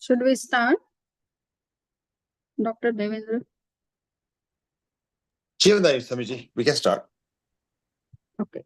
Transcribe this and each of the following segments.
Should we start? Dr. Devendra? Chivandani, Samiji, we can start. Okay.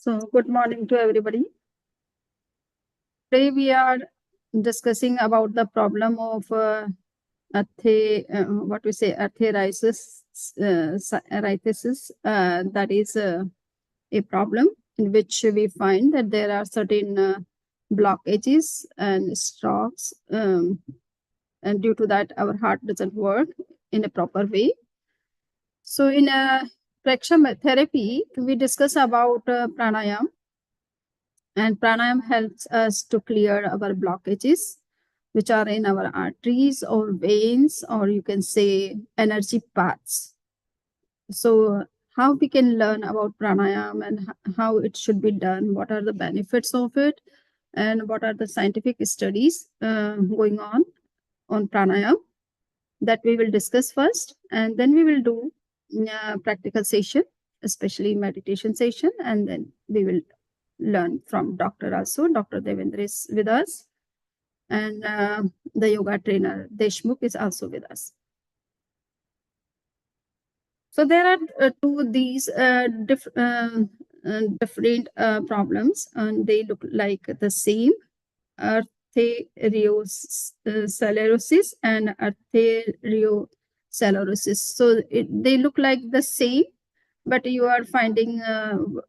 So, good morning to everybody. Today we are discussing about the problem of arthritis. That is a problem in which we find that there are certain blockages and strokes, and due to that, our heart doesn't work in a proper way. So, in Preksha therapy, we discuss about pranayam. And pranayam helps us to clear our blockages, which are in our arteries or veins, or you can say energy paths. So, how we can learn about pranayam and how it should be done, what are the benefits of it, and what are the scientific studies going on pranayam, that we will discuss first, and then we will do practical session, especially meditation session, and then we will learn from doctor also. Dr. Devendra is with us, and the yoga trainer Deshmukh is also with us. So there are these different problems, and they look like the same: arteriosclerosis and arteriosclerosis. So they look like the same, but you are finding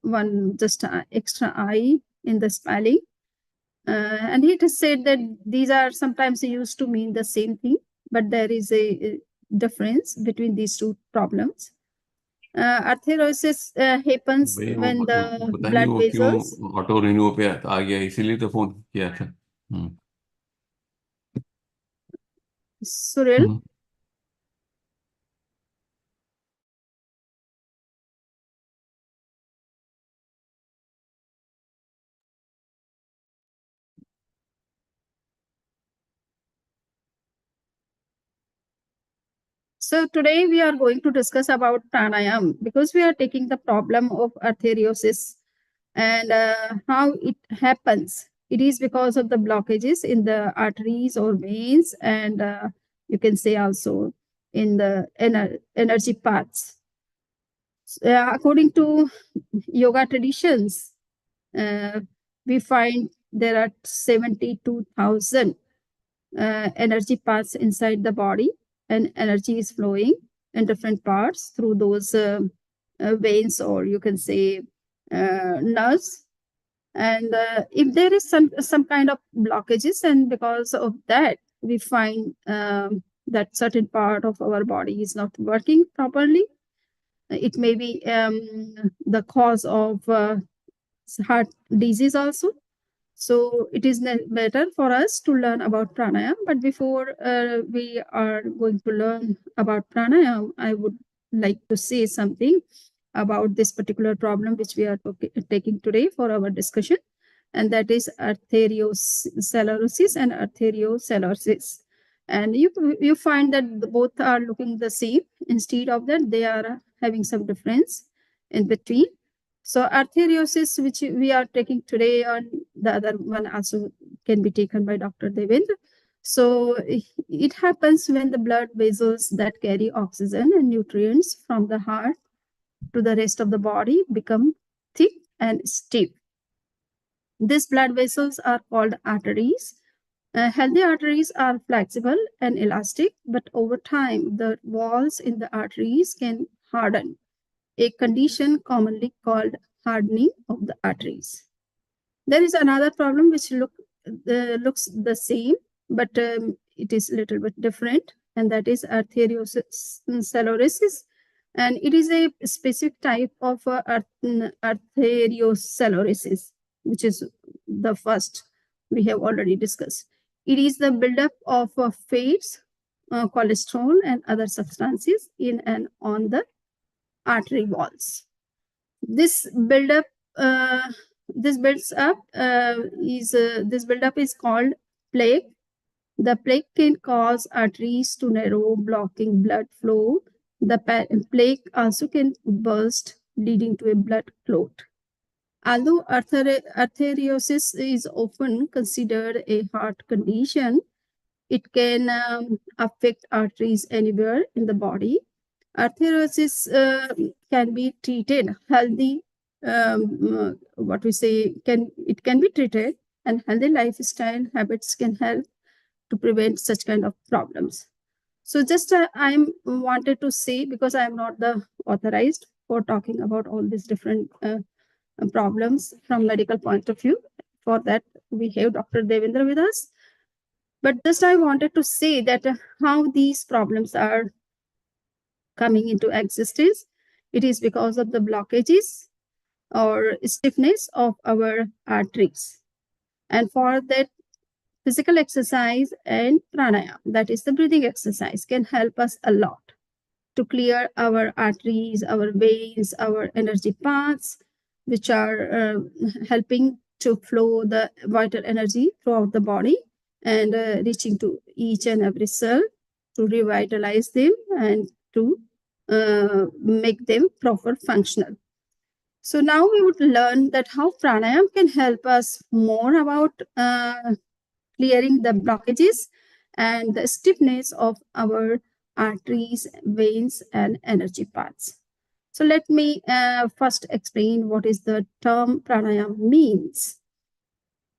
one just extra I in the spelling. And it is said that these are sometimes used to mean the same thing, but there is a difference between these two problems. Arthrosis happens when the blood vessels. Auto renew पे आ गया, इसीलिए तो phone किया था. Suril? So today we are going to discuss about pranayam, because we are taking the problem of arteriosis and how it happens. It is because of the blockages in the arteries or veins, and you can say also in the energy paths. According to yoga traditions, we find there are 72,000 energy paths inside the body, and energy is flowing in different parts through those veins, or you can say nerves. And if there is some kind of blockages, and because of that, we find that certain part of our body is not working properly. It may be the cause of heart disease also. So it is better for us to learn about pranayam. But before we are going to learn about pranayam, I would like to say something about this particular problem which we are taking today for our discussion, and that is arteriosclerosis and arteriosclerosis. And you find that both are looking the same. Instead of that, they are having some difference in between. So arteriosis, which we are taking today, and the other one also can be taken by Dr. Devendra. So it happens when the blood vessels that carry oxygen and nutrients from the heart to the rest of the body become thick and stiff. These blood vessels are called arteries. Healthy arteries are flexible and elastic, but over time, the walls in the arteries can harden, a condition commonly called hardening of the arteries. There is another problem which looks the same, but it is a little bit different, and that is arteriosclerosis, And it is a specific type of arteriosclerosis, which is the first we have already discussed. It is the buildup of fats, cholesterol, and other substances in and on the artery walls. This buildup, this buildup is called plaque. The plaque can cause arteries to narrow, blocking blood flow. The plaque also can burst, leading to a blood clot. Although arteriosis is often considered a heart condition, it can affect arteries anywhere in the body. Arteriosis can be treated healthy. It can be treated, and healthy lifestyle habits can help to prevent such kind of problems. So just I'm wanted to say, because I'm not the authorized for talking about all these different problems from medical point of view. For that, we have Dr. Devendra with us. But just I wanted to say that how these problems are coming into existence. It is because of the blockages or stiffness of our arteries. And for that, physical exercise and pranayama, that is the breathing exercise, can help us a lot to clear our arteries, our veins, our energy paths, which are helping to flow the vital energy throughout the body and reaching to each and every cell to revitalize them and to make them proper functional. So now we would learn that how pranayama can help us more about clearing the blockages and the stiffness of our arteries, veins, and energy paths. So let me first explain what is the term pranayama means.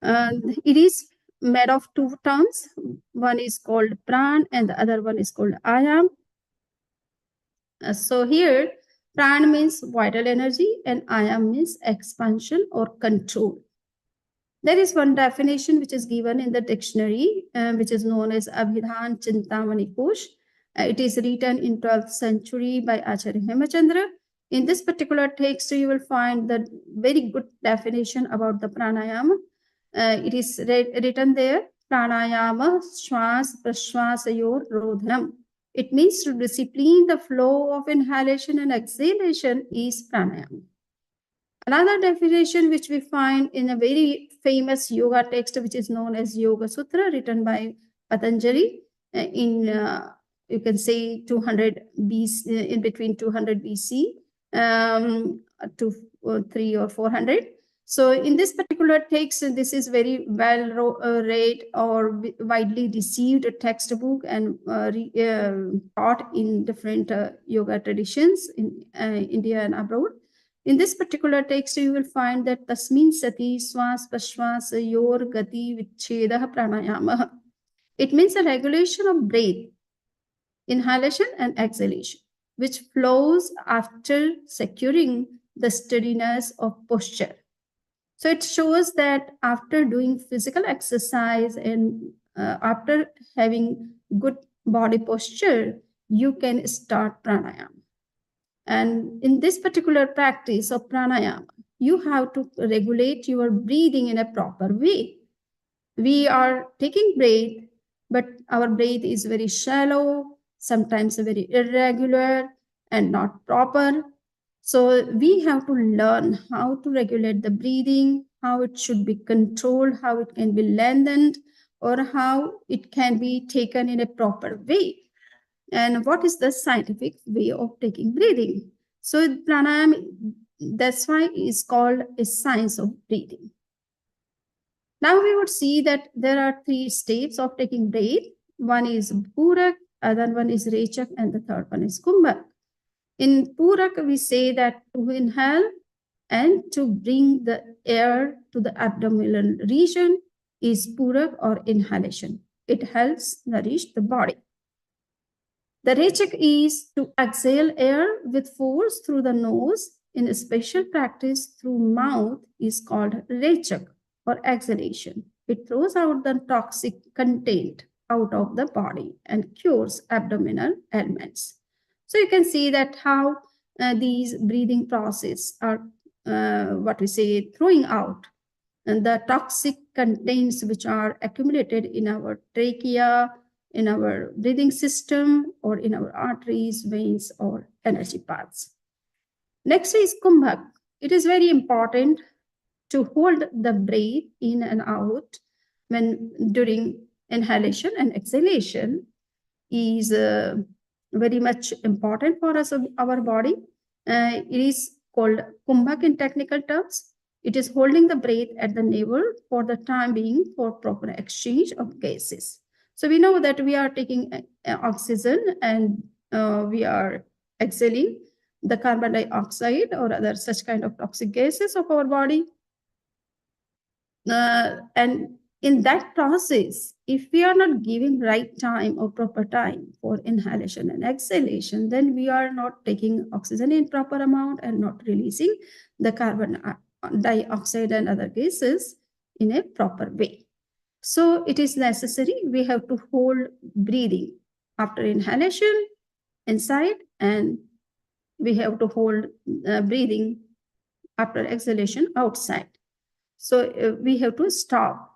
It is made of two terms. One is called pran and the other one is called ayam. So here, pran means vital energy and ayam means expansion or control. There is one definition which is given in the dictionary, which is known as Abhidhan Chintamani Kosh. It is written in 12th century by Acharya Hemachandra. In this particular text, you will find the very good definition about the pranayama. It is written there, pranayama shwas prashwasayor rodhanam. It means to discipline the flow of inhalation and exhalation is pranayama. Another definition which we find in a very famous yoga text, which is known as Yoga Sutra, written by Patanjali in, you can say, 200 BC, in between 200 BC to 3 or 400. So in this particular text, this is very well read or widely received textbook and taught in different yoga traditions in India and abroad. In this particular text, you will find that tasmin sati swas prashwas yor gati vichedah pranayama. It means a regulation of breath, inhalation and exhalation, which flows after securing the steadiness of posture. So it shows that after doing physical exercise and after having good body posture, you can start pranayama. And in this particular practice of pranayama, you have to regulate your breathing in a proper way. We are taking breath, but our breath is very shallow, sometimes very irregular and not proper. So we have to learn how to regulate the breathing, how it should be controlled, how it can be lengthened, or how it can be taken in a proper way. And what is the scientific way of taking breathing? So pranayama, that's why it's called a science of breathing. Now we would see that there are 3 steps of taking breath. One is Purak, other one is Rechak, and the third one is Kumbhak. In Purak, we say that to inhale and to bring the air to the abdominal region is Purak or inhalation. It helps nourish the body. The Rechak is to exhale air with force through the nose. In a special practice through mouth is called Rechak or exhalation. It throws out the toxic content out of the body and cures abdominal ailments. So you can see that how these breathing process are throwing out and the toxic contents which are accumulated in our trachea, in our breathing system, or in our arteries, veins, or energy paths. Next is kumbhak. It is very important to hold the breath in and out when during inhalation and exhalation is very much important for us, our body. It is called kumbhak in technical terms. It is holding the breath at the navel for the time being for proper exchange of gases. So we know that we are taking oxygen and we are exhaling the carbon dioxide or other such kind of toxic gases of our body. And in that process, if we are not giving right time or proper time for inhalation and exhalation, then we are not taking oxygen in proper amount and not releasing the carbon dioxide and other gases in a proper way. So it is necessary, we have to hold breathing after inhalation inside, and we have to hold breathing after exhalation outside. So we have to stop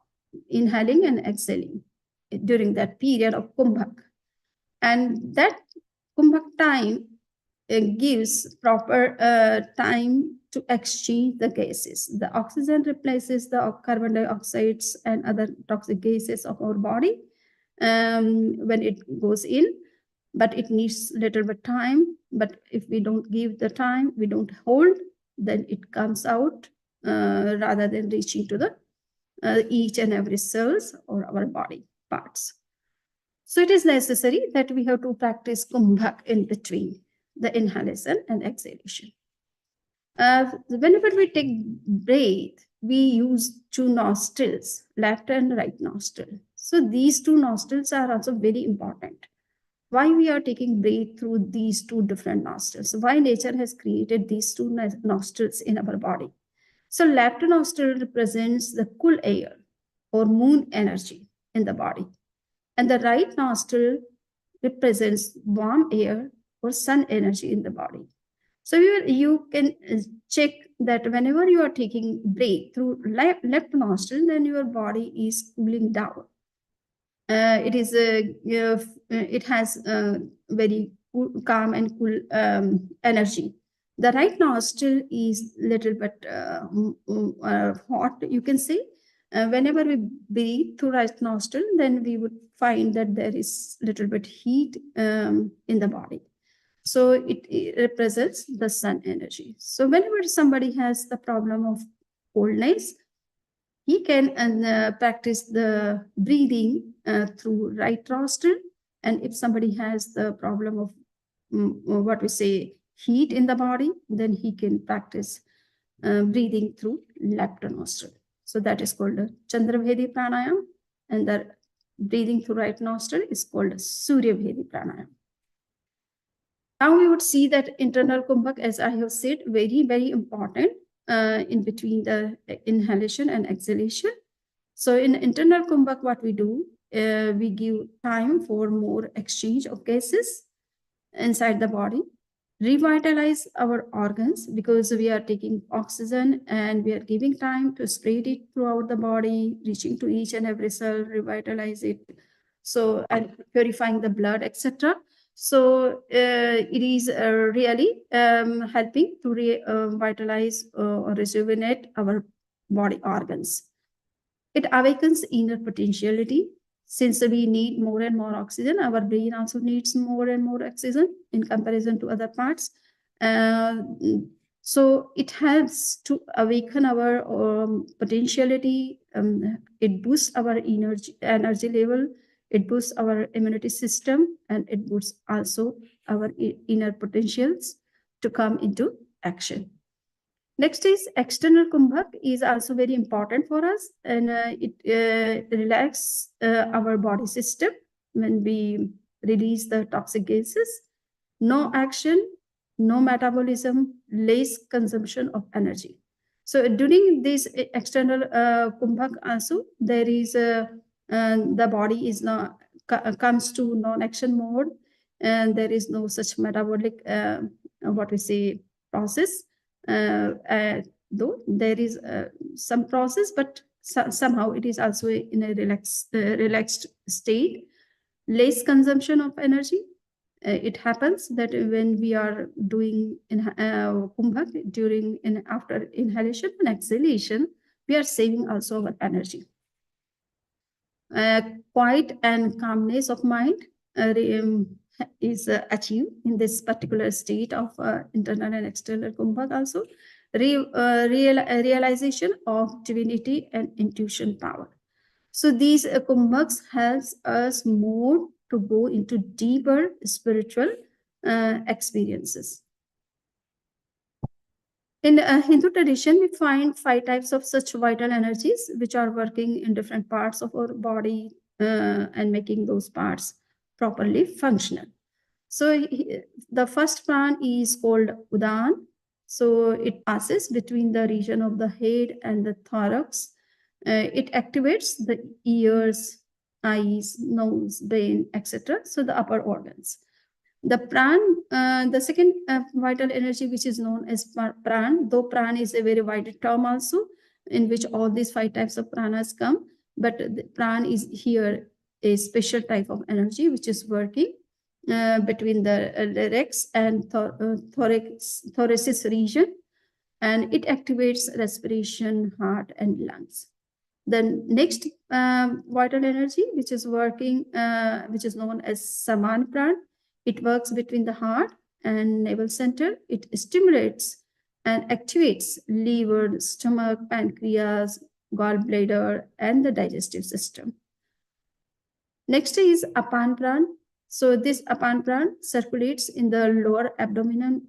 inhaling and exhaling during that period of kumbhak. And that kumbhak time gives proper time to exchange the gases. The oxygen replaces the carbon dioxides and other toxic gases of our body when it goes in, but it needs little bit time. But if we don't give the time, we don't hold, then it comes out rather than reaching to the each and every cells or our body parts. So it is necessary that we have to practice kumbhak in between the inhalation and exhalation. Whenever we take breath, we use two nostrils, left and right nostril. So these two nostrils are also very important. Why we are taking breath through these two different nostrils? Why nature has created these two nostrils in our body? So left nostril represents the cool air or moon energy in the body. And the right nostril represents warm air or sun energy in the body. So you can check that whenever you are taking breath through left nostril, then your body is cooling down. It has very calm and cool energy. The right nostril is little bit hot, you can say. Whenever we breathe through right nostril, then we would find that there is little bit heat in the body. So it represents the sun energy. So whenever somebody has the problem of coldness, he can practice the breathing through right nostril. And if somebody has the problem of heat in the body, then he can practice breathing through left nostril. So that is called Chandrabhedi pranayam, and the breathing through right nostril is called Suryabhedi pranayam. Now we would see that internal kumbhak, as I have said, very, very important in between the inhalation and exhalation. So in internal kumbhak, what we do, we give time for more exchange of gases inside the body, revitalize our organs because we are taking oxygen and we are giving time to spread it throughout the body, reaching to each and every cell, revitalize it. So, and purifying the blood, etc. So it is really helping to revitalize or rejuvenate our body organs. It awakens inner potentiality. Since we need more and more oxygen, our brain also needs more and more oxygen in comparison to other parts. So it helps to awaken our potentiality. It boosts our energy level. It boosts our immunity system, and it boosts also our inner potentials to come into action. Next is external kumbhak is also very important for us, and it relaxes our body system when we release the toxic gases. No action, no metabolism, less consumption of energy. So during this external kumbhak also, there is the body is not comes to non-action mode. and there is no such metabolic process, though there is some process, but somehow it is also in a relaxed state, less consumption of energy. It happens that when we are doing kumbhak during after inhalation and exhalation, we are saving also our energy. Quiet and calmness of mind is achieved in this particular state of internal and external kumbhak also. Realization of divinity and intuition power. So these kumbhaks helps us more to go into deeper spiritual experiences. In Hindu tradition, we find 5 types of such vital energies which are working in different parts of our body and making those parts properly functional. So the first pran is called Udan. So it passes between the region of the head and the thorax. It activates the ears, eyes, nose, brain, etc. So the upper organs. The pran, the second vital energy, which is known as pran, though pran is a very wide term also, in which all these 5 types of pranas come, but the pran is here a special type of energy which is working between the larynx and thoracic region, and it activates respiration, heart, and lungs. The next vital energy, which is working, which is known as Saman Pran, it works between the heart and navel center. It stimulates and activates liver, stomach, pancreas, gallbladder, and the digestive system. Next is Apan Pran. So this Apan Pran circulates in the lower abdomen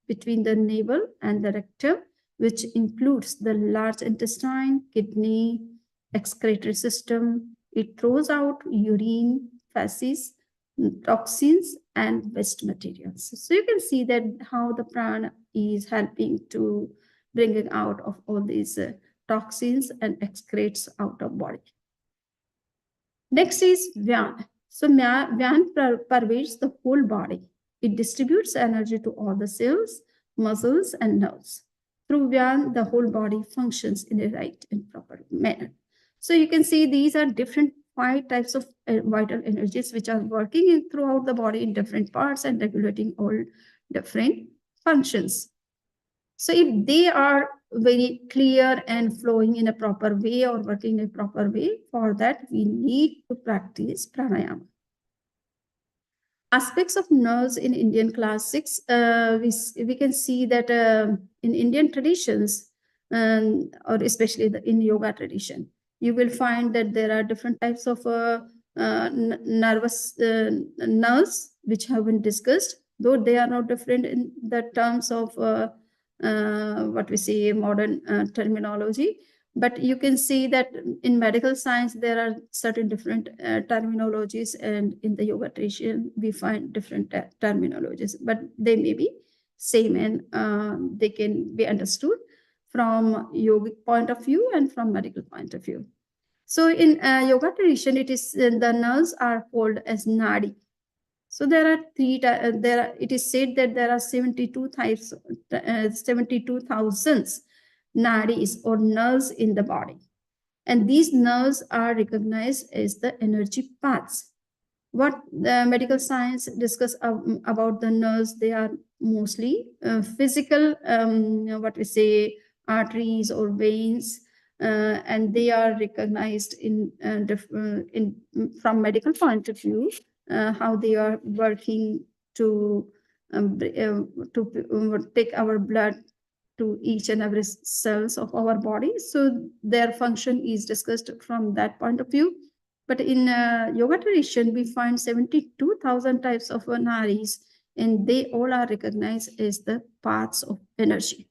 between the navel and the rectum, which includes the large intestine, kidney, excretory system. It throws out urine, feces, toxins, and waste materials. So you can see that how the prana is helping to bringing out of all these toxins and excretes out of body. Next is Vyan. So Vyan pervades the whole body. It distributes energy to all the cells, muscles, and nerves. Through Vyan, the whole body functions in a right and proper manner. So you can see these are different 5 types of vital energies which are working throughout the body in different parts and regulating all different functions. So if they are very clear and flowing in a proper way or working in a proper way, for that we need to practice pranayama. Aspects of nerves in Indian classics, we can see that in Indian traditions, or especially in yoga tradition, you will find that there are different types of nerves which have been discussed, though they are not different in the terms of what we say modern terminology. But you can see that in medical science, there are certain different terminologies, and in the yoga tradition, we find different terminologies, but they may be same, and they can be understood from yogic point of view and from medical point of view. So in yoga tradition, it is the nerves are called as nadi. So there are it is said that there are 72 types, 72,000 nadis or nerves in the body. And these nerves are recognized as the energy paths. What the medical science discuss about the nerves, they are mostly physical, what we say, arteries or veins, and they are recognized from medical point of view, how they are working to take our blood to each and every cells of our body. So their function is discussed from that point of view. But in yoga tradition, we find 72,000 types of nadis, and they all are recognized as the paths of energy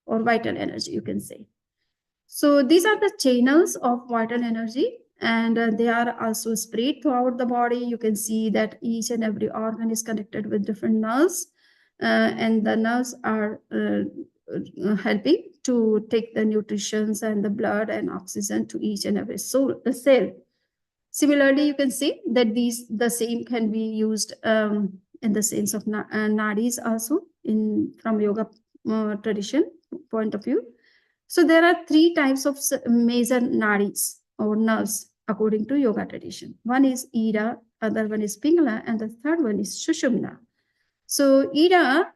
or vital energy, you can say. So these are the channels of vital energy, and they are also spread throughout the body. You can see that each and every organ is connected with different nerves, and the nerves are helping to take the nutrition and the blood and oxygen to each and every cell. Similarly, you can see that the same can be used in the sense of nadis also from yoga tradition point of view. So there are three types of major nadis or nerves according to yoga tradition. One is Ida, other one is Pingala, and the third one is Sushumna. So Ida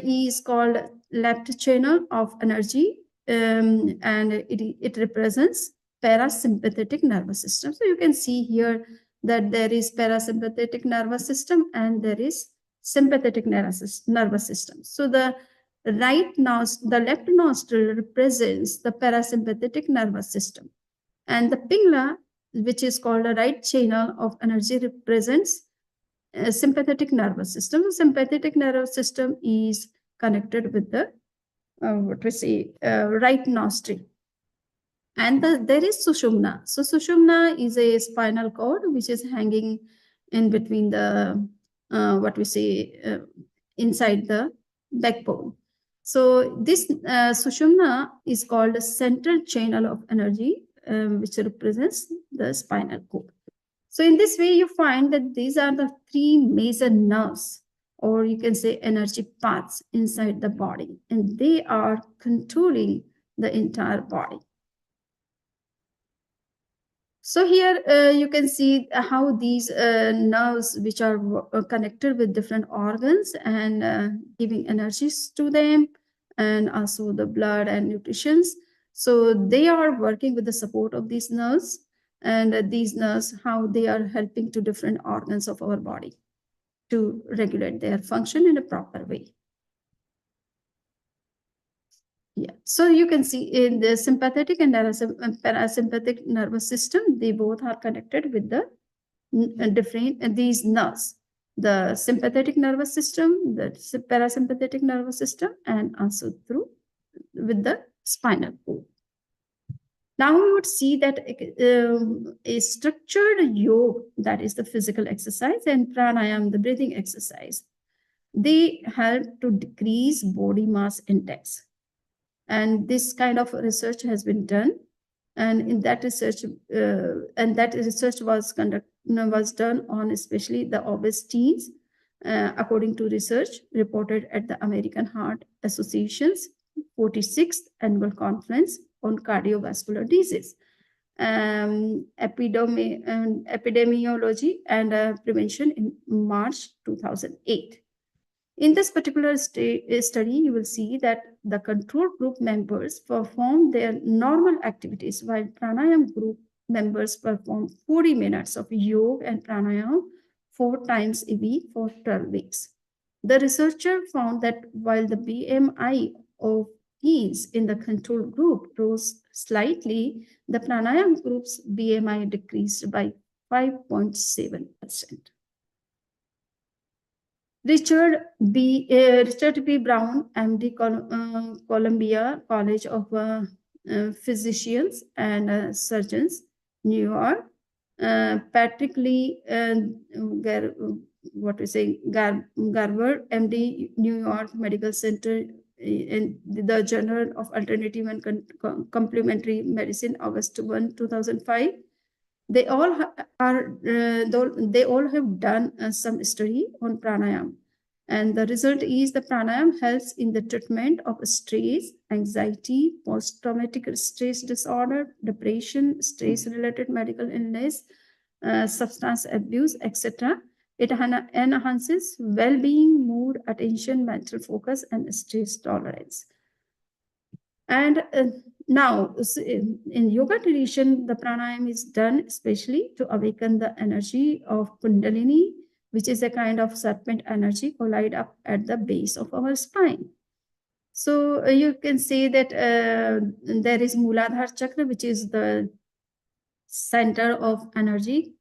is called left channel of energy, and it represents parasympathetic nervous system. So you can see here that there is parasympathetic nervous system and there is sympathetic nervous system. So the left nostril represents the parasympathetic nervous system, and the pingala, which is called a right channel of energy, represents sympathetic nervous system. The sympathetic nervous system is connected with the right nostril. And there is Sushumna. So Sushumna is a spinal cord which is hanging in between the inside the backbone. So this Sushumna is called a central channel of energy, which represents the spinal cord. So in this way, you find that these are the three major nerves, or you can say energy paths inside the body, and they are controlling the entire body. So here you can see how these nerves, which are connected with different organs and giving energies to them, and also the blood and nutrition. So they are working with the support of these nerves, and these nerves, how they are helping to different organs of our body to regulate their function in a proper way. Yeah, so you can see in the sympathetic and parasympathetic nervous system, they both are connected with the different these nerves, the sympathetic nervous system, the parasympathetic nervous system, and also through with the spinal cord. Now we would see that a structured yoga, that is the physical exercise, and pranayama, the breathing exercise, they help to decrease body mass index. And this kind of research has been done, and in that research, was done on especially the obese teens, according to research reported at the American Heart Association's 46th annual conference on cardiovascular disease, epidemiology and prevention in March 2008. In this particular study, you will see that the control group members perform their normal activities, while pranayama group members perform 40 minutes of yoga and pranayama 4 times a week for 12 weeks. The researcher found that while the BMI of teens in the control group rose slightly, the pranayama group's BMI decreased by 5.7%. Richard B. Brown, MD, Columbia College of Physicians and Surgeons, New York. Patrick Lee, Garber, MD, New York Medical Center, in the Journal of Alternative and Complementary Medicine, August 1, 2005. They all have done some study on pranayama, and the result is the pranayama helps in the treatment of stress, anxiety, post-traumatic stress disorder, depression, stress-related medical illness, substance abuse, etc. It enhances well-being, mood, attention, mental focus, and stress tolerance. And now, in yoga tradition, the pranayama is done especially to awaken the energy of Kundalini, which is a kind of serpent energy collide up at the base of our spine. So you can say that there is Muladhara Chakra, which is the center of energy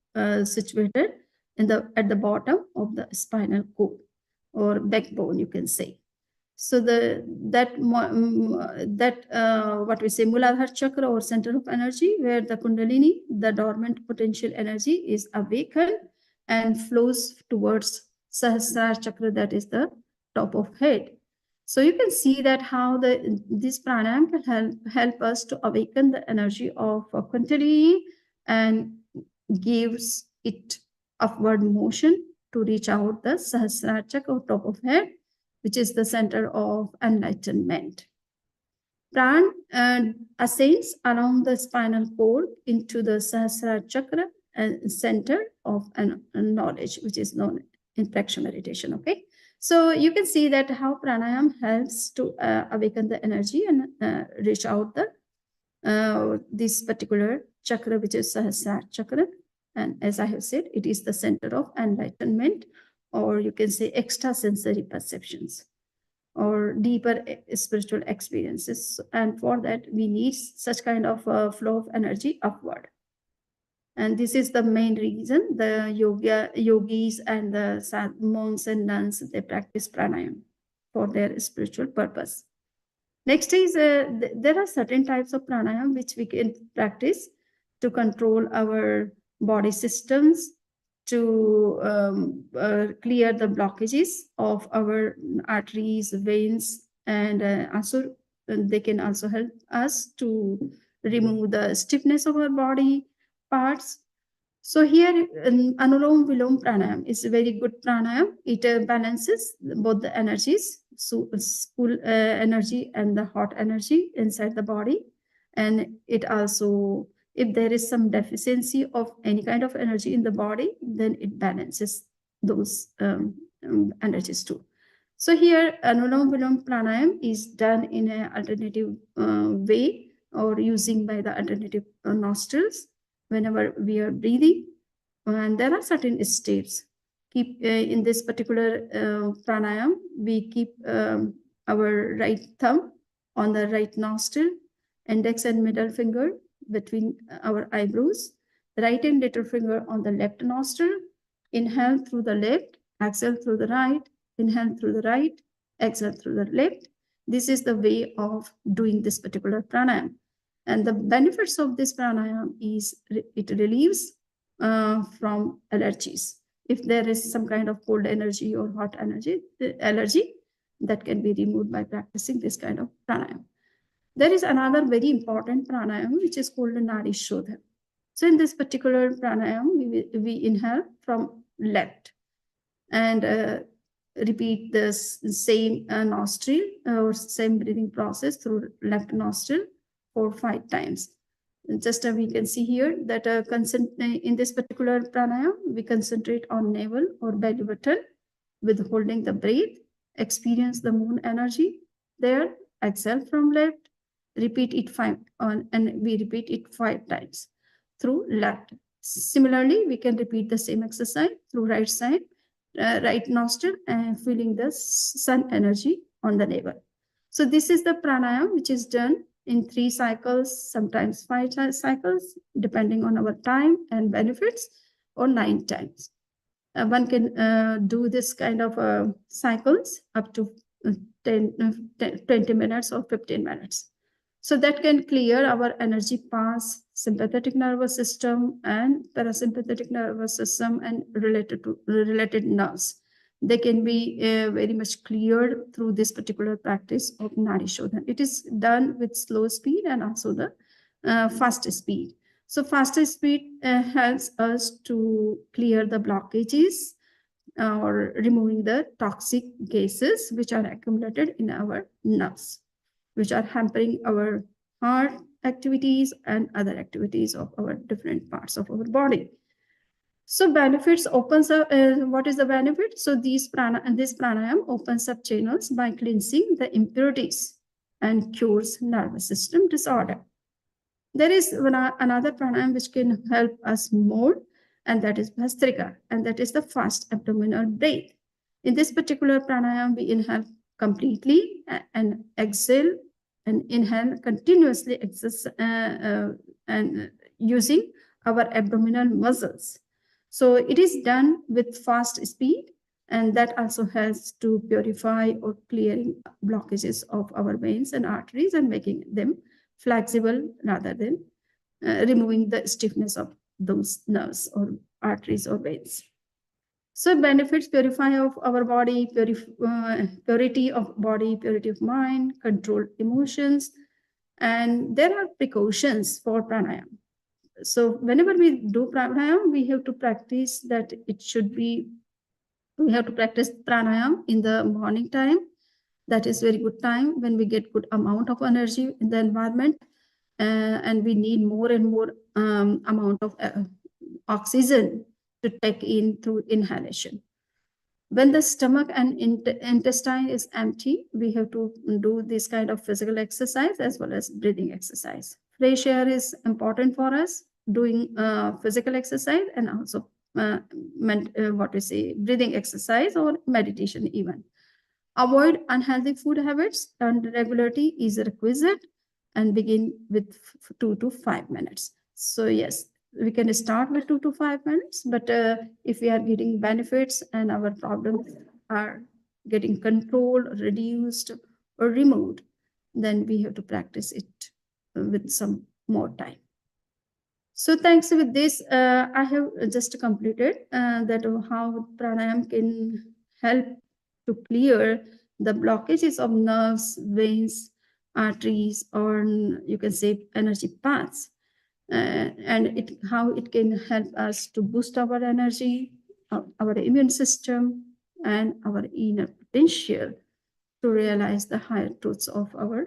situated at the bottom of the spinal cord or backbone, you can say. So Muladhara Chakra or center of energy, where the Kundalini, the dormant potential energy, is awakened and flows towards Sahasrara Chakra, that is the top of head. So you can see that how this pranayama can help us to awaken the energy of Kundalini and gives it upward motion to reach out the Sahasrara chakra or top of head, which is the center of enlightenment. Pran ascends along the spinal cord into the Sahasrara chakra and center of knowledge, which is known in Preksha meditation. Okay, so you can see that how pranayam helps to awaken the energy and reach out the this particular chakra, which is Sahasrara chakra. And as I have said, it is the center of enlightenment, or you can say extrasensory perceptions or deeper spiritual experiences. And for that, we need such kind of flow of energy upward. And this is the main reason the yogis and the monks and nuns, they practice pranayam for their spiritual purpose. Next is, there are certain types of pranayam which we can practice to control our body systems, to clear the blockages of our arteries, veins, and also they can also help us to remove the stiffness of our body parts. So here, Anulom Vilom Pranayam is a very good pranayam. It balances both the energies, so cool energy and the hot energy inside the body. And it also, if there is some deficiency of any kind of energy in the body, then it balances those energies too. So here, Anulom Vilom Pranayam is done in an alternative way, or using by the alternative nostrils whenever we are breathing. And there are certain steps. Keep in this particular pranayam, we keep our right thumb on the right nostril, index and middle finger between our eyebrows, right and little finger on the left nostril. Inhale through the left, exhale through the right, inhale through the right, exhale through the left. This is the way of doing this particular pranayam. And the benefits of this pranayam is it relieves from allergies. If there is some kind of cold energy or hot energy, allergy, that can be removed by practicing this kind of pranayam. There is another very important pranayam, which is called Nadi Shodha. So in this particular pranayam, we inhale from left and repeat the same nostril or same breathing process through left nostril 4 or 5 times. Just we can see here that in this particular pranayam, we concentrate on navel or belly button with holding the breath, experience the moon energy there, exhale from left, repeat it 5 and we repeat it 5 times through left. Similarly, we can repeat the same exercise through right side, right nostril, and feeling the sun energy on the navel. So this is the pranayam which is done in 3 cycles, sometimes 5 cycles, depending on our time and benefits, or 9 times. One can do this kind of cycles up to 20 minutes or 15 minutes. So that can clear our energy paths, sympathetic nervous system and parasympathetic nervous system and related nerves. They can be very much cleared through this particular practice of Nadi Shodhan. It is done with slow speed and also the fast speed. So faster speed helps us to clear the blockages or removing the toxic gases which are accumulated in our nerves, which are hampering our heart activities and other activities of our different parts of our body. So benefits opens up, what is the benefit? So this pranayam opens up channels by cleansing the impurities and cures nervous system disorder. There is another pranayam which can help us more, and that is Bhastrika, and that is the fast abdominal breath. In this particular pranayam, we inhale completely and exhale and inhale continuously and using our abdominal muscles. So it is done with fast speed, and that also helps to purify or clearing blockages of our veins and arteries and making them flexible rather than removing the stiffness of those nerves or arteries or veins. So benefits: purify of our body, purity of body, purity of mind, control emotions, and there are precautions for pranayam. So whenever we do pranayam, we have to practice that we have to practice pranayam in the morning time. That is very good time when we get good amount of energy in the environment, and we need more and more amount of oxygen to take in through inhalation. When the stomach and intestine is empty, we have to do this kind of physical exercise as well as breathing exercise. Fresh air is important for us, doing physical exercise and also breathing exercise or meditation even. Avoid unhealthy food habits, and regularity is requisite, and begin with 2 to 5 minutes. So yes, we can start with 2 to 5 minutes, but if we are getting benefits and our problems are getting controlled, reduced, or removed, then we have to practice it with some more time. So thanks with this, I have just completed that how pranayam can help to clear the blockages of nerves, veins, arteries, or you can say energy paths, and how it can help us to boost our energy, our immune system, and our inner potential to realize the higher truths of our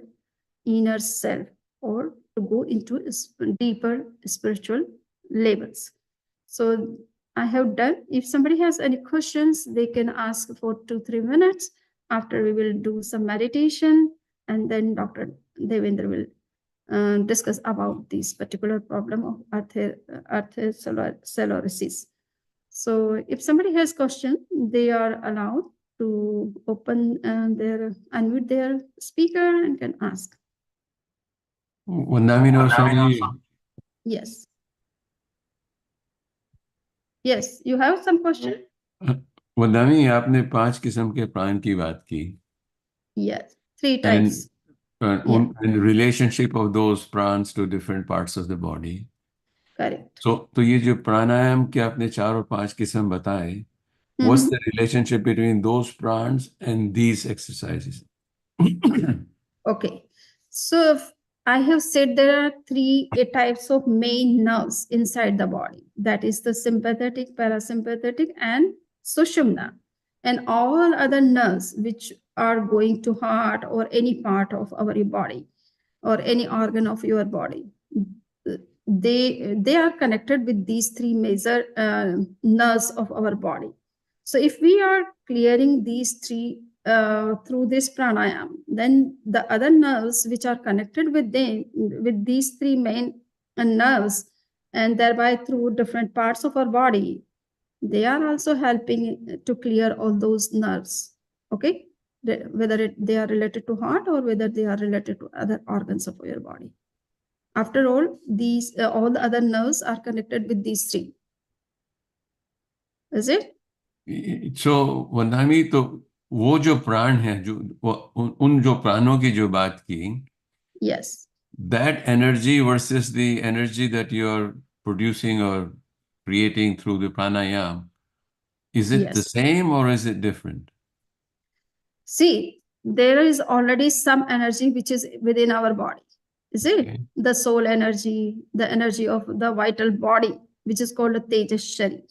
inner self, or to go into deeper spiritual levels. So I have done. If somebody has any questions, they can ask for 2-3 minutes. After we will do some meditation, and then Dr. Devendra will discuss about this particular problem of atherosclerosis. So if somebody has question, they are allowed to unmute their speaker and can ask. Vandamino Swamiji, Yes. Yes, you have some question? वंदामी आपने 5 किस्म के प्राण की बात की. Yes, 3 And types. and relationship of those prans to different parts of the body. Correct. So तो ये जो प्राणायाम के आपने 4 और 5 किस्म बताए, what's the relationship between those prans and these exercises? Okay. So I have said there are 3 types of main nerves inside the body. That is the sympathetic, parasympathetic, and sushumna. And all other nerves which are going to heart or any part of our body or any organ of your body, they are connected with these 3 major nerves of our body. So if we are clearing these 3 through this pranayam, then the other nerves which are connected with them, with these 3 main nerves, and thereby through different parts of our body, they are also helping to clear all those nerves. Okay, whether they are related to heart or whether they are related to other organs of your body. After all, these all the other nerves are connected with these 3. Is it? So वंदामी तो वो जो प्राण है जो उन जो प्राणों की जो बात की, Yes. that energy versus the energy that you're producing or creating through the pranayam, is it the same or is it different? See, there is already some energy which is within our body. Is it? Okay. The soul energy, the energy of the vital body, which is called a Tejas Sharir.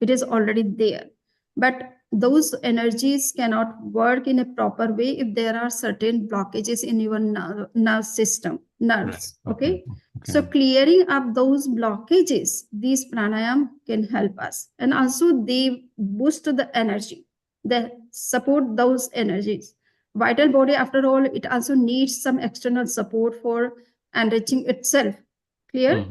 It is already there. But those energies cannot work in a proper way if there are certain blockages in your nerve system, nerves. Right. Okay? So clearing up those blockages, these pranayam can help us. And also they boost the energy. They support those energies. Vital body, after all, it also needs some external support for enriching itself. Clear?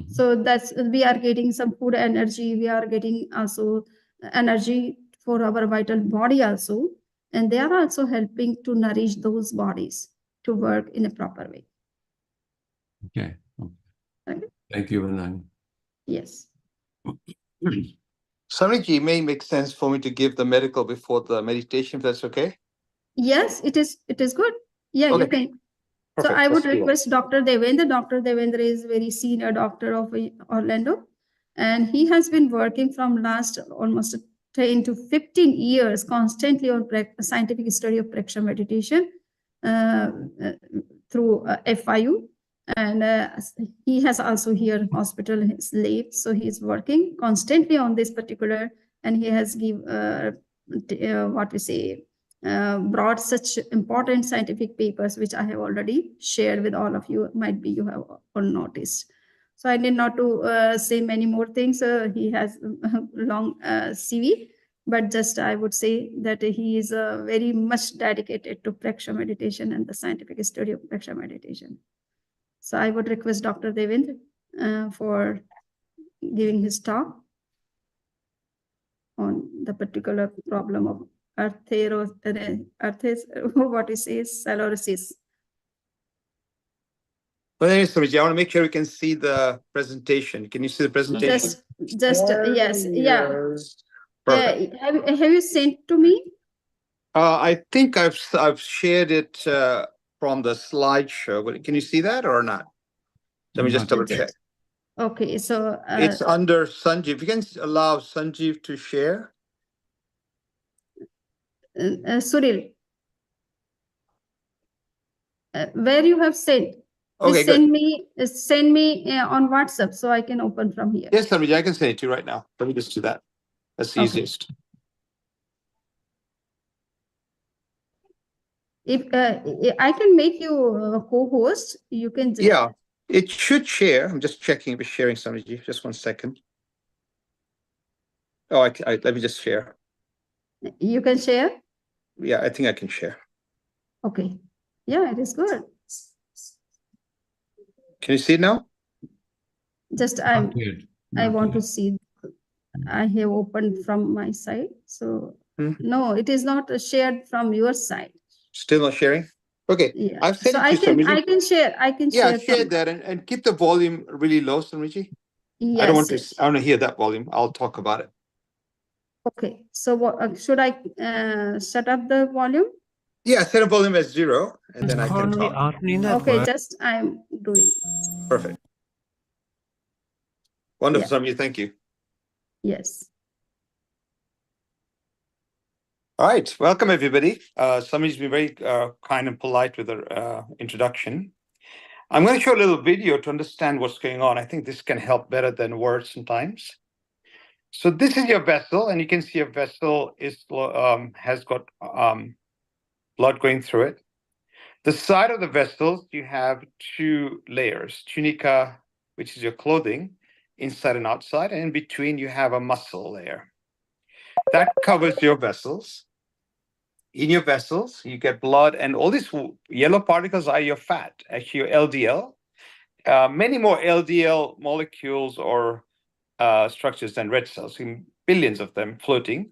So that's, we are getting some food energy. We are getting also energy for our vital body also. And they are also helping to nourish those bodies to work in a proper way. Okay. Thank you, Vandana. Yes. Swamiji, it may make sense for me to give the medical before the meditation, if that's okay? Yes, it is good. Yeah, Okay. you can. Perfect. So I would Let's do it. request Dr. Devendra. Dr. Devendra is very senior doctor of Orlando, and he has been working from last almost 10 to 15 years constantly on scientific study of Preksha meditation through FIU. And he has also here hospital his leave, so he's working constantly on this particular, and he has what we say brought such important scientific papers which I have already shared with all of you. Might be you have all noticed. So I need not to say many more things. He has a long CV, but just I would say that he is very much dedicated to Preksha meditation and the scientific study of Preksha meditation. So I would request Dr. Devendra for giving his talk on the particular problem of what is sclerosis. Well, anyways, Swamiji, I want to make sure we can see the presentation. Can you see the presentation? Yes, yeah. Perfect. Have you sent to me? I think I've shared it from the slideshow. But can you see that or not? Let me just double check. Okay, so it's under Sanjeev. If you can allow Sanjeev to share. Suril, where you have sent? Okay, send me on WhatsApp so I can open from here. Yes, Samiji, I can send it to you right now. Let me just do that. That's the easiest. If I can make you a co-host, you can. Yeah, it should share. I'm just checking if it's sharing, Samiji. Just 1 second. Oh, let me just share. You can share? Yeah, I think I can share. Okay. Yeah, it is good. Can you see it now? Just I want to see. I have opened from my side. So no, it is not shared from your side. Still not sharing? Okay. Yeah. I've sent So it to Samiji. I can share. Yeah, share that and keep the volume really low, Samiji. Yes, I don't want to hear that volume. I'll talk about it. Okay. So what should I set up the volume? Yeah, set a volume as 0 and then I can talk. Okay, just I'm doing. Perfect. Wonderful, Samiji. Thank you. Yes. All right. Welcome, everybody. Sami's been very kind and polite with her introduction. I'm going to show a little video to understand what's going on. I think this can help better than words sometimes. So this is your vessel, and you can see a vessel has got blood going through it. The side of the vessel, you have 2 layers, tunica, which is your clothing, inside and outside, and in between you have a muscle layer. That covers your vessels. In your vessels, you get blood, and all these yellow particles are your fat, actually your LDL. Many more LDL molecules or structures than red cells, billions of them floating.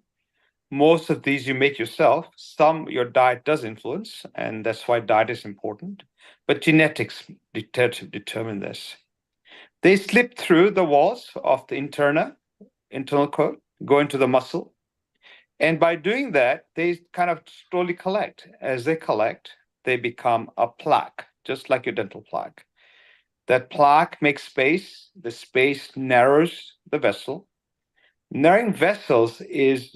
Most of these you make yourself. Some your diet does influence, and that's why diet is important. But genetics determine this. They slip through the walls of the internal cord, go into the muscle. And by doing that, they kind of slowly collect. As they collect, they become a plaque, just like your dental plaque. That plaque makes space. The space narrows the vessel. Narrowing vessels is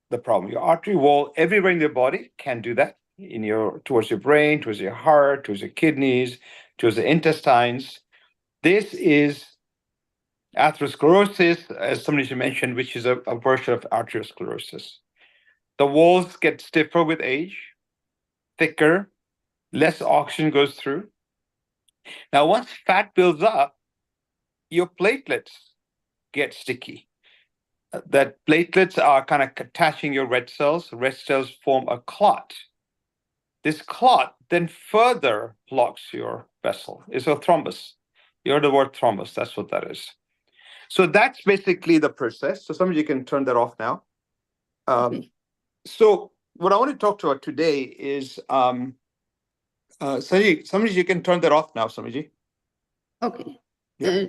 the problem. Your artery wall everywhere in your body can do that. Towards your brain, towards your heart, towards your kidneys, towards the intestines. This is atherosclerosis, as somebody mentioned, which is a version of arteriosclerosis. The walls get stiffer with age, thicker, less oxygen goes through. Now, once fat builds up, your platelets get sticky. That platelets are kind of attaching your red cells. Red cells form a clot. This clot then further blocks your vessel. It's a thrombus. You heard the word thrombus. That's what that is. So that's basically the process. So some of you can turn that off now. Okay. So what I want to talk about today is, Samiji, you can turn that off now, Samiji. Okay. Yeah.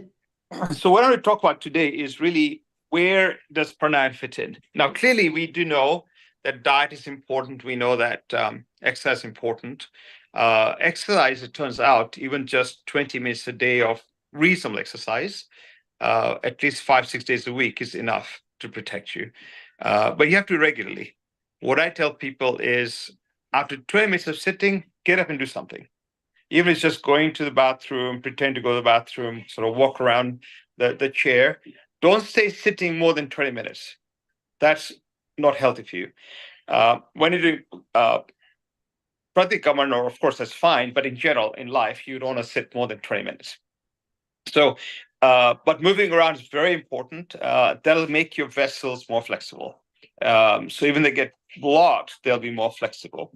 So what I want to talk about today is really where does pranayama fit in? Now, clearly, we do know that diet is important. We know that exercise is important. Exercise, it turns out, even just 20 minutes a day of reasonable exercise, at least 5-6 days a week is enough to protect you. But you have to regularly. What I tell people is after 20 minutes of sitting, get up and do something. Even if it's just going to the bathroom, pretend to go to the bathroom, sort of walk around the chair. Don't stay sitting more than 20 minutes. That's not healthy for you. When you're doing pratikaman, or of course, that's fine, but in general, in life, you don't want to sit more than 20 minutes. So, but moving around is very important. That'll make your vessels more flexible. So even they get blocked, they'll be more flexible.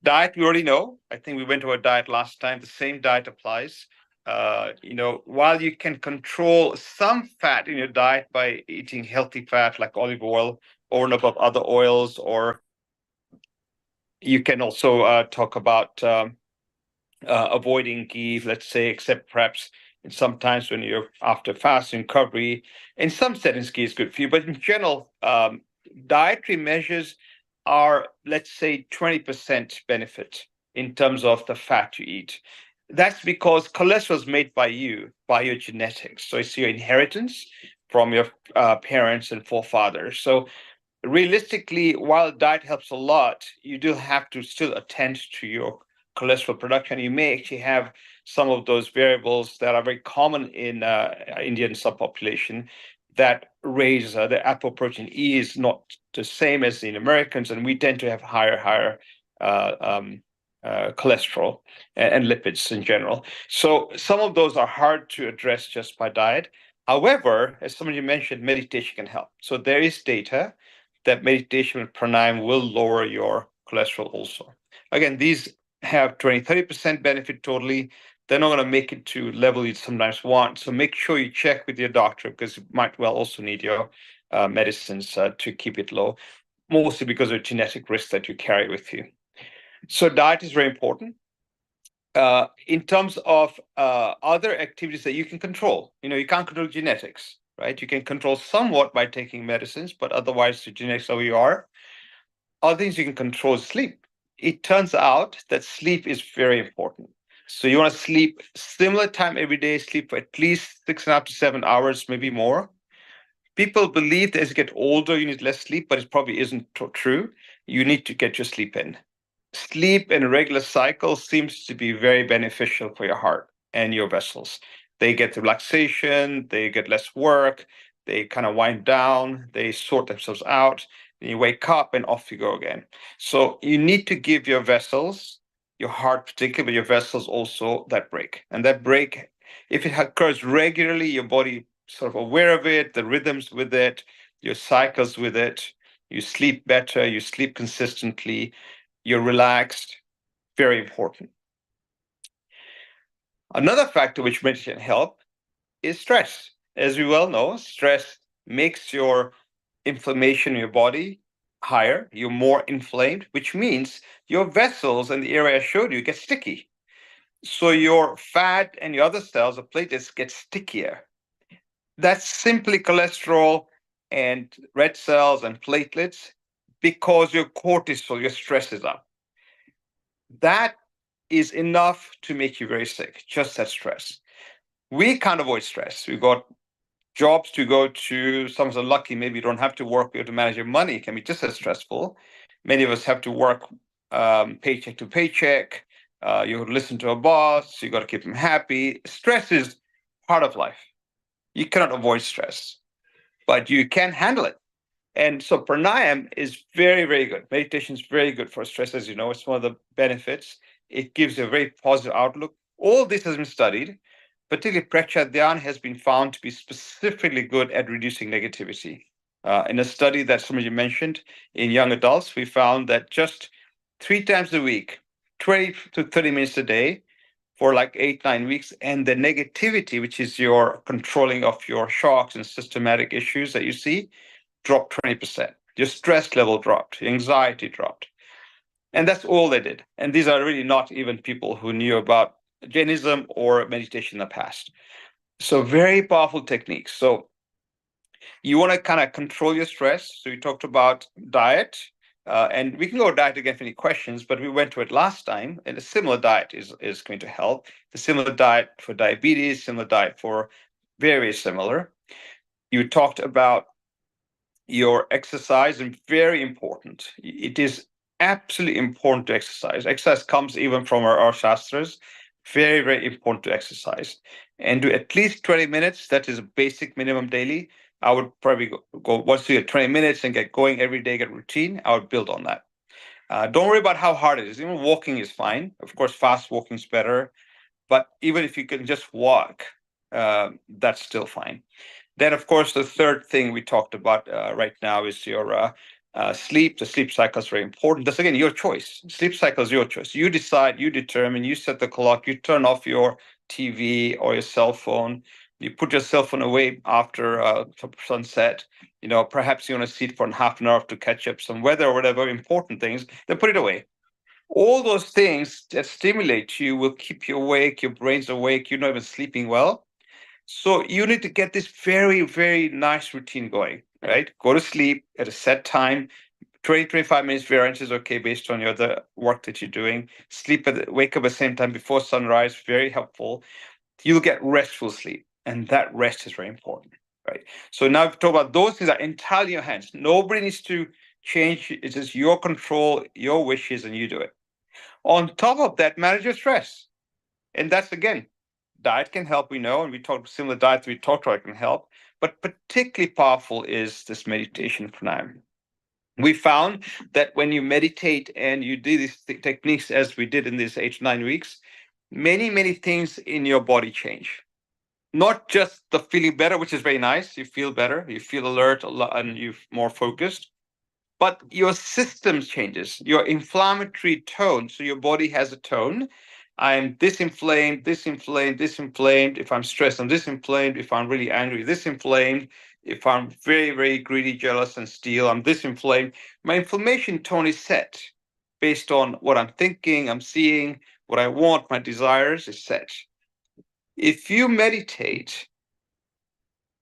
Diet, we already know. I think we went over diet last time. The same diet applies. While you can control some fat in your diet by eating healthy fat like olive oil over and above other oils, or you can also talk about avoiding ghee, let's say, except perhaps sometimes when you're after fasting recovery. In some settings, ghee is good for you, but in general, dietary measures are, let's say, 20% benefit in terms of the fat you eat. That's because cholesterol is made by you, by your genetics. So it's your inheritance from your parents and forefathers. So realistically, while diet helps a lot, you do have to still attend to your cholesterol production. You may actually have some of those variables that are very common in Indian subpopulation that raise the apoprotein E is not the same as in Americans, and we tend to have higher cholesterol and lipids in general. So some of those are hard to address just by diet. However, as some of you mentioned, meditation can help. So there is data that meditation with pranayama will lower your cholesterol also. Again, these have 20-30% benefit totally. They're not going to make it to level you sometimes want. So make sure you check with your doctor, because you might well also need your medicines to keep it low, mostly because of genetic risk that you carry with you. So diet is very important. In terms of other activities that you can control, you can't control genetics, right? You can control somewhat by taking medicines, but otherwise the genetics of who you are. Other things you can control is sleep. It turns out that sleep is very important. So you want to sleep similar time every day, sleep for at least 6.5 to 7 hours, maybe more. People believe that as you get older, you need less sleep, but it probably isn't true. You need to get your sleep in. Sleep and a regular cycle seems to be very beneficial for your heart and your vessels. They get relaxation, they get less work, they kind of wind down, they sort themselves out, and you wake up and off you go again. So you need to give your vessels, your heart particularly, but your vessels also, that break. And that break, if it occurs regularly, your body sort of aware of it, the rhythms with it, your cycles with it, you sleep better, you sleep consistently, you're relaxed, very important. Another factor which meditation can help is stress. As we well know, stress makes your inflammation in your body higher. You're more inflamed, which means your vessels and the area I showed you get sticky. So your fat and your other cells, the platelets, get stickier. That's simply cholesterol and red cells and platelets because your cortisol, your stress is up. That is enough to make you very sick, just that stress. We can't avoid stress. We've got jobs to go to. Some are lucky, maybe you don't have to work, you have to manage your money. It can be just as stressful. Many of us have to work paycheck to paycheck. You listen to a boss, you got to keep them happy. Stress is part of life. You cannot avoid stress, but you can handle it. And so pranayama is very, very good. Meditation is very good for stress, as you know. It's one of the benefits. It gives you a very positive outlook. All this has been studied. Particularly Preksha Dhyana has been found to be specifically good at reducing negativity. In a study that some of you mentioned in young adults, we found that just 3 times a week, 20 to 30 minutes a day for like 8-9 weeks, and the negativity, which is your controlling of your shocks and systematic issues that you see, dropped 20%. Your stress level dropped, your anxiety dropped. And that's all they did. And these are really not even people who knew about Jainism or meditation in the past. So very powerful techniques. So you want to kind of control your stress. So we talked about diet, and we can go diet again for any questions, but we went to it last time, and a similar diet is going to help. The similar diet for diabetes, similar diet for very similar. You talked about your exercise, and very important. It is absolutely important to exercise. Exercise comes even from our shastras. Very, very important to exercise and do at least 20 minutes. That is a basic minimum daily. I would probably go once you get 20 minutes and get going every day, get routine. I would build on that. Don't worry about how hard it is. Even walking is fine. Of course, fast walking is better. But even if you can just walk, that's still fine. Then, of course, the third thing we talked about right now is your sleep. The sleep cycle is very important. That's, again, your choice. Sleep cycle is your choice. You decide, you determine, you set the clock, you turn off your TV or your cell phone. You put your cell phone away after sunset. Perhaps you want to see it for half an hour to catch up some weather or whatever important things. Then put it away. All those things that stimulate you will keep you awake. Your brain's awake. You're not even sleeping well. So you need to get this very, very nice routine going, right? Go to sleep at a set time. 20, 25 minutes variance is okay based on your other work that you're doing. Wake up at the same time before sunrise, very helpful. You'll get restful sleep. And that rest is very important, right? So now we've talked about those things are entirely in your hands. Nobody needs to change. It's just your control, your wishes, and you do it. On top of that, manage your stress. And that's, again, diet can help, we know, and we talked similar diets we talked about can help, but particularly powerful is this meditation pranayama. We found that when you meditate and you do these techniques as we did in these 8 to 9 weeks, many, many things in your body change. Not just the feeling better, which is very nice. You feel better, you feel alert, and you're more focused. But your system changes, your inflammatory tone. So your body has a tone. I'm this inflamed, this inflamed, this inflamed. If I'm stressed, I'm this inflamed. If I'm really angry, this inflamed. If I'm very, very greedy, jealous, and steal, I'm this inflamed. My inflammation tone is set based on what I'm thinking, I'm seeing, what I want, my desires is set. If you meditate,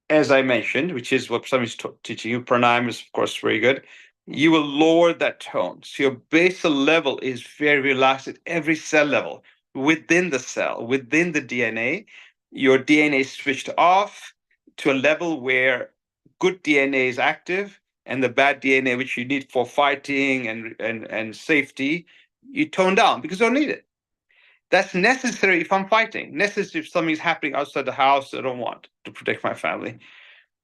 as I mentioned, which is what somebody's teaching you, pranayama is, of course, very good. You will lower that tone. So your basal level is very relaxed at every cell level. Within the cell, within the DNA, your DNA is switched off to a level where good DNA is active and the bad DNA, which you need for fighting and safety, you tone down because you don't need it. That's necessary if I'm fighting, necessary if something's happening outside the house I don't want to protect my family.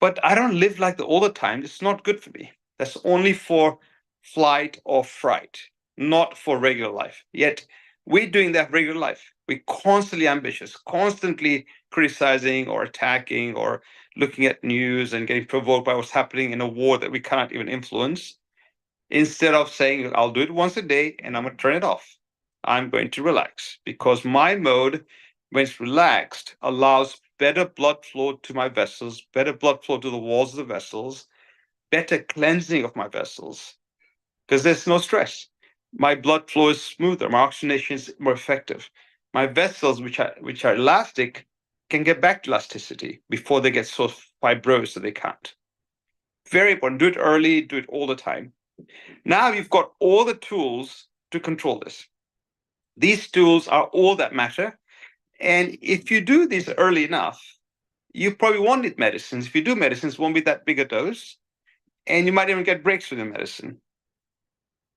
But I don't live like that all the time. It's not good for me. That's only for flight or fright, not for regular life. Yet we're doing that regular life. We're constantly ambitious, constantly criticizing or attacking or looking at news and getting provoked by what's happening in a war that we cannot even influence. Instead of saying, I'll do it once a day and I'm going to turn it off. I'm going to relax because my mode, when it's relaxed, allows better blood flow to my vessels, better blood flow to the walls of the vessels, better cleansing of my vessels because there's no stress. My blood flow is smoother. My oxygenation is more effective. My vessels, which are elastic, can get back to elasticity before they get so fibrous that they can't. Very important. Do it early. Do it all the time. Now you've got all the tools to control this. These tools are all that matter. And if you do this early enough, you probably won't need medicines. If you do medicines, it won't be that big a dose. And you might even get breaks with your medicine.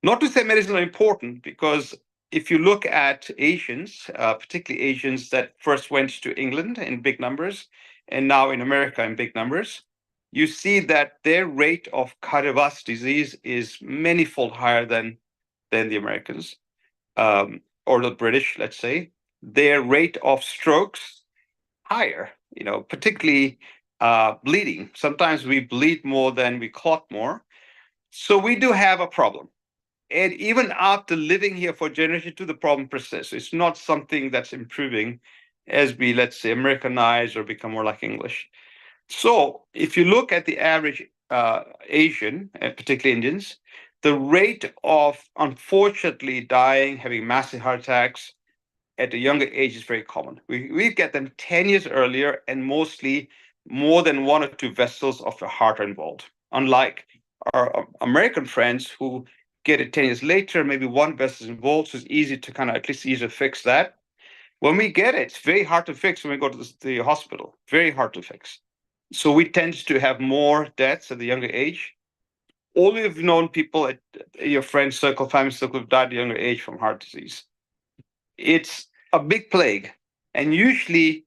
Not to say medicine are important, because if you look at Asians, particularly Asians that first went to England in big numbers and now in America in big numbers, you see that their rate of cardiovascular disease is manyfold higher than the Americans or the British, let's say. Their rate of strokes higher, particularly bleeding. Sometimes we bleed more than we clot more. So we do have a problem. And even after living here for generation two, the problem persists. It's not something that's improving as we, let's say, Americanize or become more like English. So if you look at the average Asian, and particularly Indians, the rate of unfortunately dying, having massive heart attacks at a younger age is very common. We get them 10 years earlier, and mostly more than one or two vessels of the heart are involved. Unlike our American friends who get it 10 years later, maybe one vessel is involved, so it's easy to kind of at least easily fix that. When we get it, it's very hard to fix when we go to the hospital, very hard to fix. So we tend to have more deaths at the younger age. All you've known people at your friend circle, family circle, who've died at a younger age from heart disease. It's a big plague. And usually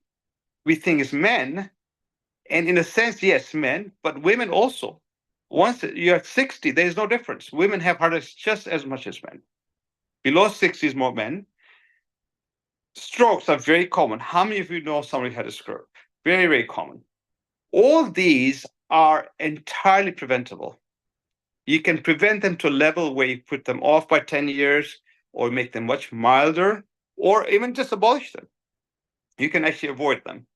we think it's men. And in a sense, yes, men, but women also. Once you're at 60, there's no difference. Women have heart attacks just as much as men. Below 60 is more men. Strokes are very common. How many of you know somebody had a stroke? Very, very common. All these are entirely preventable. You can prevent them to a level where you put them off by 10 years or make them much milder or even just abolish them. You can actually avoid them.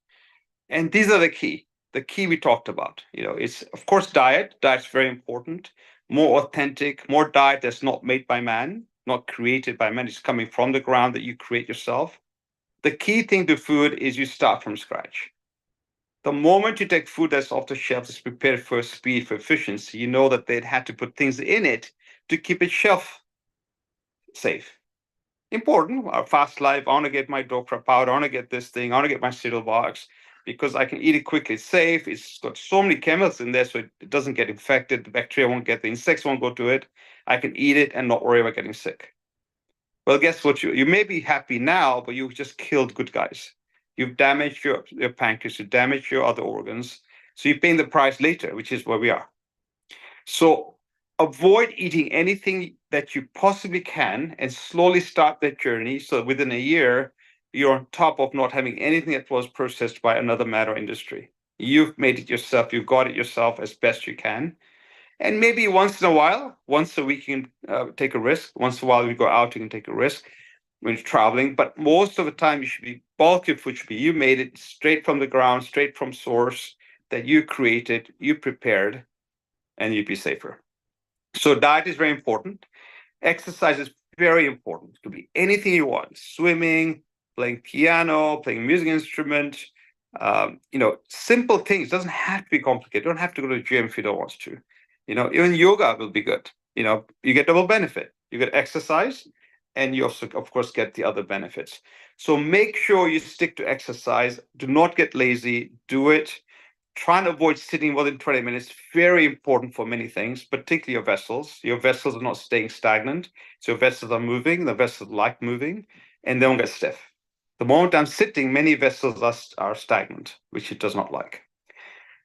And these are the key. The key we talked about. It's of course diet. Diet's very important. More authentic, more diet that's not made by man, not created by man. It's coming from the ground that you create yourself. The key thing to food is you start from scratch. The moment you take food that's off the shelf, that's prepared for speed, for efficiency, you know that they'd had to put things in it to keep it shelf safe. Important. Our fast life, I want to get my dough prep powder, I want to get this thing, I want to get my cereal box because I can eat it quickly. It's safe. It's got so many chemicals in there, so it doesn't get infected. The bacteria won't get, the insects won't go to it. I can eat it and not worry about getting sick. Well, guess what? You may be happy now, but you've just killed good guys. You've damaged your pancreas, you've damaged your other organs. So you're paying the price later, which is where we are. So avoid eating anything that you possibly can and slowly start that journey. So within a year, you're on top of not having anything that was processed by another man or industry. You've made it yourself. You've got it yourself as best you can. And maybe once in a while, once a week, you can take a risk. Once in a while, you go out, you can take a risk when you're traveling. But most of the time, you should be bulk of food should be you made it straight from the ground, straight from source that you created, you prepared, and you'd be safer. So diet is very important. Exercise is very important. It could be anything you want: swimming, playing piano, playing a music instrument. Simple things. It doesn't have to be complicated. You don't have to go to the gym if you don't want to. Even yoga will be good. You get double benefit. You get exercise, and you also, of course, get the other benefits. So make sure you stick to exercise. Do not get lazy. Do it. Try and avoid sitting more than 20 minutes. Very important for many things, particularly your vessels. Your vessels are not staying stagnant. So your vessels are moving. The vessels like moving, and they don't get stiff. The moment I'm sitting, many vessels are stagnant, which it does not like.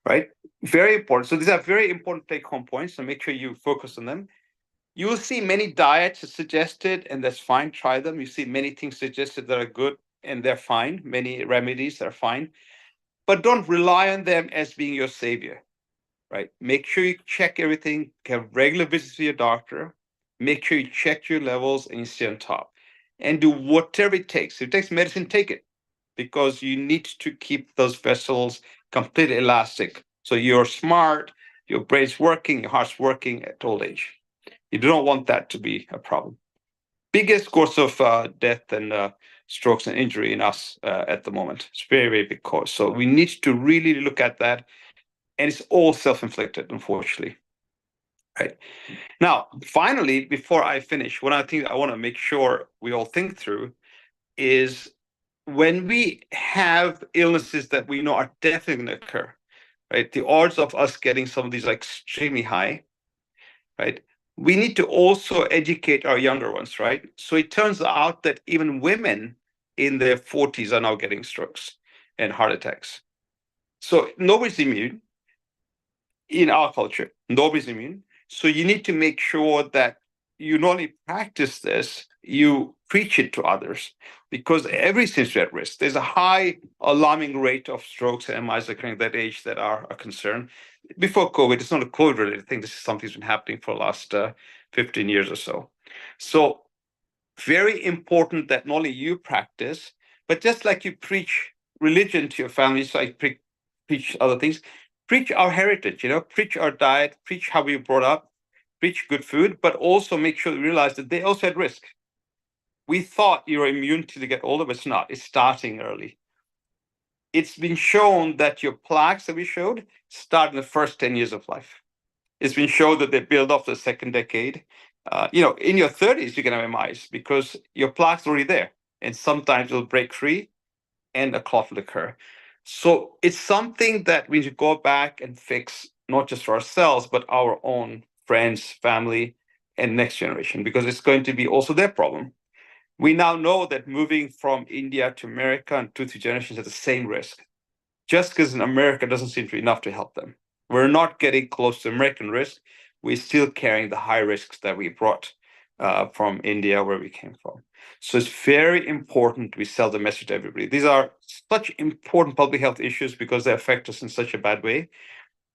Right? Very important. So these are very important take-home points, so make sure you focus on them. You will see many diets suggested, and that's fine. Try them. You see many things suggested that are good, and they're fine. Many remedies that are fine. But don't rely on them as being your savior, right? Make sure you check everything, have regular visits to your doctor. Make sure you check your levels and you stay on top. And do whatever it takes. If it takes medicine, take it, because you need to keep those vessels completely elastic. So you're smart, your brain's working, your heart's working at old age. You don't want that to be a problem. Biggest cause of death and strokes and injury in us at the moment. It's very, very big cause. So we need to really look at that. And it's all self-inflicted, unfortunately. Right. Now, finally, before I finish, one other thing I want to make sure we all think through is when we have illnesses that we know are definitely going to occur, right? The odds of us getting some of these are extremely high, right? We need to also educate our younger ones, right? So it turns out that even women in their 40s are now getting strokes and heart attacks. So nobody's immune in our culture. Nobody's immune. So you need to make sure that you not only practice this, you preach it to others, because everything's at risk. There's a high alarming rate of strokes and MIs occurring at that age that are a concern. Before COVID, it's not a COVID-related thing. This is something that's been happening for the last 15 years or so. So very important that not only you practice, but just like you preach religion to your family, so I preach other things, preach our heritage, preach our diet, preach how we were brought up, preach good food, but also make sure you realize that they also had risk. We thought you're immune till you get older, but it's not. It's starting early. It's been shown that your plaques that we showed start in the first 10 years of life. It's been shown that they build off the second decade. In your 30s, you can have MIs because your plaque's already there. And sometimes it'll break free and a clot will occur. So it's something that we should go back and fix, not just for ourselves, but our own friends, family, and next generation, because it's going to be also their problem. We now know that moving from India to America in 2-3 generations has the same risk. Just because in America doesn't seem to be enough to help them. We're not getting close to American risk. We're still carrying the high risks that we brought from India, where we came from. So it's very important we sell the message to everybody. These are such important public health issues because they affect us in such a bad way.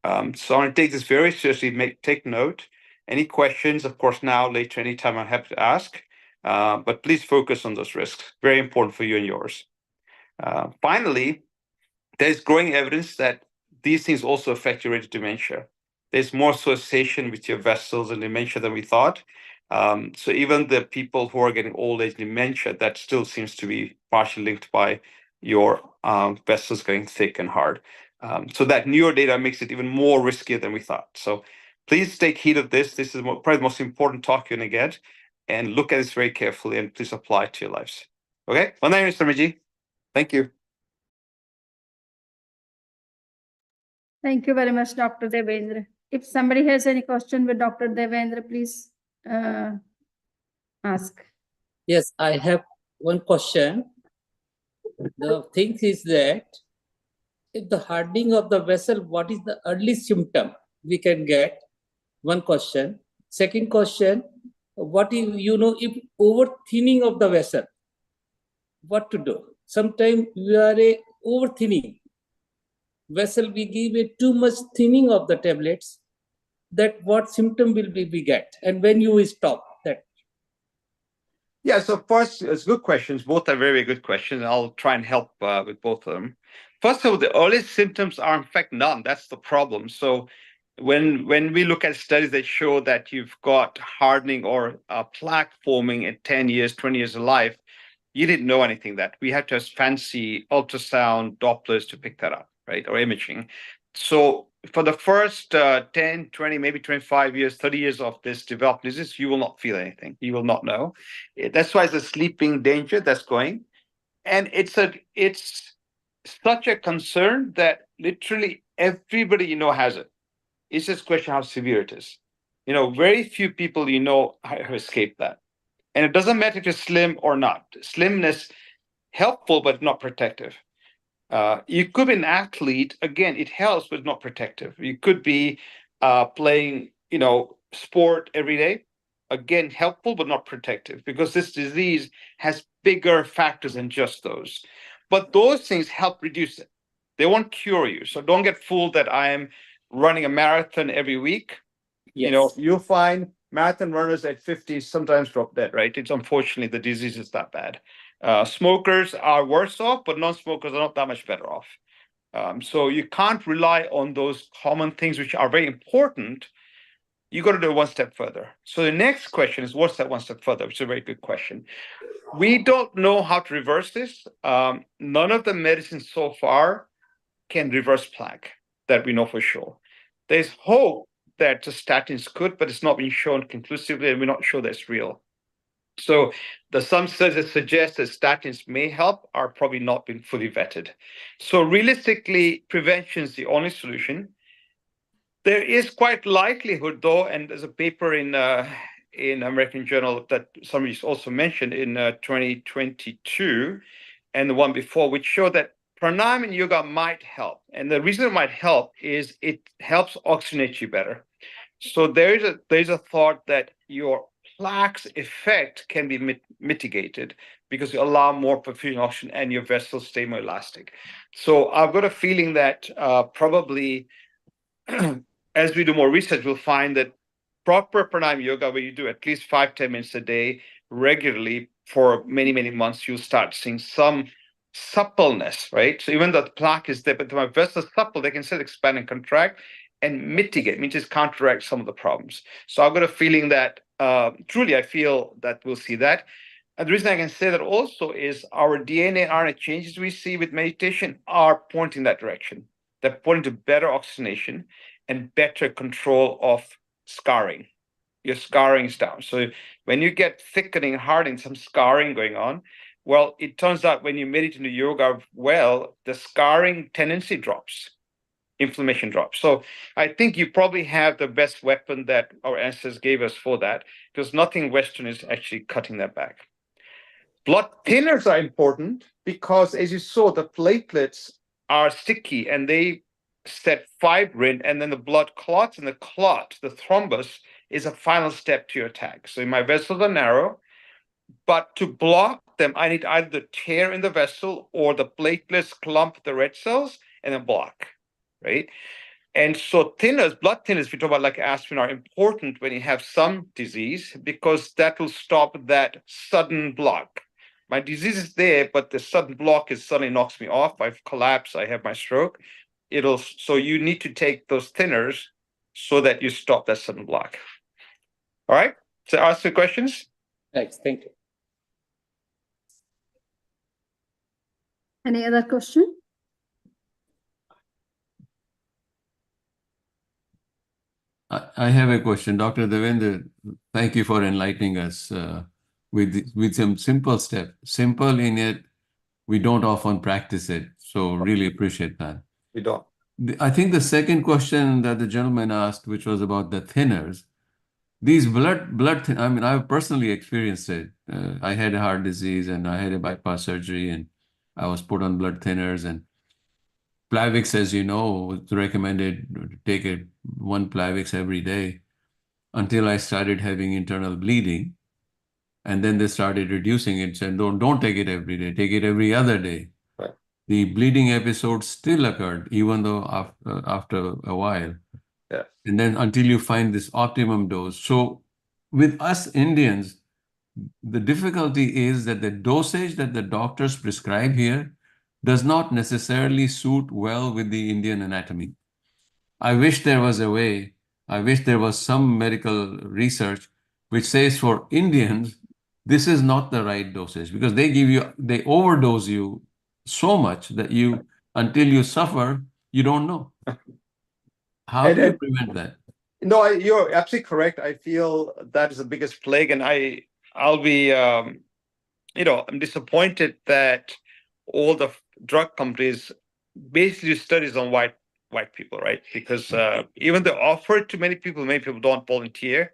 So I want to take this very seriously, take note. Any questions, of course, now, later, anytime, I'm happy to ask. But please focus on those risks. Very important for you and yours. Finally, there's growing evidence that these things also affect your rate of dementia. There's more association with your vessels and dementia than we thought. So even the people who are getting old age dementia, that still seems to be partially linked by your vessels getting thick and hard. So that newer data makes it even more riskier than we thought. So please take heed of this. This is probably the most important talk you're going to get. And look at this very carefully and please apply it to your lives. Okay? Well, thank you, Mr. Miji. Thank you. Thank you very much, Dr. Devendra. If somebody has any question with Dr. Devendra, please ask. Yes, I have one question. The thing is that if the hardening of the vessel, what is the early symptom we can get? One question. Second question, what if, if over thinning of the vessel, what to do? Sometimes we are a over thinning vessel, we give a too much thinning of the tablets, that what symptom will we get, and when you will stop that? Yeah, so first, it's good questions. Both are very, very good questions. I'll try and help with both of them. First of all, the earliest symptoms are in fact none. That's the problem. So when we look at studies that show that you've got hardening or plaque forming at 10 years, 20 years of life, you didn't know anything that. We had to have fancy ultrasound Dopplers to pick that up, right? Or imaging. So for the first 10, 20, maybe 25 years, 30 years of this development disease, you will not feel anything. You will not know. That's why it's a sleeping danger that's going. And it's such a concern that literally everybody has it. It's just a question how severe it is. Very few people have escaped that. And it doesn't matter if you're slim or not. Slimness, helpful, but not protective. You could be an athlete. Again, it helps, but not protective. You could be playing, sport every day. Again, helpful, but not protective, because this disease has bigger factors than just those. But those things help reduce it. They won't cure you. So don't get fooled that I am running a marathon every week. Yes. You'll find marathon runners at 50 sometimes drop dead, right? It's unfortunately the disease is that bad. Smokers are worse off, but non-smokers are not that much better off. So you can't rely on those common things, which are very important. You got to do one step further. So the next question is, what's that one step further? Which is a very good question. We don't know how to reverse this. None of the medicines so far can reverse plaque that we know for sure. There's hope that the statins could, but it's not been shown conclusively, and we're not sure that's real. So some studies that suggest that statins may help are probably not been fully vetted. So realistically, prevention is the only solution. There is quite likelihood, though, and there's a paper in American Journal that somebody's also mentioned in 2022, and the one before, which show that pranayama and yoga might help. And the reason it might help is it helps oxygenate you better. So there's a thought that your plaque's effect can be mitigated because you allow more perfusion oxygen and your vessels stay more elastic. So I've got a feeling that probably as we do more research, we'll find that proper pranayama yoga, where you do at least 5-10 minutes a day regularly for many, many months, you'll start seeing some suppleness, right? So even though the plaque is there, but my vessels supple, they can still expand and contract and mitigate, means just counteract some of the problems. So I've got a feeling that truly I feel that we'll see that. And the reason I can say that also is our DNA and RNA changes we see with meditation are pointing that direction. They're pointing to better oxygenation and better control of scarring. Your scarring is down. So when you get thickening, hardening, some scarring going on, well, it turns out when you meditate into yoga well, the scarring tendency drops, inflammation drops. So I think you probably have the best weapon that our ancestors gave us for that, because nothing Western is actually cutting that back. Blood thinners are important because, as you saw, the platelets are sticky and they set fibrin, and then the blood clots, and the clot, the thrombus, is a final step to your attack. So my vessels are narrow, but to block them, I need either the tear in the vessel or the platelets clump the red cells and then block, right? And so thinners, blood thinners, we talk about like aspirin, are important when you have some disease because that will stop that sudden block. My disease is there, but the sudden block is suddenly knocks me off. I've collapsed. I have my stroke. So you need to take those thinners so that you stop that sudden block. All right. So ask the questions. Thanks. Thank you. Any other question? I have a question. Dr. Devendra, thank you for enlightening us with some simple steps. Simple in it, we don't often practice it. So really appreciate that. We don't. I think the second question that the gentleman asked, which was about the thinners, these I mean, I've personally experienced it. I had a heart disease and I had a bypass surgery and I was put on blood thinners, and Plavix, as you know, was recommended to take one Plavix every day until I started having internal bleeding. And then they started reducing it, said, don't take it every day, take it every other day. Right. The bleeding episode still occurred, even though after a while. Yeah. And then until you find this optimum dose. So with us Indians, the difficulty is that the dosage that the doctors prescribe here does not necessarily suit well with the Indian anatomy. I wish there was a way, I wish there was some medical research which says for Indians, this is not the right dosage, because they overdose you so much that until you suffer, you don't know. How do you prevent that? No, you're absolutely correct. I feel that is the biggest plague, and I'll be, I'm disappointed that all the drug companies basically do studies on white people, right? Because even they offer it to many people don't volunteer.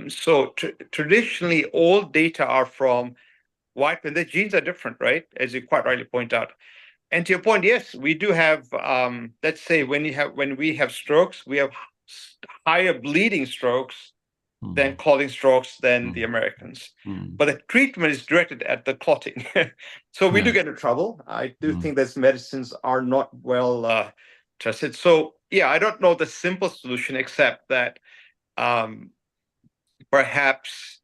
So traditionally, all data are from white men. Their genes are different, right? As you quite rightly point out. And to your point, yes, we do have. Let's say when we have strokes, we have higher bleeding strokes than clotting strokes than the Americans. But the treatment is directed at the clotting. So we do get in trouble. I do think that medicines are not well tested. So yeah, I don't know the simple solution except that perhaps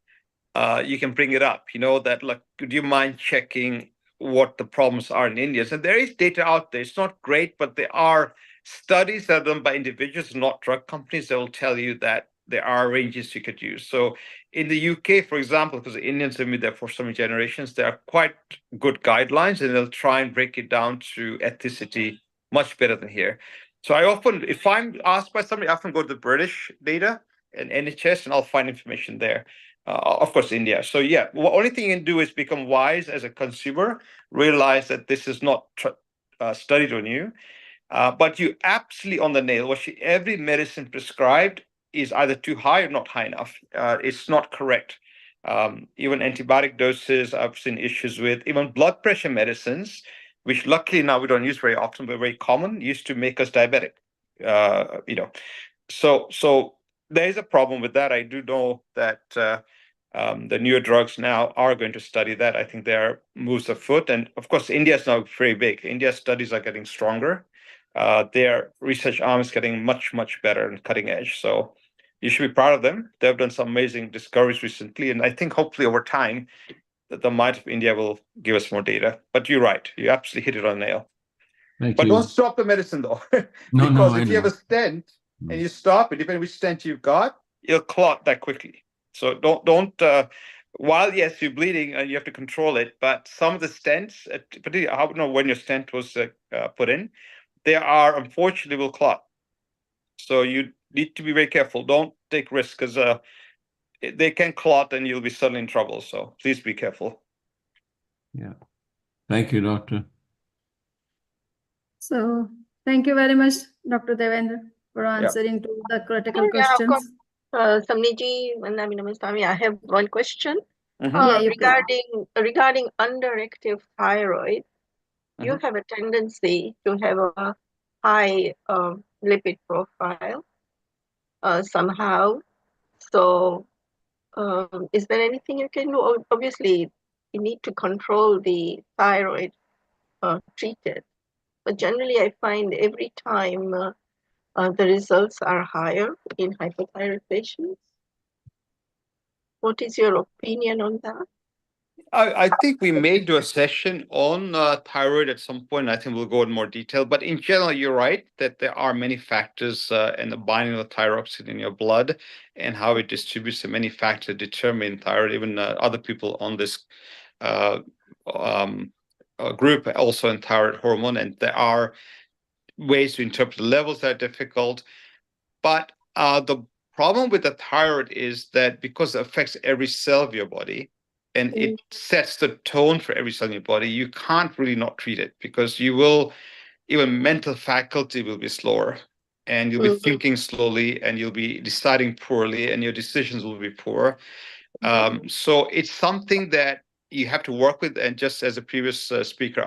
you can bring it up, that like, do you mind checking what the problems are in India? So there is data out there. It's not great, but there are studies that are done by individuals, not drug companies, that will tell you that there are ranges you could use. So in the UK, for example, because the Indians have been there for so many generations, there are quite good guidelines, and they'll try and break it down to ethnicity much better than here. So if I'm asked by somebody, I often go to the British data and NHS, and I'll find information there. Of course, India. So yeah, the only thing you can do is become wise as a consumer, realize that this is not studied on you, but you absolutely on the nail. Every medicine prescribed is either too high or not high enough. It's not correct. Even antibiotic doses, I've seen issues with. Even blood pressure medicines, which luckily now we don't use very often, but very common, used to make us diabetic. So there is a problem with that. I do know that the newer drugs now are going to study that. I think there are moves afoot. And of course, India is now very big. India's studies are getting stronger. Their research arm is getting much, much better and cutting edge. So you should be proud of them. They've done some amazing discoveries recently. And I think hopefully over time that the might of India will give us more data. But you're right. You absolutely hit it on the nail. Thank but you. don't stop the medicine though. No, because I if you have know. a stent and you stop it, depending on which stent you've got, it'll clot that quickly. So don't while yes, you're bleeding and you have to control it, but some of the stents, particularly I don't know when your stent was put in, they are unfortunately will clot. So you need to be very careful. Don't take risks because they can clot and you'll be suddenly in trouble. So please be careful. Yeah. Thank you, doctor. So thank you very much, Dr. Devendra, for answering to the critical questions. Samniji, I have one question. Yeah, you can. Regarding underactive thyroid, you have a tendency to have a high lipid profile somehow. So, is there anything you can do? Obviously, you need to control the thyroid treated. But generally, I find every time the results are higher in hypothyroid patients. What is your opinion on that? I think we may do a session on thyroid at some point. I think we'll go in more detail. But in general, you're right that there are many factors in the binding of the thyroxine in your blood and how it distributes. And many factors determine thyroid. Even other people on this uh, group also in thyroid hormone. And there are ways to interpret the levels that are difficult. But the problem with the thyroid is that because it affects every cell of your body, and it sets the tone for every cell in your body, you can't really not treat it because you will, even mental faculty will be slower and you'll be thinking slowly and you'll be deciding poorly and your decisions will be poor. So it's something that you have to work with. And just as a previous speaker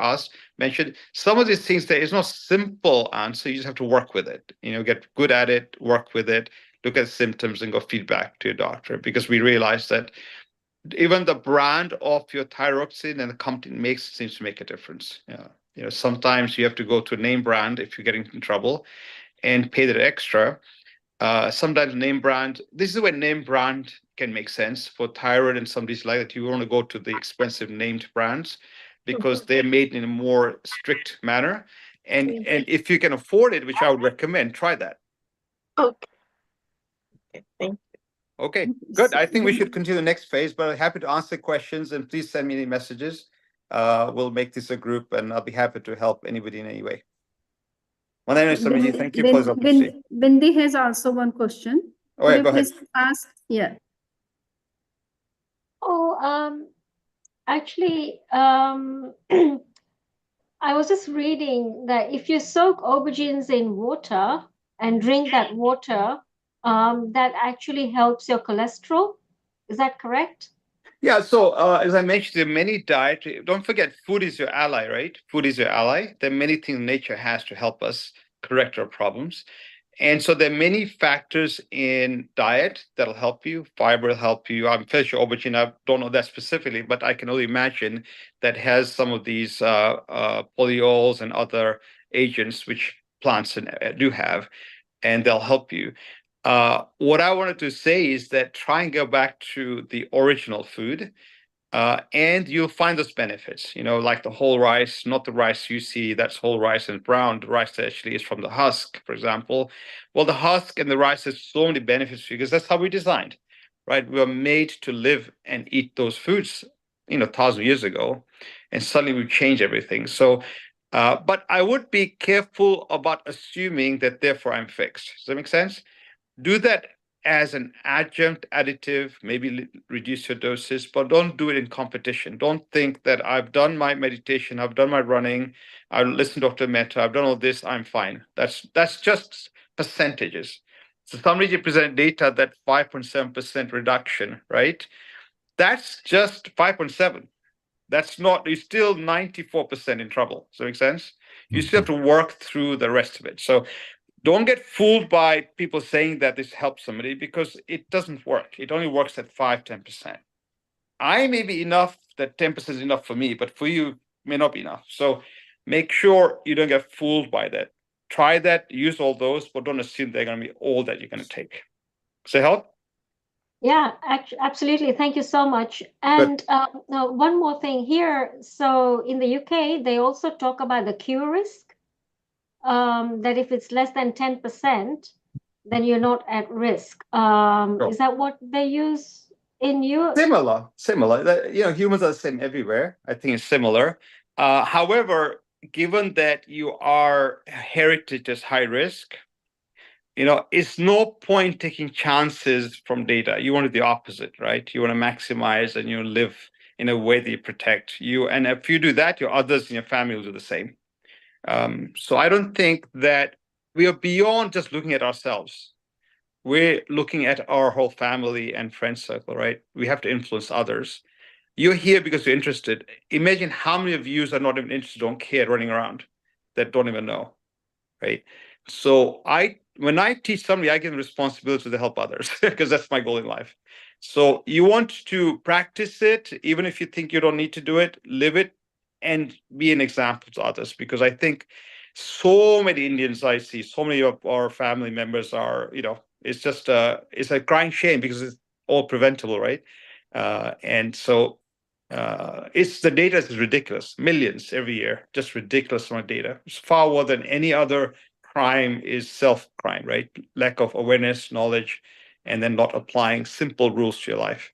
mentioned, some of these things, there is no simple answer. You just have to work with it, get good at it, work with it, look at symptoms and go feedback to your doctor, because we realize that even the brand of your thyroxine and the company seems to make a difference. Yeah. Sometimes you have to go to a name brand if you're getting in trouble and pay that extra. Sometimes name brand, this is where name brand can make sense for thyroid and some disease like that. You want to go to the expensive named brands because they're made in a more strict manner. And if you can afford it, which I would recommend, try that. Okay. Thank you. Okay, good. I think we should continue the next phase, but I'm happy to answer questions and please send me any messages. We'll make this a group and I'll be happy to help anybody in any way. My name is Samiji. Thank you for the opportunity. Bindi has also one question. Oh, yeah, go ahead. Please ask. Yeah. Actually, I was just reading that if you soak aubergines in water and drink that water, that actually helps your cholesterol. Is that correct? Yeah, so as I mentioned, there are many dietary, don't forget, food is your ally, right? Food is your ally. There are many things nature has to help us correct our problems. And so there are many factors in diet that'll help you. Fiber will help you. I'm fairly sure aubergine, I don't know that specifically, but I can only imagine that has some of these polyols and other agents which plants do have, and they'll help you. What I wanted to say is that try and go back to the original food, and you'll find those benefits, like the whole rice, not the rice you see, that's whole rice and brown. The rice that actually is from the husk, for example. Well, the husk and the rice has so many benefits because that's how we're designed, right? We were made to live and eat those foods, 1,000 years ago, and suddenly we change everything. So, but I would be careful about assuming that therefore I'm fixed. Does that make sense? Do that as an adjunct additive, maybe reduce your doses, but don't do it in competition. Don't think that I've done my meditation, I've done my running, I've listened to Dr. Mehta, I've done all this, I'm fine. That's just percentages. So somebody presented data that 5.7% reduction, right? That's just 5.7. That's not, you're still 94% in trouble. Does that make sense? You still have to work through the rest of it. So don't get fooled by people saying that this helps somebody, because it doesn't work. It only works at 5-10%. I may be enough that 10% is enough for me, but for you may not be enough. So make sure you don't get fooled by that. Try that, use all those, but don't assume they're going to be all that you're going to take. Does that help? Yeah, absolutely. Thank you so much. And now one more thing here. So in the UK, they also talk about the cure risk. That if it's less than 10%, then you're not at risk. Is that what they use in Europe? Similar. Humans are the same everywhere. I think it's similar. However, given that you are heritage as high risk, it's no point taking chances from data. You want to do the opposite, right? You want to maximize and you live in a way that you protect you. And if you do that, your others in your family will do the same. So I don't think that we are beyond just looking at ourselves. We're looking at our whole family and friend circle, right? We have to influence others. You're here because you're interested. Imagine how many of you are not even interested, don't care, running around, that don't even know, right? So when I teach somebody, I give them responsibility to help others because that's my goal in life. So you want to practice it, even if you think you don't need to do it, live it, and be an example to others. Because I think so many Indians I see, so many of our family members are, it's just it's a crying shame because it's all preventable, right? And so it's the data is ridiculous, millions every year, just ridiculous amount of data. It's far more than any other crime is self-crime, right? Lack of awareness, knowledge, and then not applying simple rules to your life.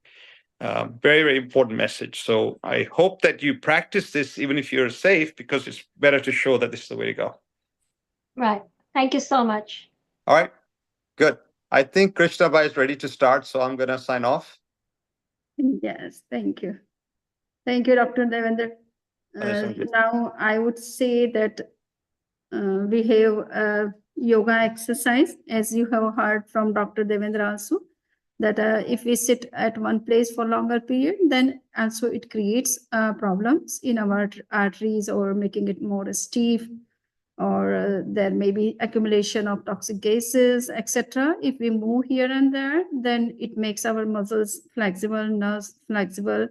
Very, very important message. So I hope that you practice this even if you're safe, because it's better to show that this is the way to go. Right. Thank you so much. All right, good. I think Krishna Bhai is ready to start, so I'm going to sign off. Yes, thank you. Thank you, Dr. Devendra. Now, I would say that we have a yoga exercise, as you have heard from Dr. Devendra also, that if we sit at one place for longer period, then also it creates problems in our arteries or making it more stiff, or there may be accumulation of toxic gases, etc. If we move here and there, then it makes our muscles flexible, nerves flexible,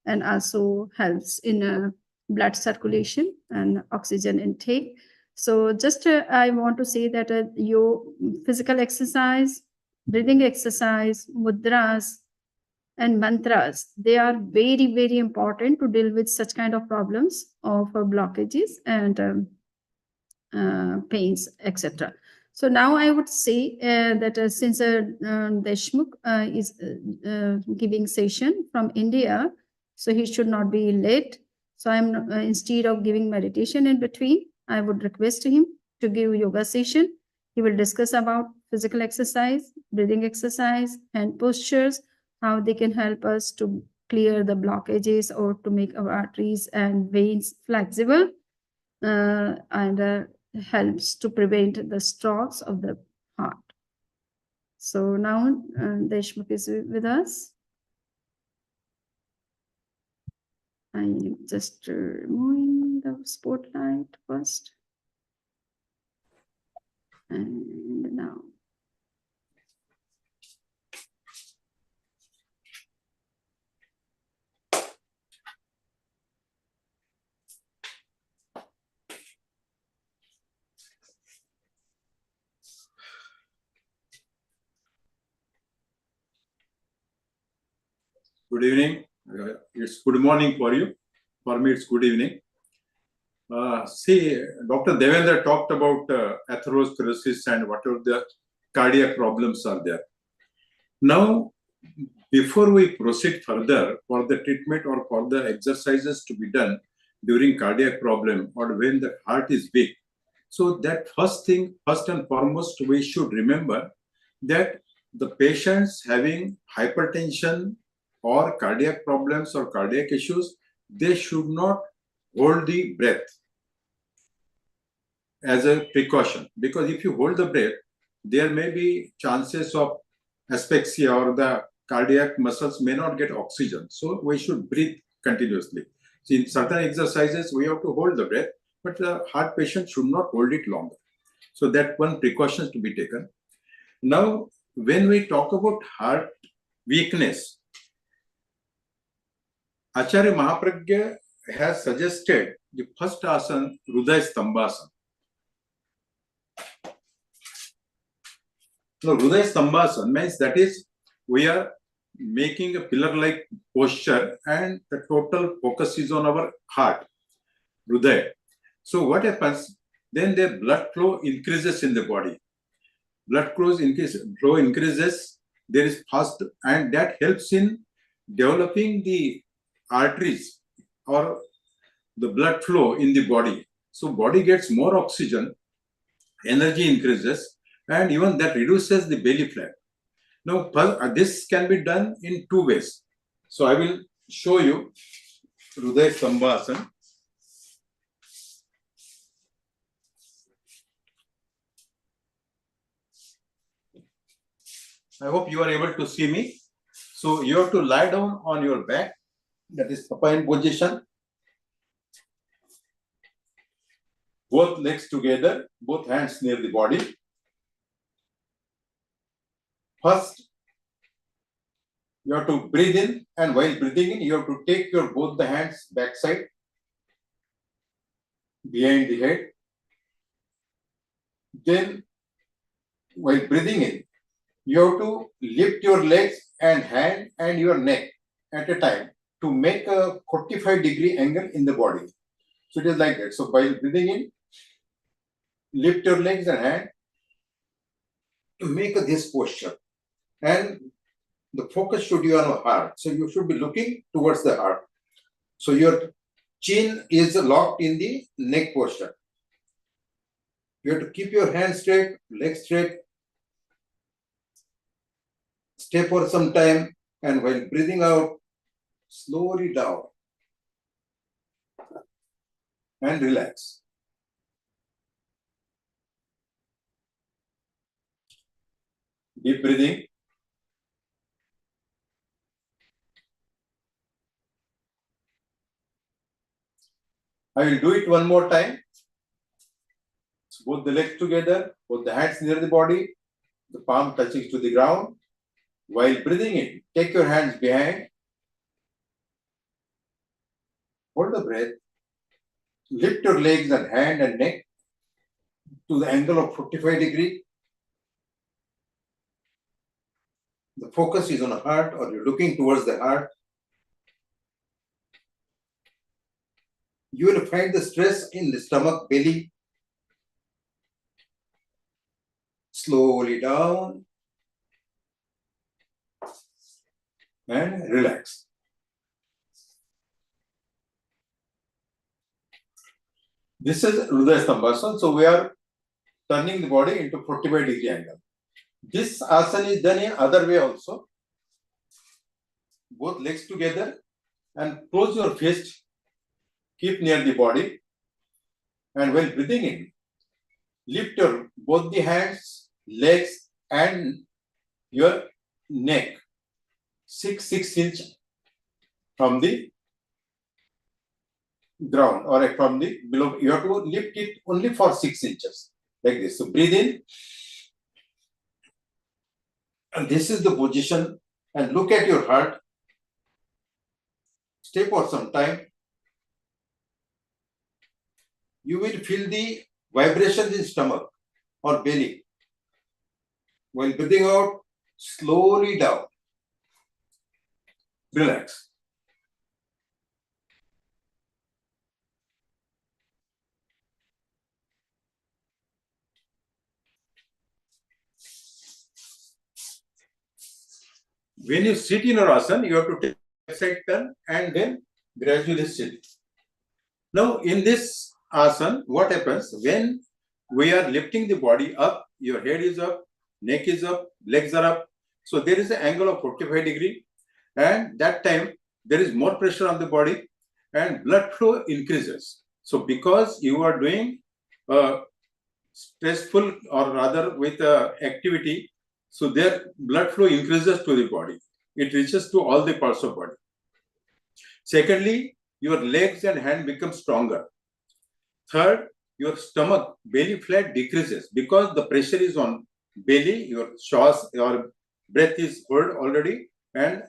and also helps in blood circulation and oxygen intake. So just I want to say that your physical exercise, breathing exercise, mudras, and mantras, they are very, very important to deal with such kind of problems of blockages and pains, etc. So now I would say that since Deshmukh is giving session from India, so he should not be late. So I'm instead of giving meditation in between, I would request him to give yoga session. He will discuss about physical exercise, breathing exercise, and postures, how they can help us to clear the blockages or to make our arteries and veins flexible, and helps to prevent the strokes of the heart. So now Deshmukh is with us. I am just removing the spotlight first. And now. Good evening. It's good morning for you. For me, it's good evening. See, Dr. Devendra talked about atherosclerosis and whatever the cardiac problems are there. Now, before we proceed further for the treatment or for the exercises to be done during cardiac problem or when the heart is weak, so that first and foremost, we should remember that the patients having hypertension or cardiac problems or cardiac issues, they should not hold the breath as a precaution. Because if you hold the breath, there may be chances of asphyxia or the cardiac muscles may not get oxygen. So we should breathe continuously. So in certain exercises, we have to hold the breath, but the heart patient should not hold it longer. So that one precaution to be taken. Now, when we talk about heart weakness, Acharya Mahapragya has suggested the first asana, Hridaya Stambhasana. So, Hridaya Stambhasana means that is, we are making a pillar-like posture and the total focus is on our heart, Hridaya. So, what happens? Then the blood flow increases in the body. Blood flow increases, there is fast, and that helps in developing the arteries or the blood flow in the body. So body gets more oxygen, energy increases, and even that reduces the belly fat. Now, this can be done in two ways. So I will show you Hridaya Stambhasana. I hope you are able to see me. So you have to lie down on your back that is supine position. Both legs together, both hands near the body. First, you have to breathe in, and while breathing in, you have to take your both the hands backside, behind the head. Then, while breathing in, you have to lift your legs and hand and your neck at a time to make a 45-degree angle in the body. So it is like that. So while breathing in, lift your legs and hand to make this posture. And the focus should be on the heart. So you should be looking towards the heart. So your chin is locked in the neck posture. You have to keep your hands straight, legs straight. Stay for some time, and while breathing out, slowly down and relax. Deep breathing. I will do it one more time. So both the legs together, both the hands near the body, the palm touching to the ground. While breathing in, take your hands behind. Hold the breath. Lift your legs and hand and neck to the angle of 45 degrees. The focus is on the heart, or you're looking towards the heart. You will find the stress in the stomach, belly. Slowly down and relax. This is Hridaya Stambhasana. So we are turning the body into 45-degree angle. This asana is done in other way also. Both legs together and close your fist. Keep near the body. And while breathing in, lift your both the hands, legs, and your neck 6 inches from the ground or from the below. You have to lift it only for 6 inches like this. So breathe in, and this is the position. And look at your heart. Stay for some time. You will feel the vibrations in stomach or belly. While breathing out, slowly down. Relax. When you sit in your asana, you have to take a side turn and then gradually sit. Now, in this asana, what happens when we are lifting the body up? Your head is up, neck is up, legs are up. So there is an angle of 45 degrees, and that time there is more pressure on the body and blood flow increases. So because you are doing stressful or rather with activity, so their blood flow increases to the body. It reaches to all the parts of body. Secondly, your legs and hand become stronger. Third, your stomach, belly flat decreases because the pressure is on belly, your shawls, your breath is held already, and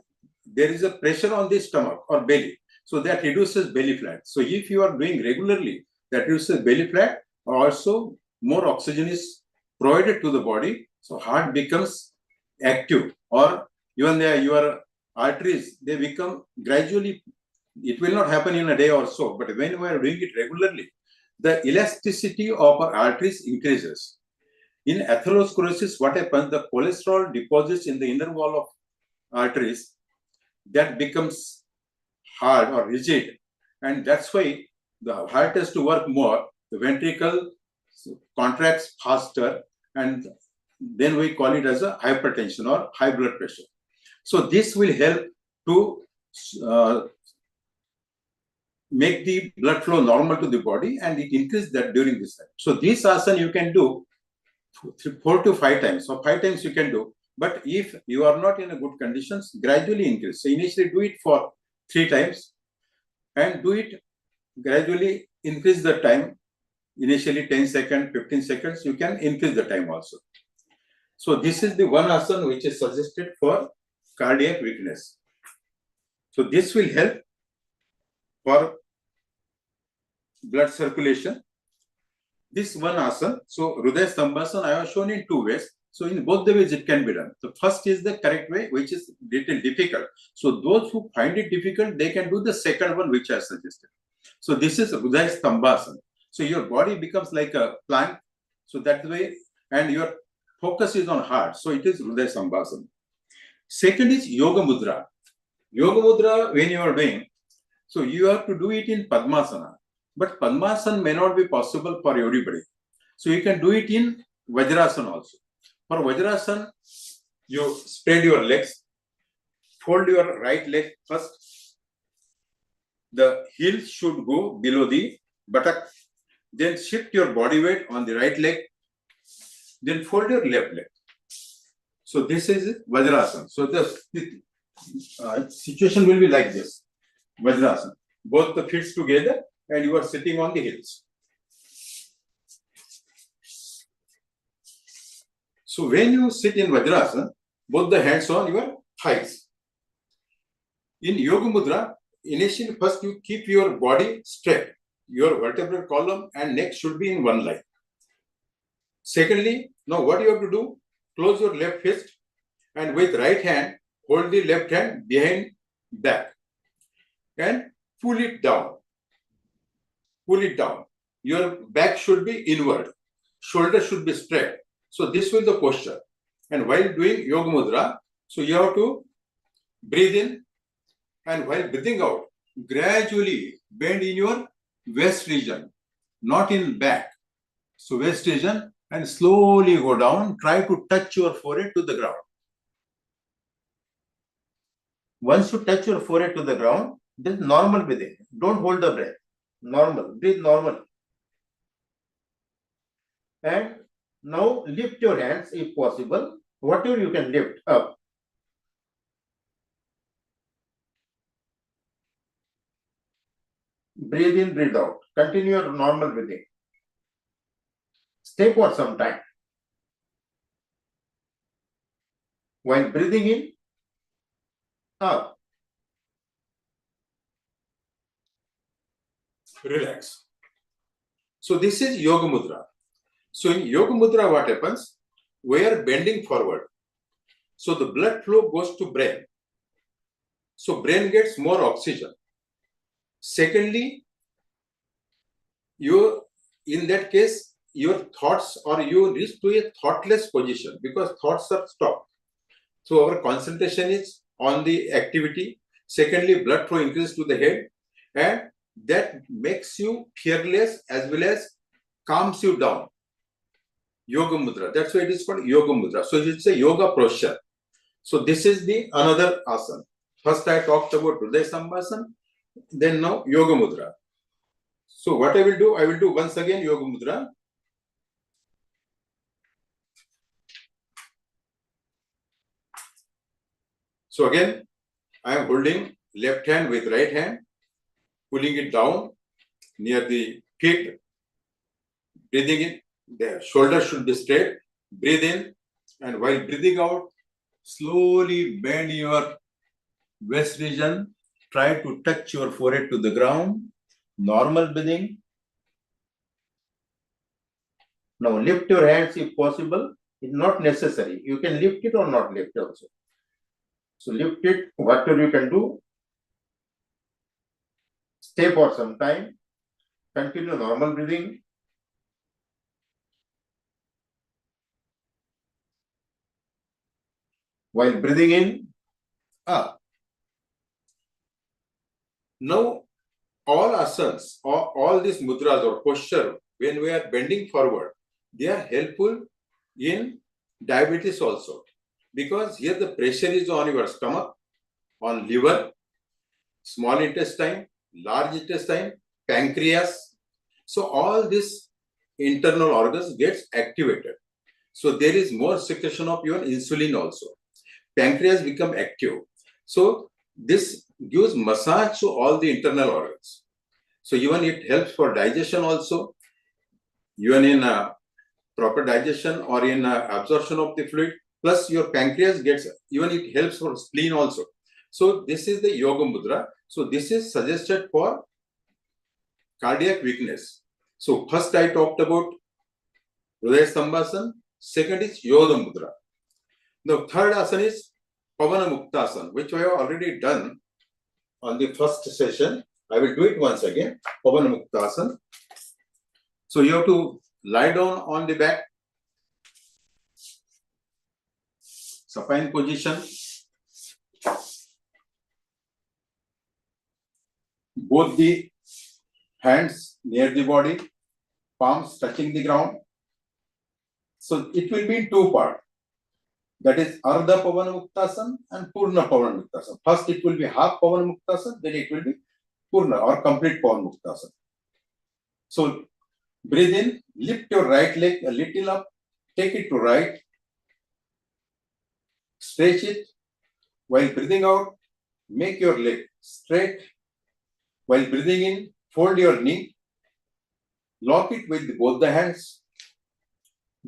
there is a pressure on the stomach or belly. So that reduces belly flat. So if you are doing regularly, that reduces belly flat. Also, more oxygen is provided to the body. So heart becomes active, or even your arteries, they become gradually. It will not happen in a day or so, but when we are doing it regularly, the elasticity of our arteries increases. In atherosclerosis, what happens? The cholesterol deposits in the inner wall of arteries, that becomes hard or rigid, and that's why the heart has to work more. The ventricle contracts faster, and then we call it as a hypertension or high blood pressure. So this will help to make the blood flow normal to the body, and it increases that during this time. So this asana you can do 4 to 5 times. So 5 times you can do. But if you are not in a good conditions, gradually increase. So initially do it for 3 times, and do it gradually. Increase the time. Initially 10 seconds, 15 seconds. You can increase the time also. So this is the one asana which is suggested for cardiac weakness. So this will help for blood circulation. This one asana, so Hridaya Stambhasana, I have shown in 2 ways. So in both the ways it can be done. The first is the correct way, which is little difficult. So those who find it difficult, they can do the second one, which I suggested. So this is Hridaya Stambhasana. So your body becomes like a plank. So that way, and your focus is on heart. So it is Hridaya Stambhasana. Second is Yoga Mudra. Yoga Mudra, when you are doing, so you have to do it in Padmasana. But Padmasana may not be possible for everybody. So you can do it in Vajrasana also. For Vajrasana, you spread your legs, fold your right leg first. The heel should go below the buttock. Then shift your body weight on the right leg. Then fold your left leg. So this is Vajrasana. So the situation will be like this. Vajrasana. Both the feet together and you are sitting on the heels. So when you sit in Vajrasana, both the hands on your thighs. In Yoga Mudra, initially first you keep your body straight. Your vertebral column and neck should be in one line. Secondly, now what you have to do, close your left fist and with right hand, hold the left hand behind back and pull it down. Pull it down. Your back should be inward. Shoulder should be straight. So this will be the posture. And while doing Yoga Mudra, so you have to breathe in, and while breathing out, gradually bend in your waist region, not in back. So waist region, and slowly go down. Try to touch your forehead to the ground. Once you touch your forehead to the ground, this is normal breathing. Don't hold the breath. Normal. Breathe normal. And now lift your hands if possible. Whatever you can lift up. Breathe in, breathe out. Continue your normal breathing. Stay for some time. While breathing in, up. Relax. So this is Yoga Mudra. So in Yoga Mudra, what happens? We are bending forward. So the blood flow goes to brain. So brain gets more oxygen. Secondly, in that case, your thoughts, or you reach to a thoughtless position because thoughts are stopped. So our concentration is on the activity. Secondly, blood flow increases to the head, and that makes you fearless as well as calms you down. Yoga Mudra. That's why it is called Yoga Mudra. So it's a yoga posture. So this is the another asana. First I talked about Hridaya Stambhasana, then now Yoga Mudra. So what I will do once again Yoga Mudra. So again, I am holding left hand with right hand, pulling it down near the feet, breathing in. The shoulder should be straight. Breathe in, and while breathing out, slowly bend your waist region. Try to touch your forehead to the ground. Normal breathing. Now lift your hands if possible. It's not necessary. You can lift it or not lift also. So lift it, whatever you can do. Stay for some time. Continue normal breathing. While breathing in, up. Now, all asanas, all these mudras or posture, when we are bending forward, they are helpful in diabetes also. Because here the pressure is on your stomach, on liver, small intestine, large intestine, pancreas. So all these internal organs gets activated. So there is more secretion of your insulin also. Pancreas become active. So this gives massage to all the internal organs. So even it helps for digestion also, even in proper digestion or in absorption of the fluid. Plus your pancreas gets, even it helps for spleen also. So this is the Yoga Mudra. So this is suggested for cardiac weakness. So first I talked about Hridaya Stambhasana. Second is Yoga Mudra. The third asana is Pavana Muktasana, which I have already done on the first session. I will do it once again. Pavana Muktasana. So you have to lie down on the back, supine position. Both the hands near the body, palms touching the ground. So it will be in two parts. That is Ardha Pavana Muktasana and Purna Pavana Muktasana. First it will be half Pavana Muktasana, then it will be Purna or complete Pavana Muktasana. So breathe in, lift your right leg a little up, take it to right, stretch it. While breathing out, make your leg straight. While breathing in, fold your knee, lock it with both the hands.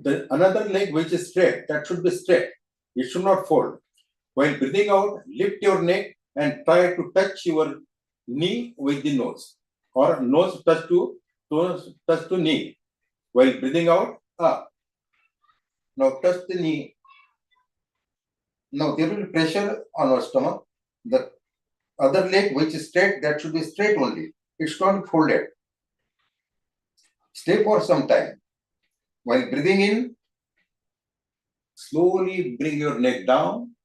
The another leg which is straight, that should be straight. It should not fold. While breathing out, lift your neck and try to touch your knee with the nose, or nose touch to knee. While breathing out, up. Now touch the knee. Now there will be pressure on our stomach. The other leg which is straight, that should be straight only. It should not be folded. Stay for some time. While breathing in, slowly bring your neck down.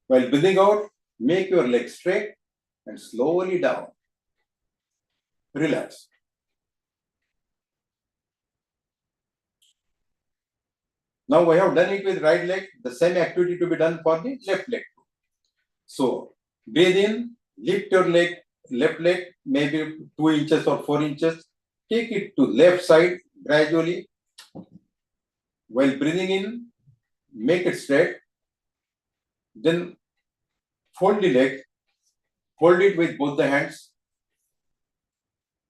While breathing out, make your leg straight and slowly down. Relax. Now we have done it with right leg. The same activity to be done for the left leg. So breathe in, lift your leg, left leg, maybe 2 inches or 4 inches. Take it to left side gradually. While breathing in, make it straight. Then fold the leg, hold it with both the hands.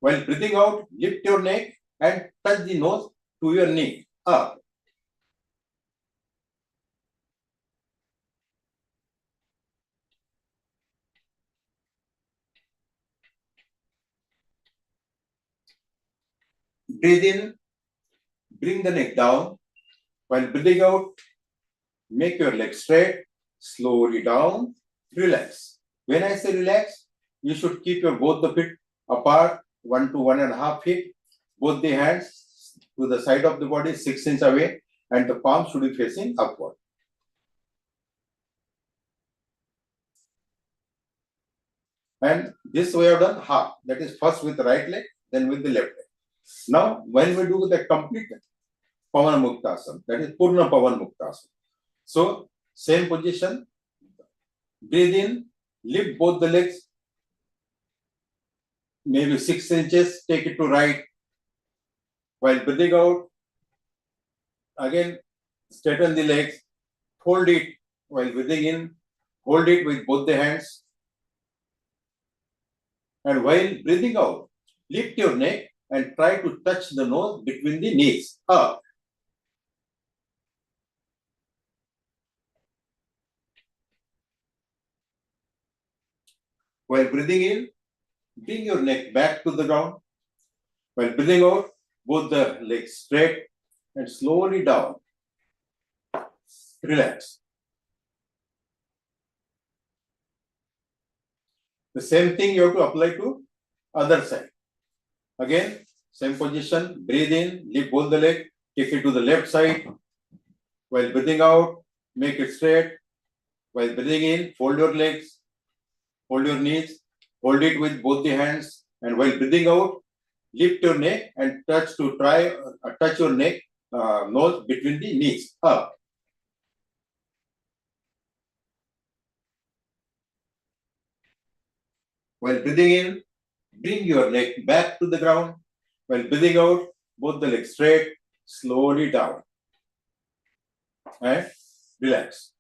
While breathing out, lift your neck and touch the nose to your knee, up. Breathe in, bring the neck down. While breathing out, make your leg straight, slowly down, relax. When I say relax, you should keep your both the feet apart, 1 to 1.5 feet, both the hands to the side of the body, 6 inches away, and the palm should be facing upward. And this we have done half, that is first with the right leg, then with the left leg. Now, when we do the complete Pavana Muktasana, that is Purna Pavana Muktasana. So, same position, breathe in, lift both the legs, maybe 6 inches, take it to right. While breathing out, again, straighten the legs, fold it. While breathing in, hold it with both the hands. And while breathing out, lift your neck and try to touch the nose between the knees, up. While breathing in, bring your neck back to the ground. While breathing out, both the legs straight and slowly down. Relax. The same thing you have to apply to other side. Again, same position, breathe in, lift both the leg, take it to the left side. While breathing out, make it straight. While breathing in, fold your legs, hold your knees, hold it with both the hands. And while breathing out, lift your neck and touch your neck, nose between the knees, up. While breathing in, bring your neck back to the ground. While breathing out, both the legs straight, slowly down. And relax.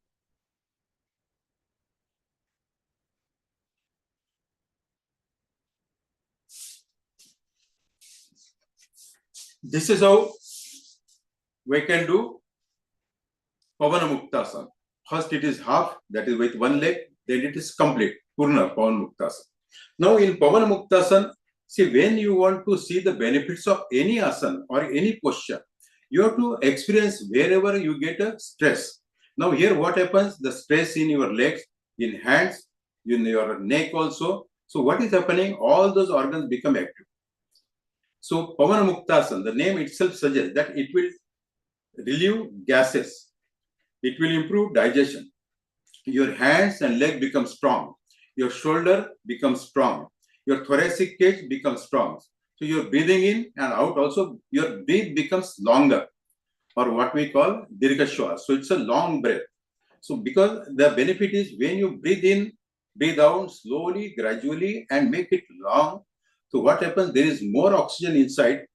this is how we can do Pavana Muktasana. First it is half, that is with one leg, then it is complete, Purna Pavana Muktasana. Now in Pavana Muktasana, see, when you want to see the benefits of any asana or any posture, you have to experience wherever you get a stress. Now here what happens, the stress in your legs, in hands, in your neck also. So what is happening, all those organs become active. So Pavana Muktasana, the name itself suggests that it will relieve gases. It will improve digestion. Your hands and leg become strong. Your shoulder becomes strong. Your thoracic cage becomes strong. So you're breathing in and out also, your breath becomes longer, or what we call Dirgha Shwas. So it's a long breath. So because the benefit is when you breathe in, breathe out slowly, gradually, and make it long. So what happens, there is more oxygen inside,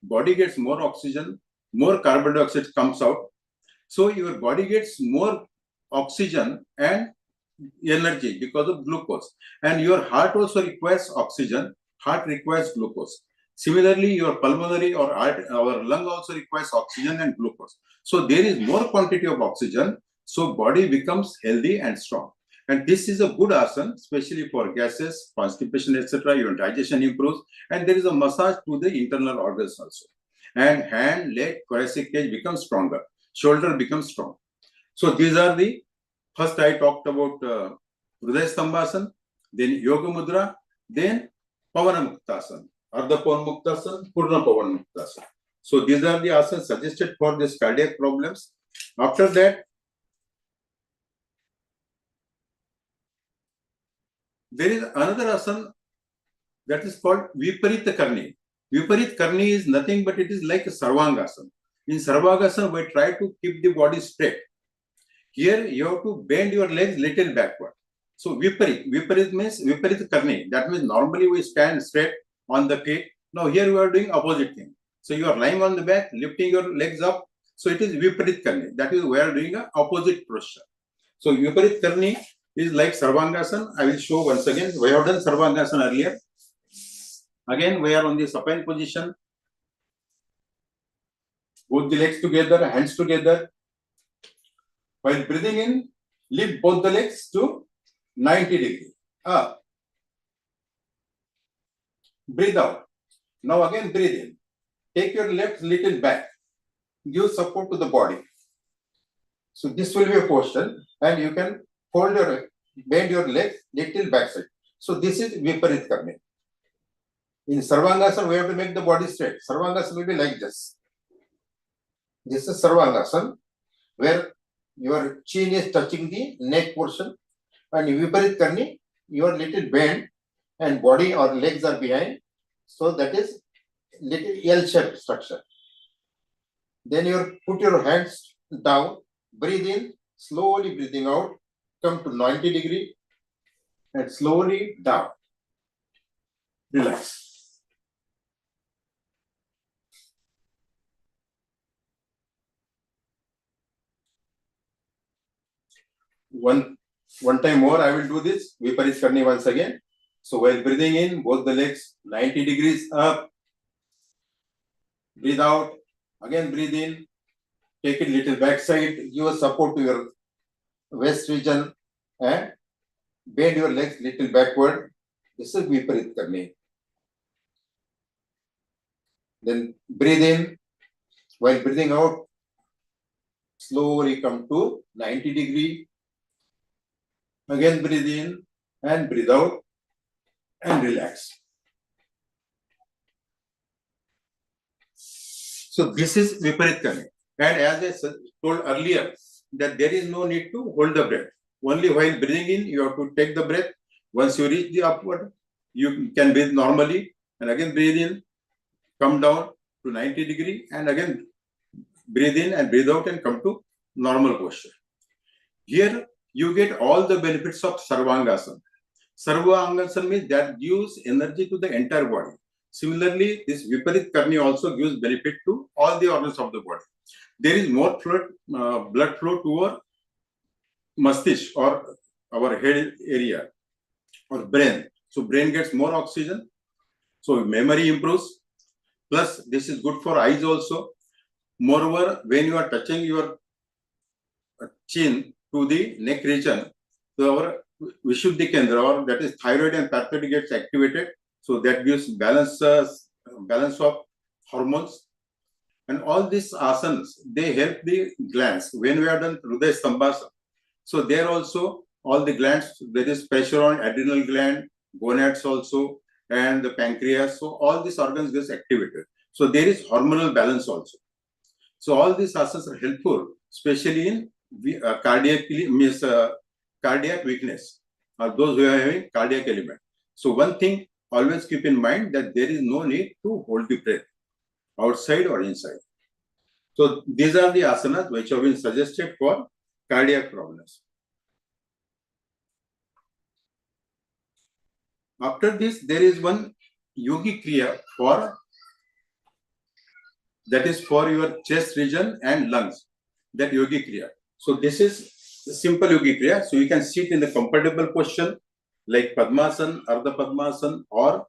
body gets more oxygen, more carbon dioxide comes out. So your body gets more oxygen and energy because of glucose. And your heart also requires oxygen, heart requires glucose. Similarly, your pulmonary or lung also requires oxygen and glucose. So there is more quantity of oxygen, so body becomes healthy and strong. And this is a good asana, especially for gases, constipation, etc. Your digestion improves, and there is a massage to the internal organs also. And hand, leg, thoracic cage becomes stronger, shoulder becomes strong. So these are the, first I talked about Hridaya Stambhasana, then Yoga Mudra, then Pavana Muktasana, Ardha Pavana Muktasana, Purna Pavana Muktasana. So these are the asanas suggested for these cardiac problems. After that, there is another asana that is called Viparita Karni. Viparit Karni is nothing but it is like a Sarvangasana. In Sarvangasana, we try to keep the body straight. Here you have to bend your legs little backward. So Viparit means Viparit Karni. That means normally we stand straight on the feet. Now here we are doing opposite thing. So you are lying on the back, lifting your legs up. So it is Viparit Karni. That is we are doing a opposite posture. So Viparit Karni is like Sarvangasana. I will show once again. We have done Sarvangasana earlier. Again, we are on the supine position. Both the legs together, hands together. While breathing in, lift both the legs to 90 degrees. Up. Breathe out. Now again breathe in. Take your legs little back. Give support to the body. So this will be a posture, and you can bend your legs little backside. So this is Viparit Karni. In Sarvangasana, we have to make the body straight. Sarvangasana will be like this. This is Sarvangasana, where your chin is touching the neck portion, and in Viparit Karni, your little bend and body or legs are behind. So that is little L-shaped structure. Then you put your hands down, breathe in, slowly breathing out, come to 90 degrees and slowly down. Relax. One time more, I will do this. Viparit Karni once again. So while breathing in, both the legs 90 degrees up. Breathe out. Again breathe in. Take it little backside. Give a support to your waist region and bend your legs little backward. This is Viparit Karni. Then breathe in. While breathing out, slowly come to 90 degrees. Again breathe in and breathe out and relax. So this is Viparit Karni. And as I told earlier, that there is no need to hold the breath. Only while breathing in, you have to take the breath. Once you reach the upward, you can breathe normally. And again breathe in, come down to 90 degrees, and again breathe in and breathe out and come to normal posture. Here you get all the benefits of Sarvangasana. Sarvangasana means that gives energy to the entire body. Similarly, this Viparit Karni also gives benefit to all the organs of the body. There is more blood flow to our mastish or our head area or brain. So brain gets more oxygen. So memory improves. Plus, this is good for eyes also. Moreover, when you are touching your chin to the neck region, so our Vishuddhi Kendra, or that is thyroid and parathyroid, gets activated. So that gives balance of hormones. And all these asanas, they help the glands. When we have done Hridaya Stambhasana, so there also all the glands, there is pressure on adrenal gland, gonads also, and the pancreas. So all these organs gets activated. So there is hormonal balance also. So all these asanas are helpful, especially in cardiac weakness, or those who are having cardiac element. So one thing, always keep in mind that there is no need to hold the breath outside or inside. So these are the asanas which have been suggested for cardiac problems. After this, there is one yogi kriya that is for your chest region and lungs, that yogi kriya. So this is the simple yogi kriya. So you can sit in the comfortable position like Padmasana, Ardha Padmasana, or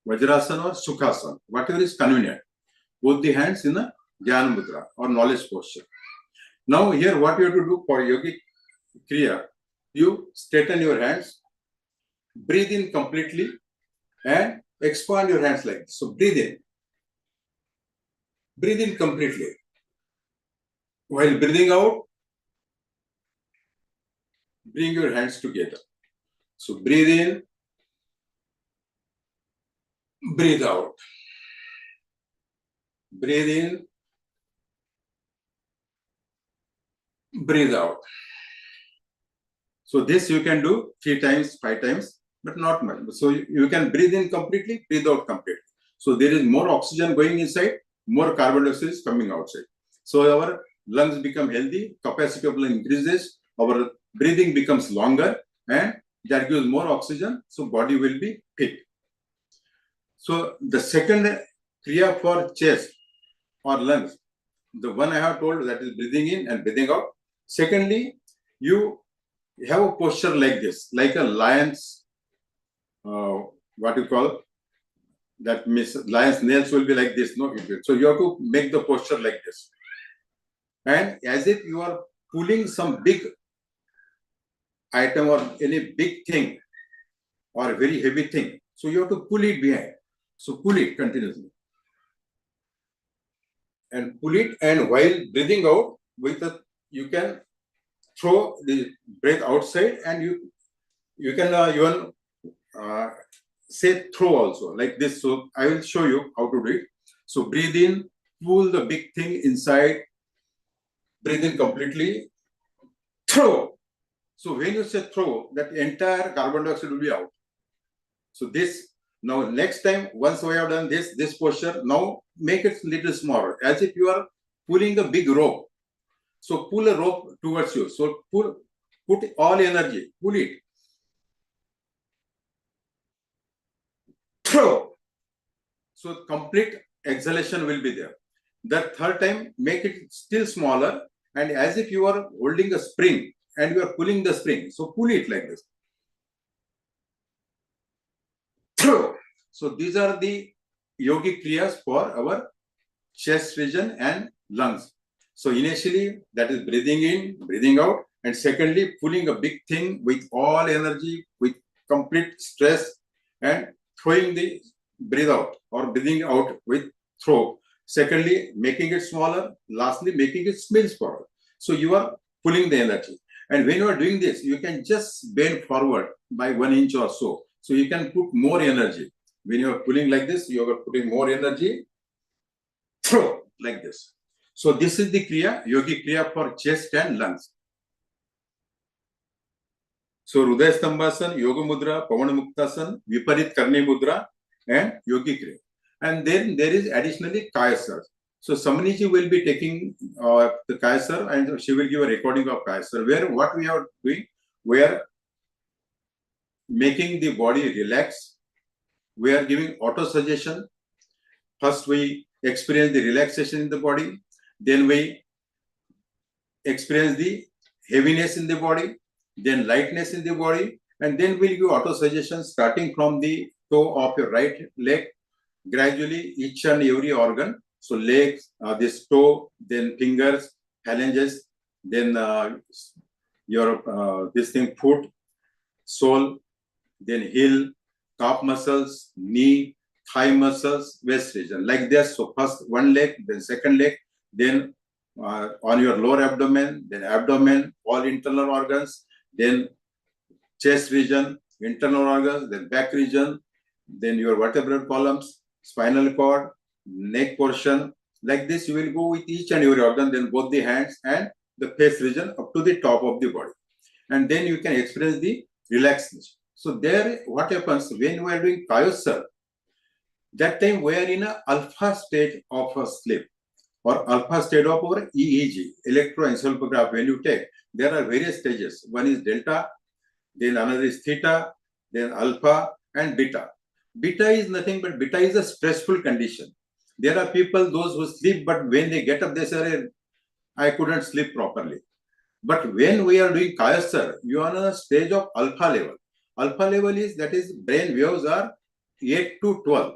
Vajrasana or Sukhasana, whatever is convenient. Both the hands in a Dhyana Mudra or knowledge posture. Now here what you have to do for yogic kriya, you straighten your hands, breathe in completely and expand your hands like this. So breathe in completely. While breathing out, bring your hands together. So breathe in, breathe out. Breathe in, breathe out. So this you can do 3 times, 5 times, but not much. So you can breathe in completely, breathe out completely. So there is more oxygen going inside, more carbon dioxide is coming outside. So our lungs become healthy, capacity of lung increases, our breathing becomes longer, and that gives more oxygen, so body will be fit. So the second kriya for chest or lungs, the one I have told, that is breathing in and breathing out. Secondly, you have a posture like this, like a lion's, what you call, that means lion's nails will be like this. No, so you have to make the posture like this. And as if you are pulling some big item or any big thing or very heavy thing. So you have to pull it behind. So pull it continuously. And pull it, and while breathing out, you can throw the breath outside, and you can even say throw also, like this. So I will show you how to do it. So breathe in, pull the big thing inside, breathe in completely, throw. So when you say throw, that entire carbon dioxide will be out. So this, now next time, once we have done this posture, now make it little smaller, as if you are pulling a big rope. So pull a rope towards you. So put all energy, pull it. Throw. So complete exhalation will be there. The third time, make it still smaller, and as if you are holding a spring and you are pulling the spring. So pull it like this. Throw. So these are the yogic kriyas for our chest region and lungs. So initially, that is breathing in, breathing out, and secondly, pulling a big thing with all energy, with complete stress, and throwing the breathe out or breathing out with throw. Secondly, making it smaller. Lastly, making it smaller. So you are pulling the energy. And when you are doing this, you can just bend forward by 1 inch or so. So you can put more energy. When you are pulling like this, you are putting more energy. Throw like this. So this is the kriya, yogi kriya for chest and lungs. So Hridaya Stambhasana, Yoga Mudra, Pavana Muktasana, Viparit Karni Mudra, and Yogi Kriya. And then there is additionally Kayasar. So Samaniji will be taking the Kayasar, and she will give a recording of Kayasar, where what we are doing, we are making the body relax. We are giving auto-suggestion. First we experience the relaxation in the body. Then we experience the heaviness in the body, then lightness in the body, and then we'll give auto-suggestion starting from the toe of your right leg gradually each and every organ, so legs, this toe, then fingers, phalanges, then your this thing, foot, sole, then heel, calf muscles, knee, thigh muscles, waist region, like this. So first one leg, then second leg, then on your lower abdomen, then abdomen, all internal organs, then chest region, internal organs, then back region, then your vertebral columns, spinal cord, neck portion. Like this, you will go with each and every organ, then both the hands and the face region up to the top of the body. And then you can experience the relaxation. So there, what happens when we are doing Kayosar, that time we are in an alpha stage of a sleep, or alpha state of our EEG, electroencephalograph. When you take, there are various stages. One is delta, then another is theta, then alpha and beta. Beta is nothing but beta is a stressful condition. There are people, those who sleep, but when they get up, they say, I couldn't sleep properly. But when we are doing Kayasar, you are on a stage of alpha level. Alpha level is, that is, brain waves are 8 to 12.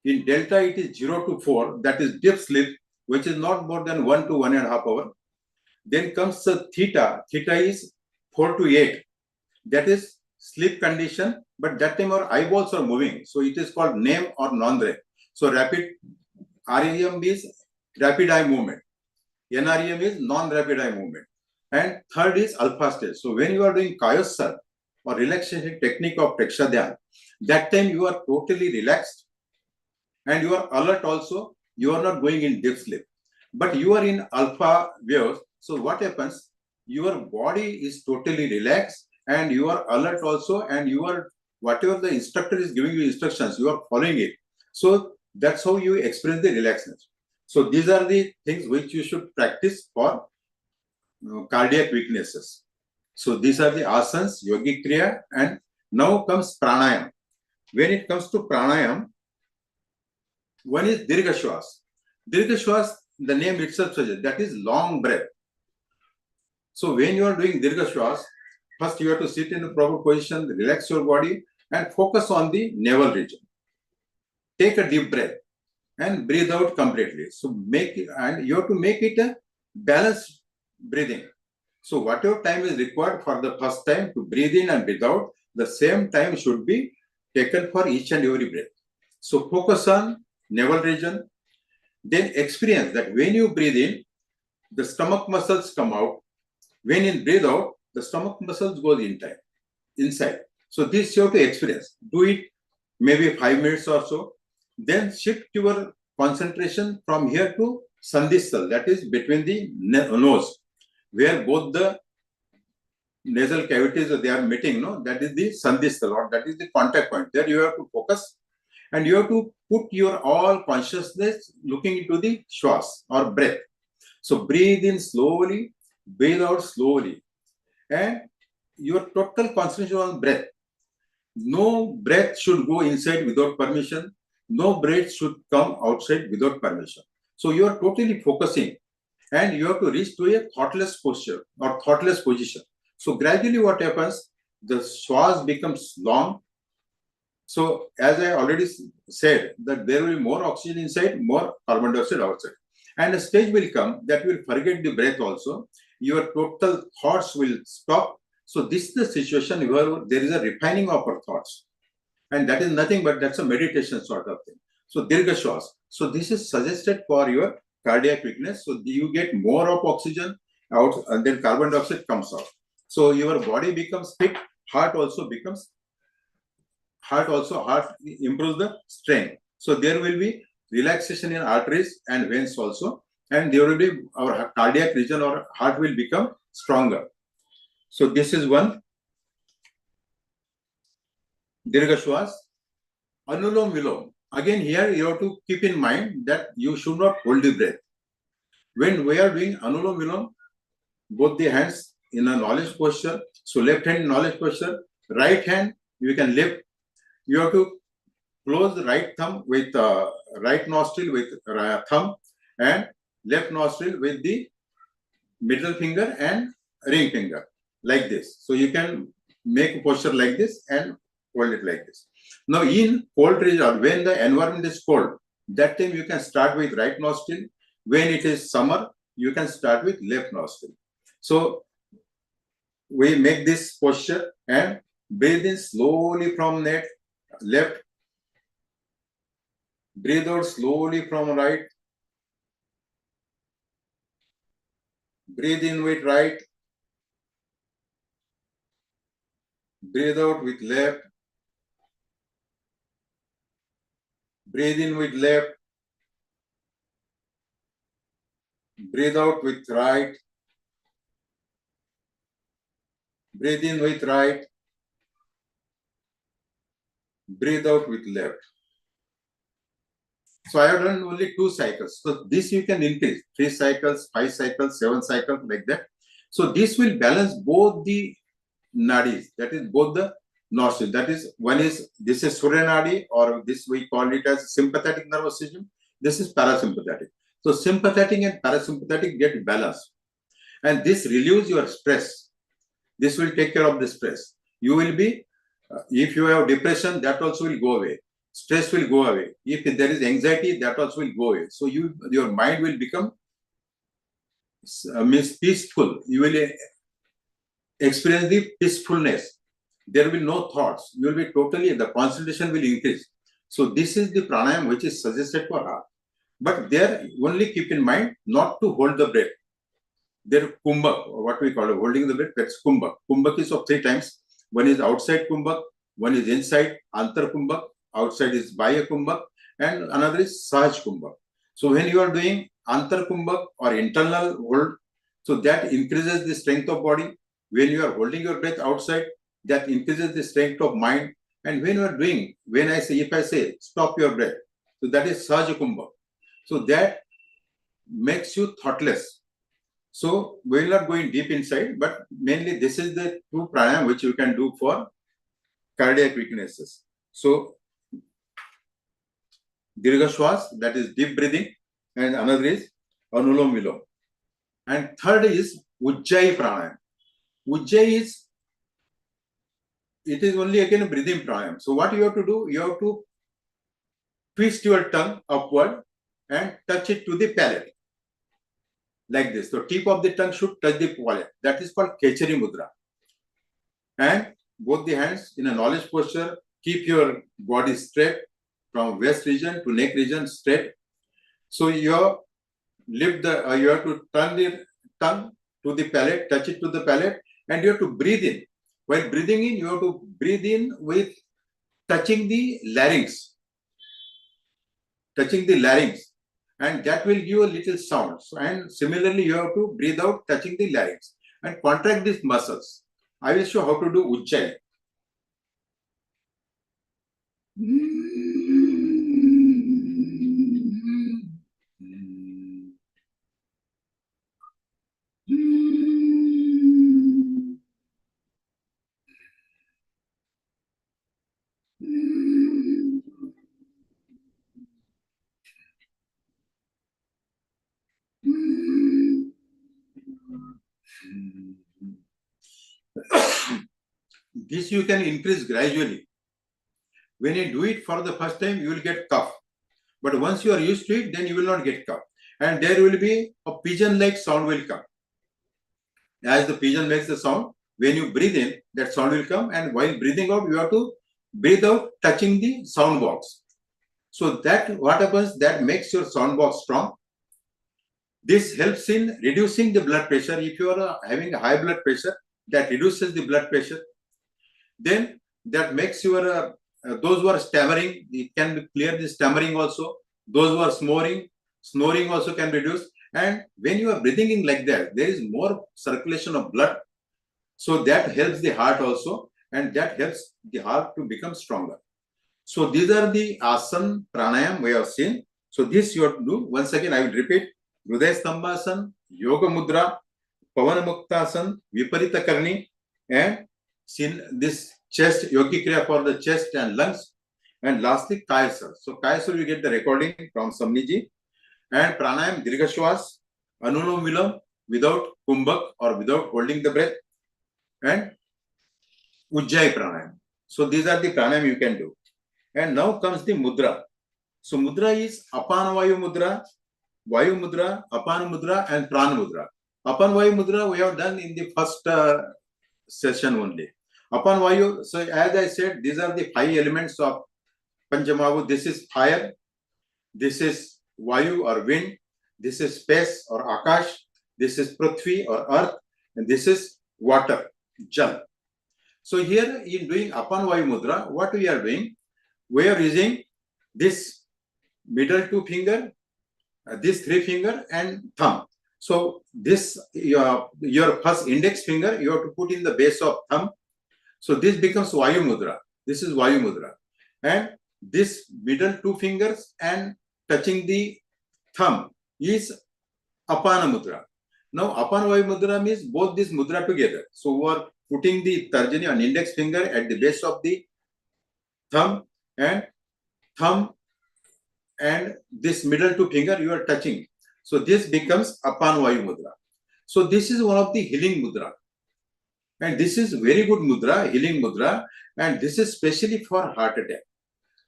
In delta, it is 0 to 4, that is deep sleep, which is not more than 1 to 1.5 hours. Then comes the theta. Theta is 4 to 8. That is sleep condition, but that time our eyeballs are moving. So it is called NEM or non-REM. So rapid REM is rapid eye movement. NREM is non-rapid eye movement. And third is alpha stage. So when you are doing Kayosar or relaxation technique of Preksha Dhyan, that time you are totally relaxed and you are alert also. You are not going in deep sleep, but you are in alpha waves. So what happens? Your body is totally relaxed and you are alert also, and you are, whatever the instructor is giving you instructions, you are following it. So that's how you experience the relaxation. So these are the things which you should practice for cardiac weaknesses. So these are the asanas, yogic kriya, and now comes pranayam. When it comes to pranayam, one is dirgha shwas. Dirgha shwas, the name itself suggests, that is long breath. So when you are doing dirgha shwas, first you have to sit in a proper position, relax your body and focus on the navel region. Take a deep breath and breathe out completely. So make it, and you have to make it a balanced breathing. So whatever time is required for the first time to breathe in and breathe out, the same time should be taken for each and every breath. So focus on navel region. Then experience that when you breathe in, the stomach muscles come out. When you breathe out, the stomach muscles goes inside. So this you have to experience. Do it maybe 5 minutes or so. Then shift your concentration from here to Sandhisthal, that is between the nose, where both the nasal cavities they are meeting, no? That is the Sandhisthal, or that is the contact point. There you have to focus and you have to put your all consciousness looking into the shwas or breath. So breathe in slowly, breathe out slowly, and your total concentration on breath. No breath should go inside without permission. No breath should come outside without permission. So you are totally focusing and you have to reach to a thoughtless posture or thoughtless position. So gradually what happens, the shwas becomes long. So as I already said, that there will be more oxygen inside, more carbon dioxide outside. And a stage will come that you will forget the breath also. Your total thoughts will stop. So this is the situation where there is a refining of our thoughts. And that is nothing but that's a meditation sort of thing. So dirgha shwas. So this is suggested for your cardiac weakness. So you get more of oxygen out and then carbon dioxide comes out. So your body becomes fit, heart improves the strength. So there will be relaxation in arteries and veins also. And there will be our cardiac region or heart will become stronger. So this is one. Dirgha shwas. Anulom vilom. Again, here you have to keep in mind that you should not hold the breath. When we are doing Anulom vilom, both the hands in a knowledge posture. So left hand knowledge posture, right hand you can lift. You have to close the right thumb with right nostril with thumb and left nostril with the middle finger and ring finger, like this. So you can make a posture like this and hold it like this. Now, in cold region, when the environment is cold, that time you can start with right nostril. When it is summer, you can start with left nostril. So we make this posture and breathe in slowly from left, breathe out slowly from right, breathe in with right, breathe out with left, breathe in with left, breathe out with right, breathe in with right, breathe out with left. So I have done only 2 cycles. So this you can increase 3 cycles, 5 cycles, 7 cycles, like that. So this will balance both the nadis, that is both the nostrils. That is, one is, this is Surya Nadi, or this we call it as sympathetic nervous system. This is parasympathetic. So sympathetic and parasympathetic get balanced. And this relieves your stress. This will take care of the stress. You will be, if you have depression, that also will go away. Stress will go away. If there is anxiety, that also will go away. So your mind will become peaceful. You will experience the peacefulness. There will be no thoughts. You will be totally, the concentration will increase. So this is the pranayam which is suggested for heart. But there, only keep in mind not to hold the breath. There, kumbhak, what we call it, holding the breath, that's kumbhak. Kumbhak is of 3 times. One is outside kumbhak, one is inside, antar kumbhak, outside is baya kumbhak, and another is sahaj kumbhak. So when you are doing antar kumbhak or internal hold, so that increases the strength of body. When you are holding your breath outside, that increases the strength of mind. And when you are doing, if I say stop your breath, so that is sahaj kumbhak. So that makes you thoughtless. So we're not going deep inside, but mainly this is the 2 pranayam which you can do for cardiac weaknesses. So Dirgha Shwas, that is deep breathing, and another is Anulom Vilom. And third is Ujjayi pranayam. Ujjayi it is only again a breathing pranayam. So what you have to do, you have to twist your tongue upward and touch it to the palate. Like this. So tip of the tongue should touch the palate. That is called Kechari Mudra. And both the hands in a knowledge posture, keep your body straight from waist region to neck region straight. So you have to turn the tongue to the palate, touch it to the palate, and you have to breathe in. While breathing in, you have to breathe in with touching the larynx. Touching the larynx. And that will give a little sound. So, and similarly, you have to breathe out, touching the larynx, and contract these muscles. I will show how to do Ujjayi. This you can increase gradually. When you do it for the first time, you will get cough. But once you are used to it, then you will not get cough. And there will be a pigeon-like sound will come. As the pigeon makes the sound, when you breathe in, that sound will come. And while breathing out, you have to breathe out, touching the sound box. So that what happens, that makes your sound box strong. This helps in reducing the blood pressure. If you are having a high blood pressure, that reduces the blood pressure. Then that makes your those who are stammering, it can clear the stammering also. Those who are snoring also can reduce. And when you are breathing in like that, there is more circulation of blood. So that helps the heart also, and that helps the heart to become stronger. So these are the asana pranayam we have seen. So this you have to do. Once again, I will repeat. Hridaya Stambhasana, Yoga Mudra, Pavana Muktasana, Viparita Karni, and this chest, Yogi Kriya for the chest and lungs. And lastly, Kayasar. So Kayasar, you get the recording from Samniji. And Pranayam, Dirgha Shwas, Anulom Vilom, without kumbhak or without holding the breath. And Ujjayi Pranayam. So these are the pranayam you can do. And now comes the mudra. So mudra is Apana Vayu Mudra, Vayu Mudra, Apana Mudra, and Prana Mudra. Apana Vayu Mudra we have done in the first session only. Apana Vayu, so as I said, these are the 5 elements of Panchamahu. This is fire, this is Vayu or wind, this is space or Akash, this is Prithvi or earth, and this is water, Jal. So here in doing Apana Vayu Mudra, what we are doing? We are using this middle 2 finger, this 3 finger and thumb. So this your first index finger you have to put in the base of thumb. So this becomes Vayu Mudra. This is Vayu Mudra. And this middle 2 fingers and touching the thumb is Apana Mudra. Now Apana Vayu Mudra means both this mudra together. So we are putting the tarjani and index finger at the base of the thumb and this middle 2 finger you are touching. So this becomes Apana Vayu Mudra. So this is one of the healing mudra. And this is very good mudra, healing mudra, and this is specially for heart attack.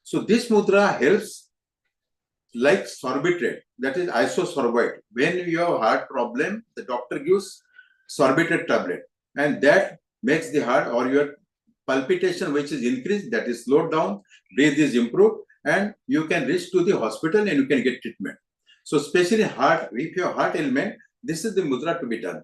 So this mudra helps like sorbitrate, that is isosorbate. When you have heart problem, the doctor gives sorbitrate tablet, and that makes the heart or your palpitation which is increased, that is slowed down, breathe is improved, and you can reach to the hospital and you can get treatment. So especially heart, if you have heart ailment, this is the mudra to be done.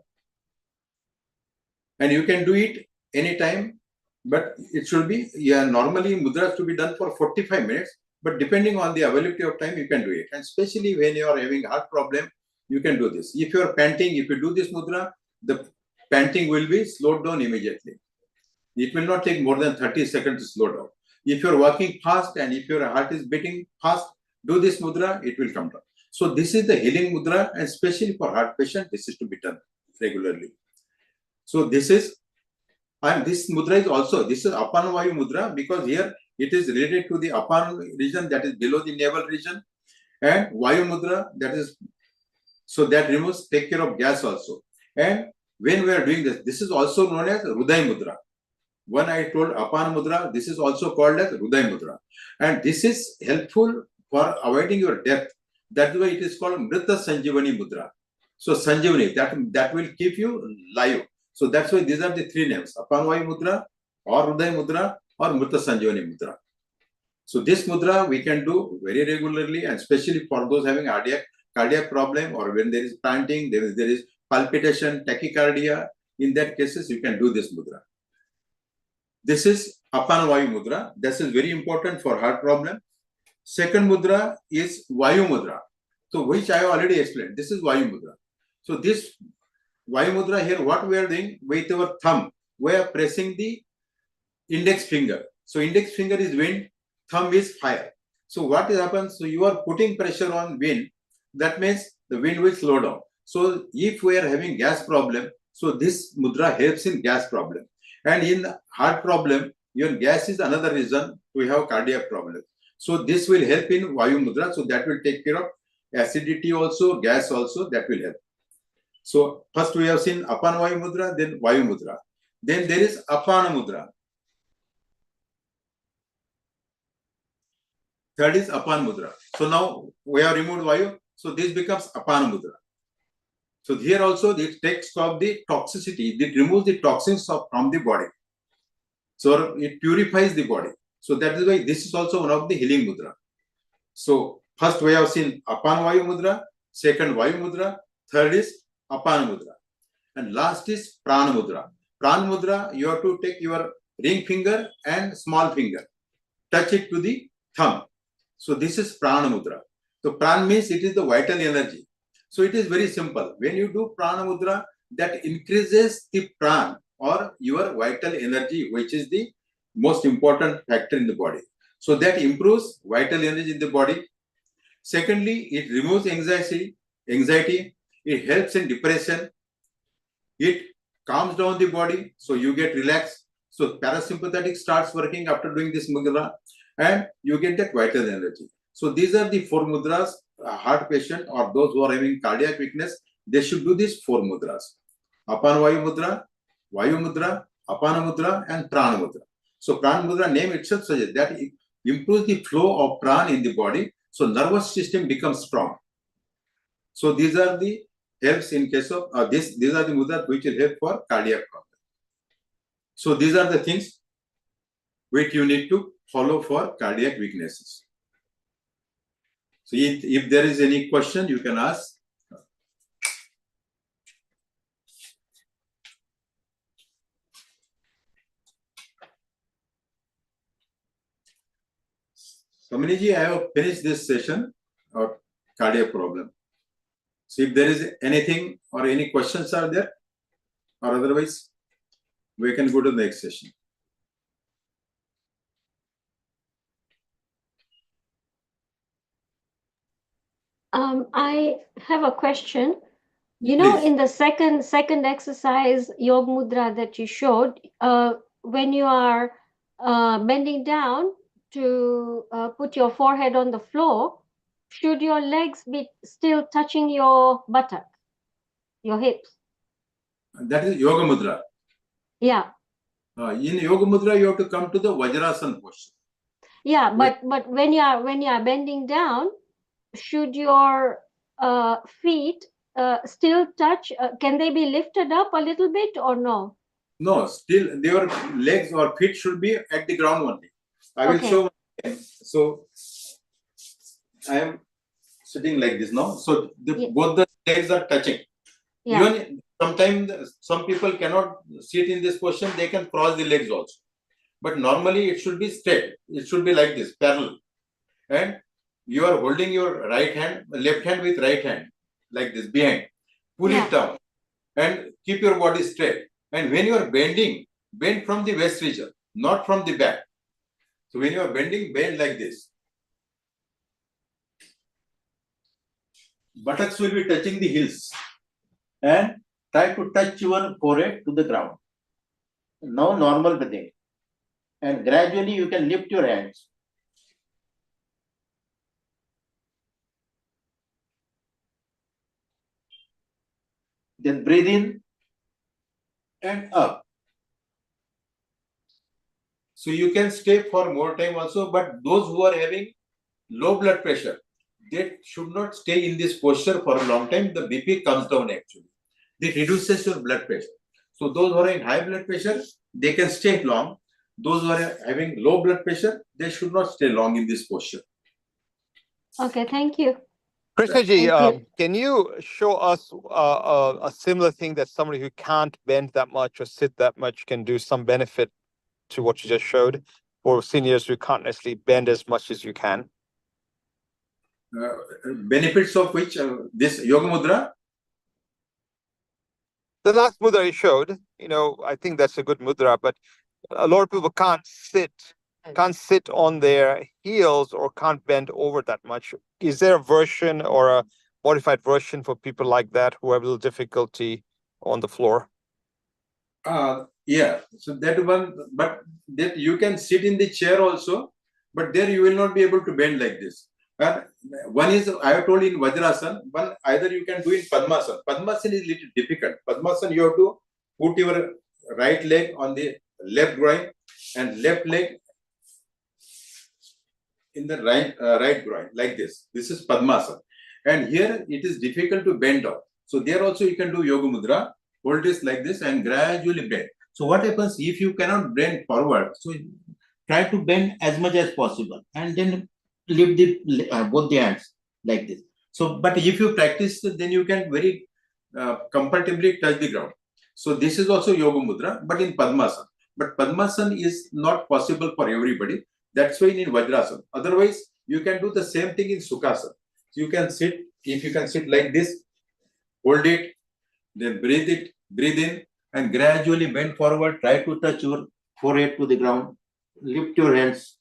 And you can do it anytime, but it should be, normally mudras to be done for 45 minutes, but depending on the availability of time, you can do it. And especially when you are having heart problem, you can do this. If you are panting, if you do this mudra, the panting will be slowed down immediately. It will not take more than 30 seconds to slow down. If you are walking fast and if your heart is beating fast, do this mudra, it will come down. So this is the healing mudra, and especially for heart patient, this is to be done regularly. So this is, and this mudra is also, this is Apana Vayu Mudra, because here it is related to the Apana region, that is below the navel region, and Vayu Mudra, that is, so that removes, take care of gas also. And when we are doing this, this is also known as Hruday Mudra. When I told Apana Mudra, this is also called as Hruday Mudra. And this is helpful for avoiding your death. That's why it is called Mrita Sanjivani Mudra. So Sanjivani, that will keep you live. So that's why these are the 3 names, Apana Vayu Mudra, or Hruday Mudra, or Mrita Sanjivani Mudra. So this mudra we can do very regularly, and especially for those having cardiac problem, or when there is panting, there is palpitation, tachycardia. In that cases, you can do this mudra. This is Apana Vayu Mudra. This is very important for heart problem. Second mudra is Vayu Mudra. So which I already explained. This is Vayu Mudra. So this Vayu Mudra here, what we are doing with our thumb, we are pressing the index finger. So index finger is wind, thumb is fire. So what happens? So you are putting pressure on wind. That means the wind will slow down. So if we are having gas problem, so this mudra helps in gas problem. And in heart problem, your gas is another reason we have cardiac problem. So this will help in Vayu Mudra. So that will take care of acidity also, gas also, that will help. So first we have seen Apana Vayu Mudra, then Vayu Mudra. Then there is Apana Mudra. Third is Apana Mudra. So now we have removed Vayu. So this becomes Apana Mudra. So here also it takes off the toxicity. It removes the toxins from the body. So it purifies the body. So that is why this is also one of the healing mudra. So first we have seen Apana Vayu Mudra, second Vayu Mudra, third is Apana Mudra, and last is Prana Mudra. Prana Mudra, you have to take your ring finger and small finger, touch it to the thumb. So this is Prana Mudra. So Prana means it is the vital energy. So it is very simple. When you do Prana Mudra, that increases the prana or your vital energy, which is the most important factor in the body. So that improves vital energy in the body. Secondly, it removes anxiety. It helps in depression. It calms down the body, so you get relaxed. So parasympathetic starts working after doing this mudra, and you get that vital energy. So these are the 4 mudras. Heart patient or those who are having cardiac weakness, they should do these 4 mudras: Apana Vayu Mudra, Apana Mudra, and Prana Mudra. So Prana Mudra name itself suggests that improves the flow of prana in the body. So nervous system becomes strong. So these are the helps in case of these are the mudras which will help for cardiac problem. So these are the things which you need to follow for cardiac weaknesses. So if there is any question, you can ask. Saminiji, I have finished this session of cardiac problem. So if there is anything or any questions are there, or otherwise, we can go to the next session. I have a question. You know, Please. in the second exercise, Yog Mudra that you showed, when you are bending down to put your forehead on the floor, should your legs be still touching your buttock, your hips? That is Yoga Mudra. Yeah. In Yoga Mudra, you have to come to the Vajrasana posture. Yeah, but when you are bending down, should your feet still touch? Can they be lifted up a little bit or no? No, still your legs or feet should be at the ground only. I will show. So I am sitting like this now. So both the legs are touching. Yeah. Even sometimes some people cannot sit in this position. They can cross the legs also. But normally it should be straight. It should be like this, parallel. And you are holding your right hand, left hand with right hand, like this behind. Pull it down and keep your body straight. And when you are bending, bend from the waist region, not from the back. So when you are bending, bend like this. Buttocks will be touching the heels. And try to touch your forehead to the ground. Now normal breathing. And gradually you can lift your hands. Then breathe in and up. So you can stay for more time also, but those who are having low blood pressure, they should not stay in this posture for a long time. The BP comes down actually. It reduces your blood pressure. So those who are in high blood pressure, they can stay long. Those who are having low blood pressure, they should not stay long in this posture. Okay, thank you. Krishnaji, can you show us a similar thing that somebody who can't bend that much or sit that much can do some benefit to what you just showed, or seniors who can't necessarily bend as much as you can? Benefits of which this Yoga Mudra? The last mudra you showed, I think that's a good mudra, but a lot of people can't sit on their heels or can't bend over that much. Is there a version or a modified version for people like that who have a little difficulty on the floor? Yeah, so that one, but that you can sit in the chair also, but there you will not be able to bend like this. And one is, I have told in Vajrasana, one either you can do in Padmasana. Padmasana is little difficult. Padmasana, you have to put your right leg on the left groin and left leg in the right groin, like this. This is Padmasana. And here it is difficult to bend down. So there also you can do Yoga Mudra, hold this like this and gradually bend. So what happens if you cannot bend forward? So try to bend as much as possible and then lift both the hands like this. So, but if you practice, then you can very comfortably touch the ground. So this is also Yoga Mudra, but in Padmasana. But Padmasana is not possible for everybody. That's why in Vajrasana. Otherwise, you can do the same thing in Sukhasana. You can sit, if you can sit like this, hold it, then breathe in, and gradually bend forward. Try to touch your forehead to the ground. Lift your hands.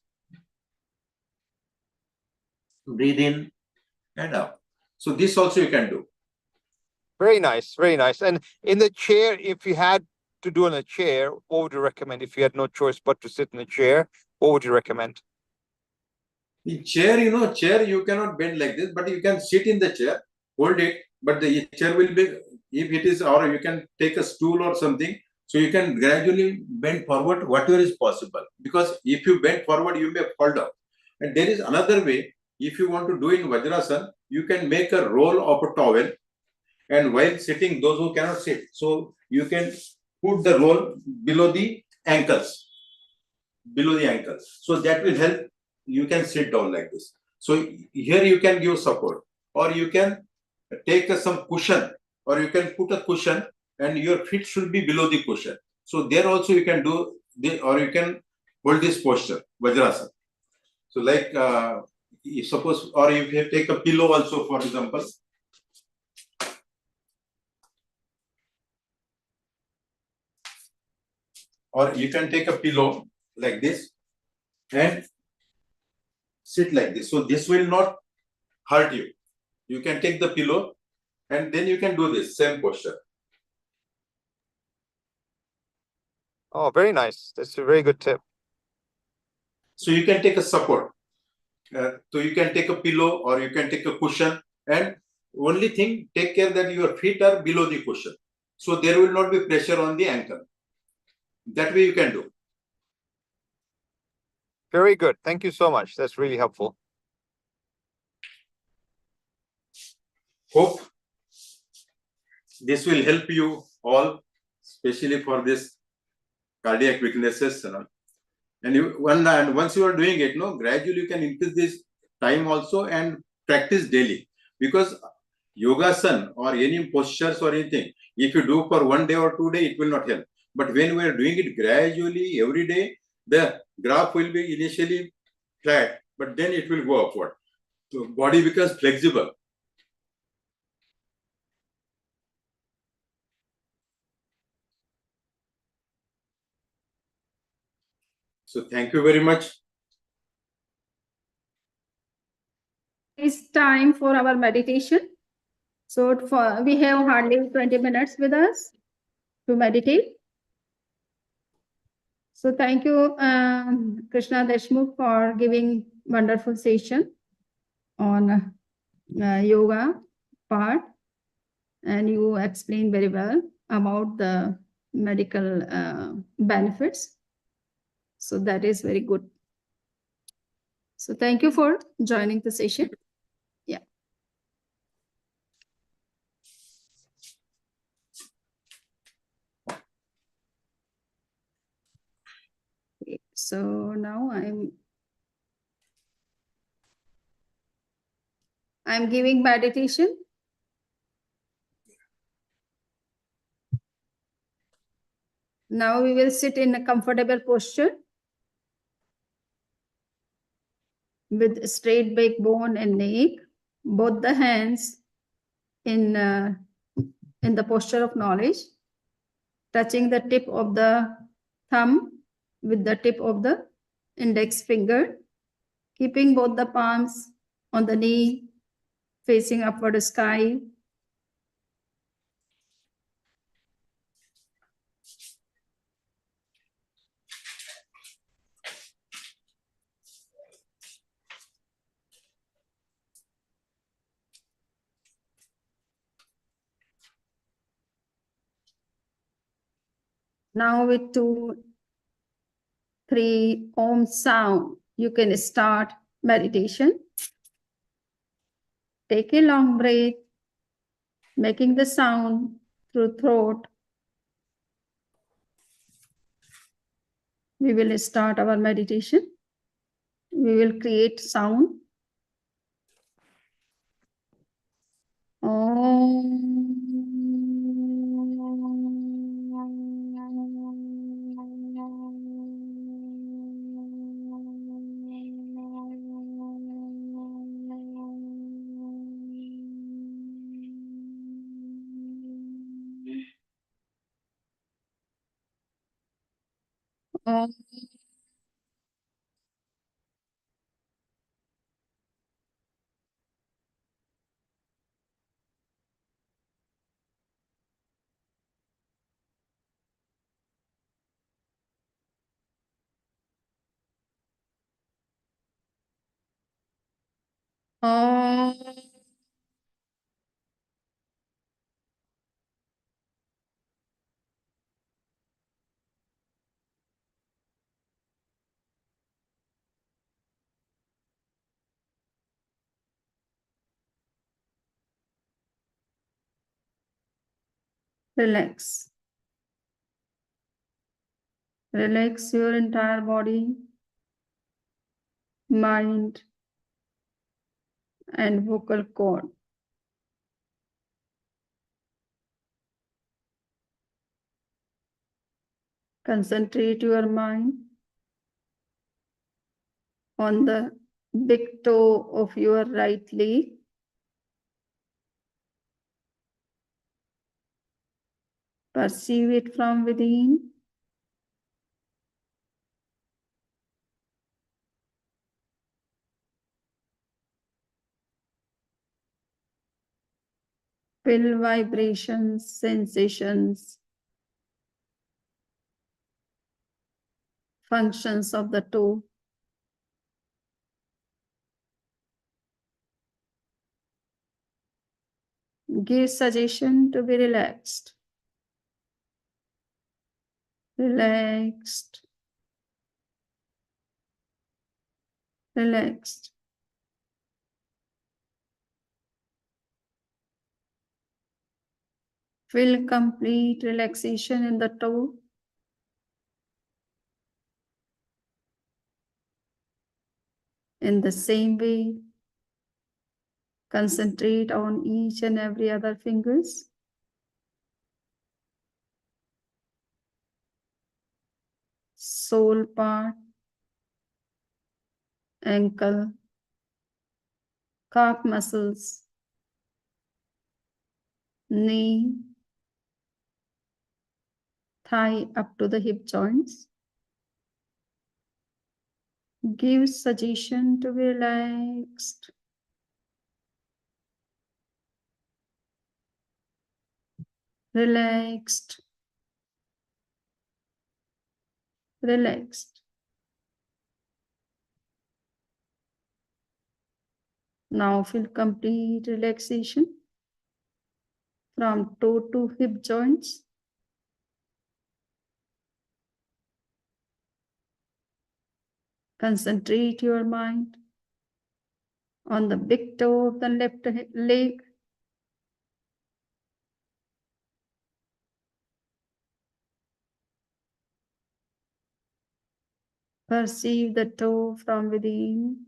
Breathe in and up. So this also you can do. Very nice, very nice. And in the chair, if you had to do in a chair, what would you recommend? If you had no choice but to sit in a chair, what would you recommend? In chair, chair you cannot bend like this, but you can sit in the chair, hold it, but the chair will be, if it is, or you can take a stool or something, so you can gradually bend forward whatever is possible. Because if you bend forward, you may fall down. And there is another way. If you want to do in Vajrasana, you can make a roll of a towel, and while sitting, those who cannot sit, so you can put the roll below the ankles, so that will help. You can sit down like this. So here you can give support, or you can take some cushion, or you can put a cushion and your feet should be below the cushion. So there also you can do or you can hold this posture, Vajrasana. So like suppose, or if you take a pillow also, for example. Or you can take a pillow like this and sit like this. So this will not hurt you. You can take the pillow and then you can do this same posture. Oh, very nice. That's a very good tip. So you can take a support. So you can take a pillow or you can take a cushion, and only thing, take care that your feet are below the cushion. So there will not be pressure on the ankle. That way you can do. Very good. Thank you so much. That's really helpful. Hope this will help you all, especially for this cardiac weaknesses. And once you are doing it, gradually you can increase this time also and practice daily. Because yogasan or any postures or anything, if you do for 1 day or 2 days, it will not help. But when we are doing it gradually every day, the graph will be initially flat, but then it will go upward. So body becomes flexible. So thank you very much. It's time for our meditation. So we have hardly 20 minutes with us to meditate. So thank you, Krishna Deshmukh, for giving wonderful session on yoga part, and you explained very well about the medical benefits. So that is very good. So thank you for joining the session. Yeah. Okay, so now I'm giving meditation. Now we will sit in a comfortable posture with straight backbone and neck, both the hands in the posture of knowledge, touching the tip of the thumb with the tip of the index finger, keeping both the palms on the knee, facing upward sky. Now with 2, 3 Om sound, you can start meditation. Take a long breath, making the sound through throat. We will start our meditation. We will create sound. Om. Om. Relax. Relax your entire body, mind, and vocal cord. Concentrate your mind on the big toe of your right leg. Perceive it from within. Feel vibrations, sensations, functions of the toe. Give suggestion to be relaxed. Relaxed. Relaxed. Feel complete relaxation in the toe. In the same way, concentrate on each and every other fingers. Sole part, ankle, calf muscles, knee, thigh up to the hip joints. Give suggestion to be relaxed. Relaxed. Relaxed. Now feel complete relaxation from toe to hip joints. Concentrate your mind on the big toe of the left leg. Perceive the toe from within.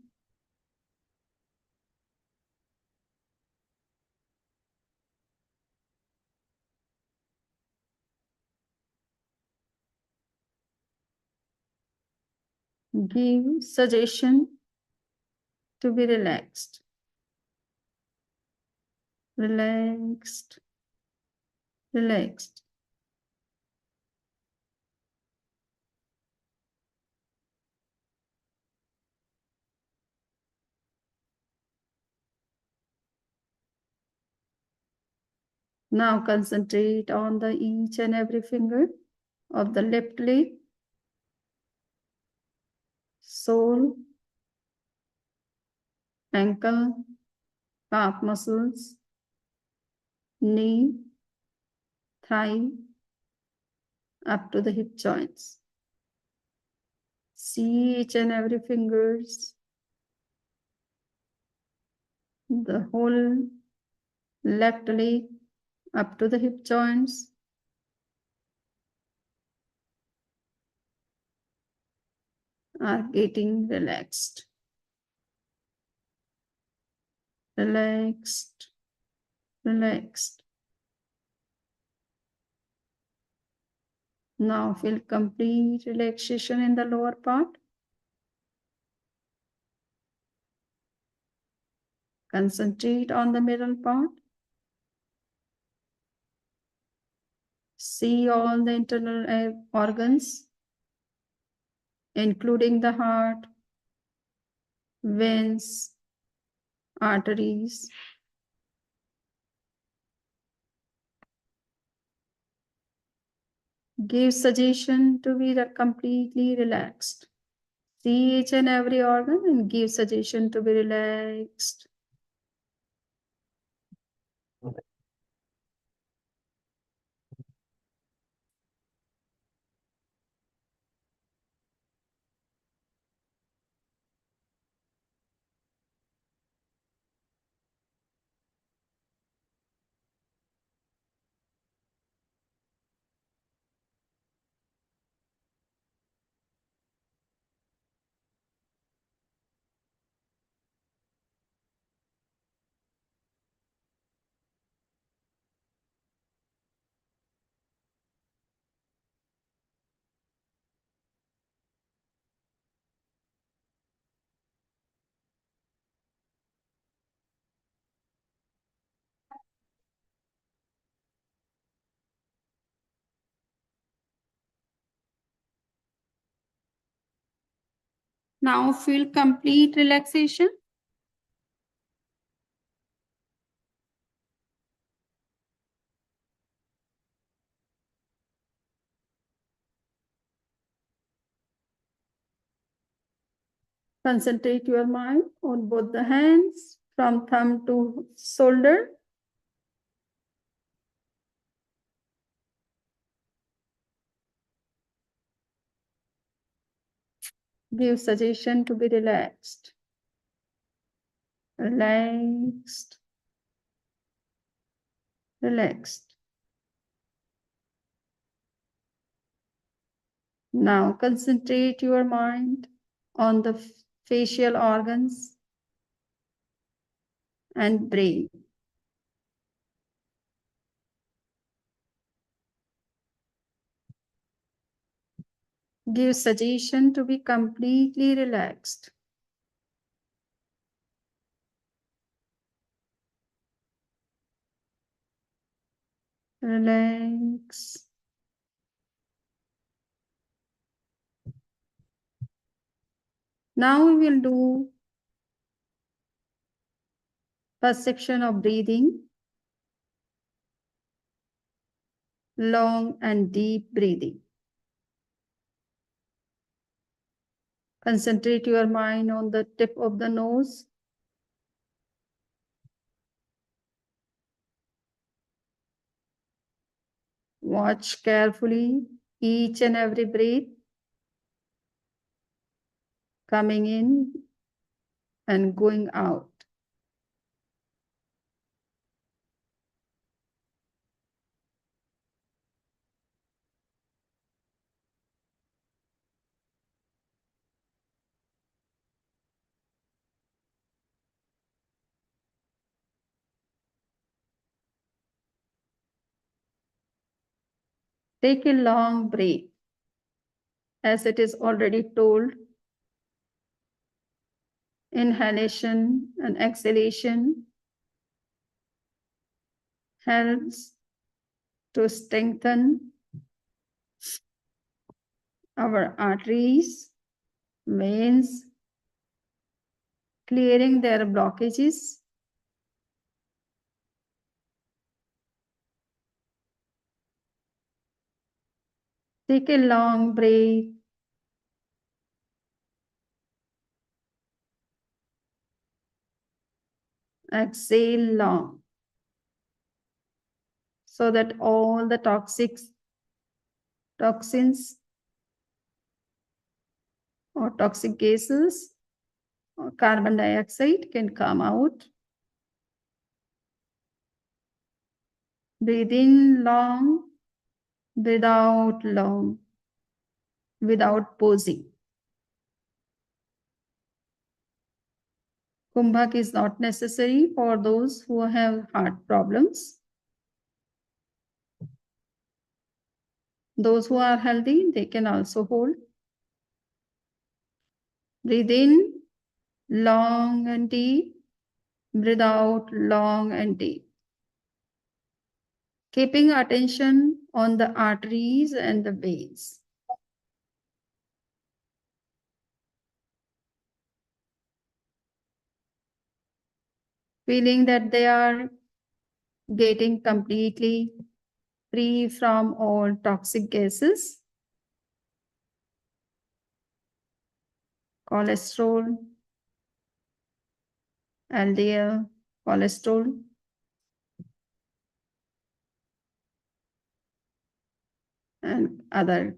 Give suggestion to be relaxed. Relaxed. Relaxed. Now concentrate on the each and every finger of the left leg, sole, ankle, calf muscles, knee, thigh, up to the hip joints. See each and every fingers, the whole left leg up to the hip joints. Are getting relaxed. Relaxed. Relaxed. Now feel complete relaxation in the lower part. Concentrate on the middle part. See all the internal organs, including the heart, veins, arteries. Give suggestion to be completely relaxed. See each and every organ and give suggestion to be relaxed. Now feel complete relaxation. Concentrate your mind on both the hands from thumb to shoulder. Give suggestion to be relaxed. Relaxed. Relaxed. Now concentrate your mind on the facial organs and brain. Give suggestion to be completely relaxed. Relax. Now we will do first section of breathing. Long and deep breathing. Concentrate your mind on the tip of the nose. Watch carefully each and every breath coming in and going out. Take a long breath. As it is already told, inhalation and exhalation helps to strengthen our arteries, veins, clearing their blockages. Take a long breath. Exhale long, so that all the toxins or toxic gases or carbon dioxide can come out. Breathe in long, without pausing. Kumbhak is not necessary for those who have heart problems. Those who are healthy, they can also hold. Breathe in long and deep. Breathe out long and deep. Keeping attention on the arteries and the veins. Feeling that they are getting completely free from all toxic gases, cholesterol, LDL, cholesterol, and other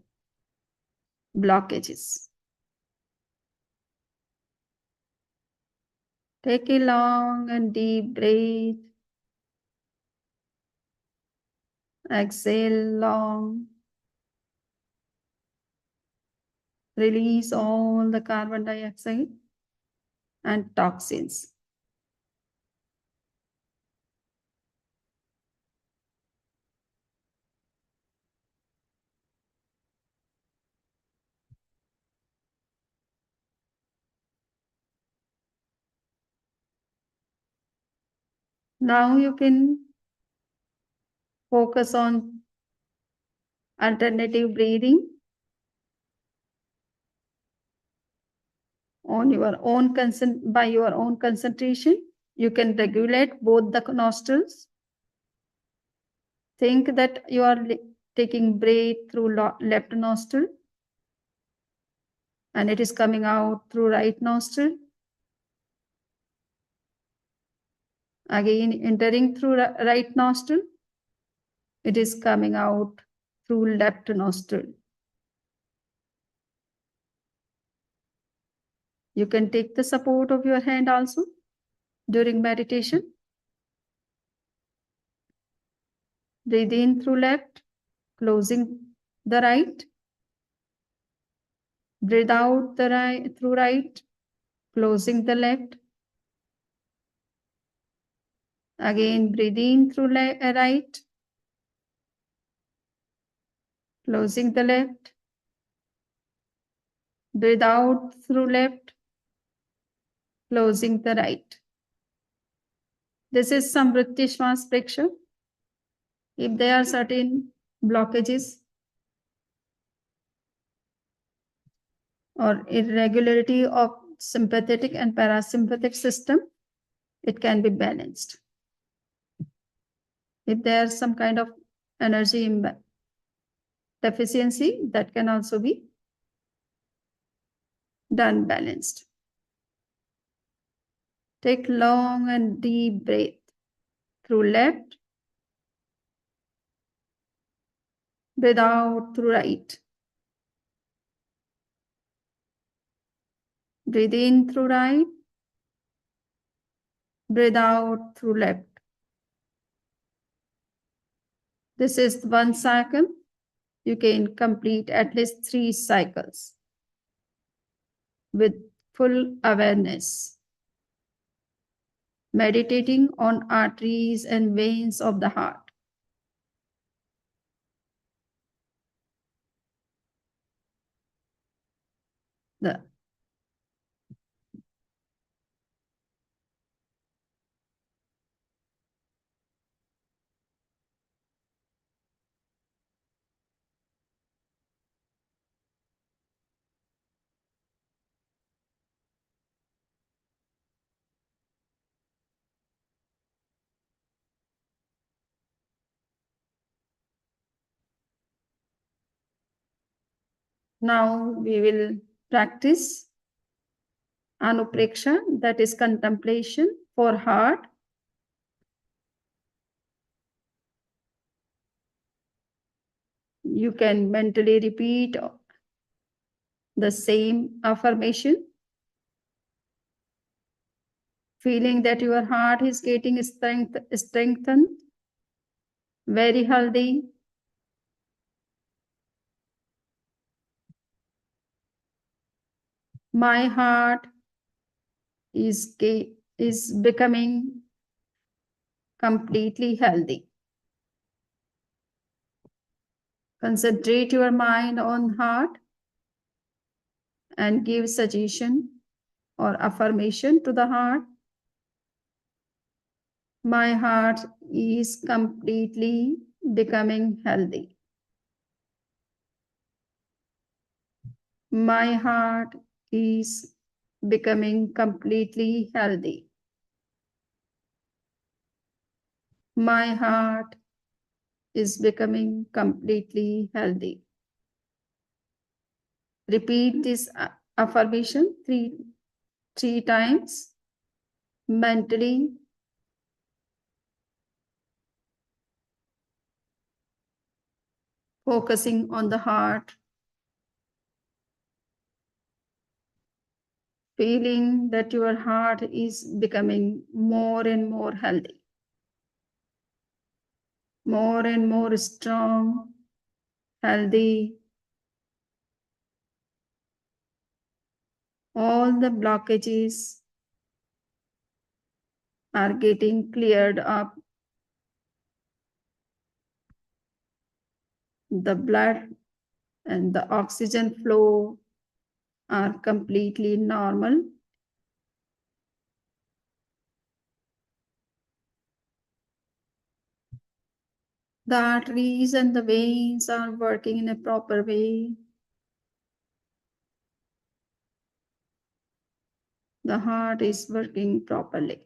blockages. Take a long and deep breath. Exhale long. Release all the carbon dioxide and toxins. Now you can focus on alternative breathing. on your own by your own concentration. You can regulate both the nostrils. Think that you are taking breath through left nostril and it is coming out through right nostril. Again, entering through right nostril, it is coming out through left nostril. You can take the support of your hand also during meditation. Breathe in through left, closing the right. Breathe out the right through right, closing the left. Again, breathe in through right, closing the left. Breathe out through left, closing the right. This is Samvriti Shwas Preksha. If there are certain blockages or irregularity of sympathetic and parasympathetic system, it can be balanced. If there's some kind of energy deficiency, that can also be done balanced. Take long and deep breath through left. Breathe out through right. Breathe in through right. Breathe out through left. This is one cycle. You can complete at least 3 cycles with full awareness, meditating on arteries and veins of the heart. Now we will practice anupreksha, that is contemplation for heart. You can mentally repeat the same affirmation, feeling that your heart is getting strengthened, very healthy. My heart is becoming completely healthy. Concentrate your mind on heart and give suggestion or affirmation to the heart. My heart is completely becoming healthy. My heart is becoming completely healthy. My heart is becoming completely healthy. Repeat this affirmation three times mentally. Focusing on the heart. Feeling that your heart is becoming more and more healthy. More and more strong, healthy. All the blockages are getting cleared up. The blood and the oxygen flow are completely normal. The arteries and the veins are working in a proper way. the heart is working properly.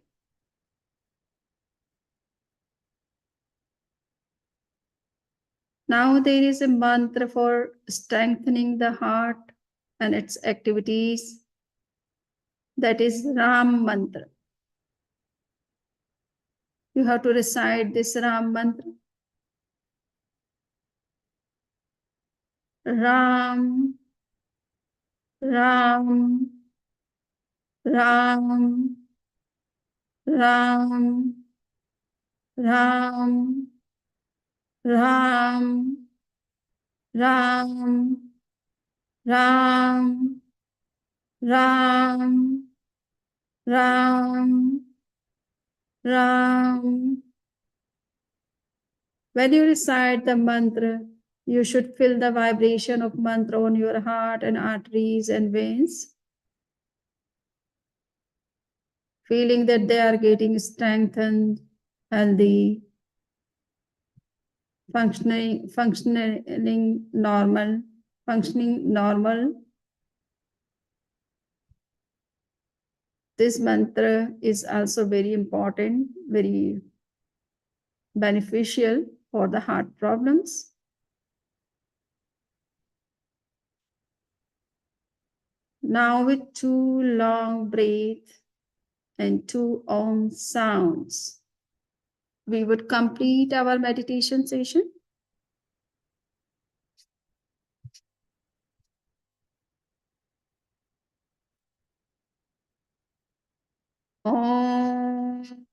Now there is a mantra for strengthening the heart and its activities. That is Ram mantra. You have to recite this Ram mantra. Ram, Ram, Ram, Ram, Ram, Ram, Ram, Ram, Ram, Ram, Ram. When you recite the mantra, you should feel the vibration of mantra on your heart and arteries and veins, feeling that they are getting strengthened, healthy, functioning normal. This mantra is also very important, very beneficial for the heart problems. Now with 2 long breaths and 2 Om sounds, we would complete our meditation session. Om.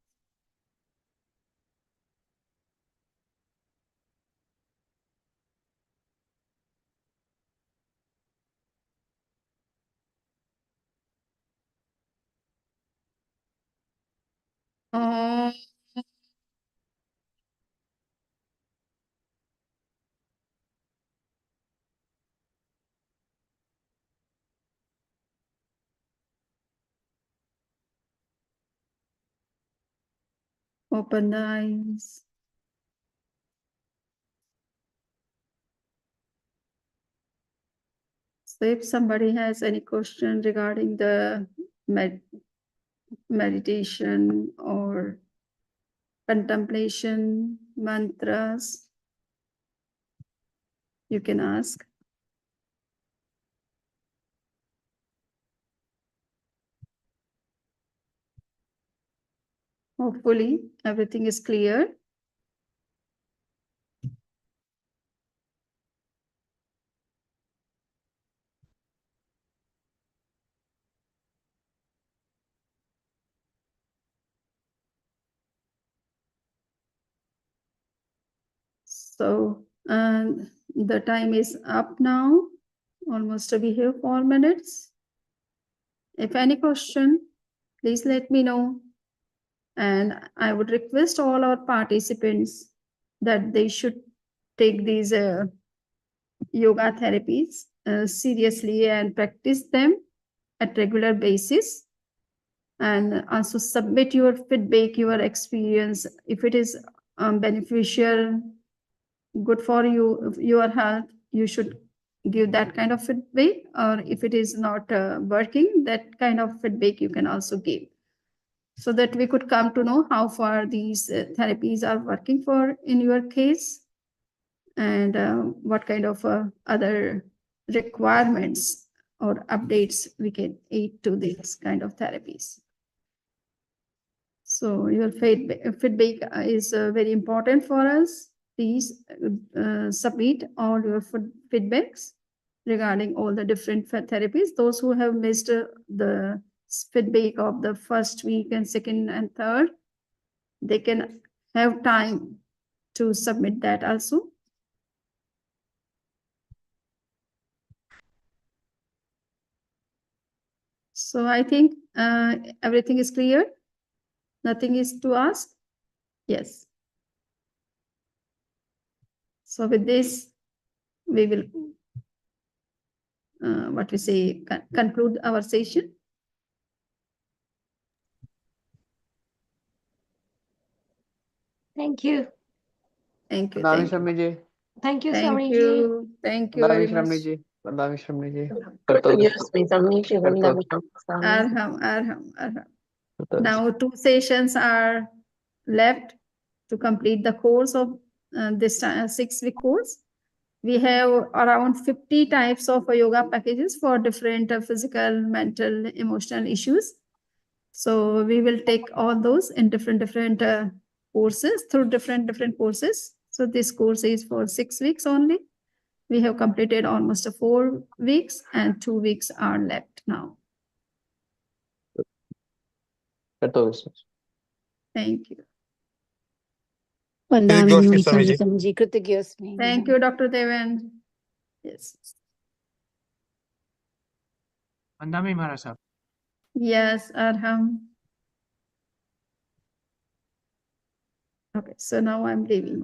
Om. Open the eyes. So if somebody has any question regarding the meditation or contemplation, mantras, you can ask. Hopefully everything is clear. So the time is up now, almost to be here 4 minutes. If any question, please let me know. And I would request all our participants that they should take these yoga therapies seriously and practice them at regular basis. And also submit your feedback, your experience. If it is beneficial, good for you, your health, you should give that kind of feedback. Or if it is not working, that kind of feedback you can also give, so that we could come to know how far these therapies are working for in your case, and what kind of other requirements or updates we can add to this kind of therapies. So your feedback is very important for us. Please submit all your feedbacks regarding all the different therapies. Those who have missed the feedback of the first week and second and third, they can have time to submit that also. So I think everything is clear. Nothing is to ask. Yes. So with this, we will conclude our session. Thank you. Thank you. Nami Thank you. Shamiji. Thank you, Thank Swamiji. you. Thank you very Nami much. Shamiji. Vandami ji. Kurtagiyosmi, Samiji, Vandami, Samiji. Arham. Now 2 sessions are left to complete the course of this 6-week course. We have around 50 types of yoga packages for different physical, mental, emotional issues. So we will take all those in different courses through different courses. So this course is for 6 weeks only. We have completed almost 4 weeks and 2 weeks are left now. Thank you. Vandami Samiji, Kritagiyosmi. Thank you, Dr. Devan. Yes. Vandami Maharaj. Yes, Arham. Okay, so now I'm leaving.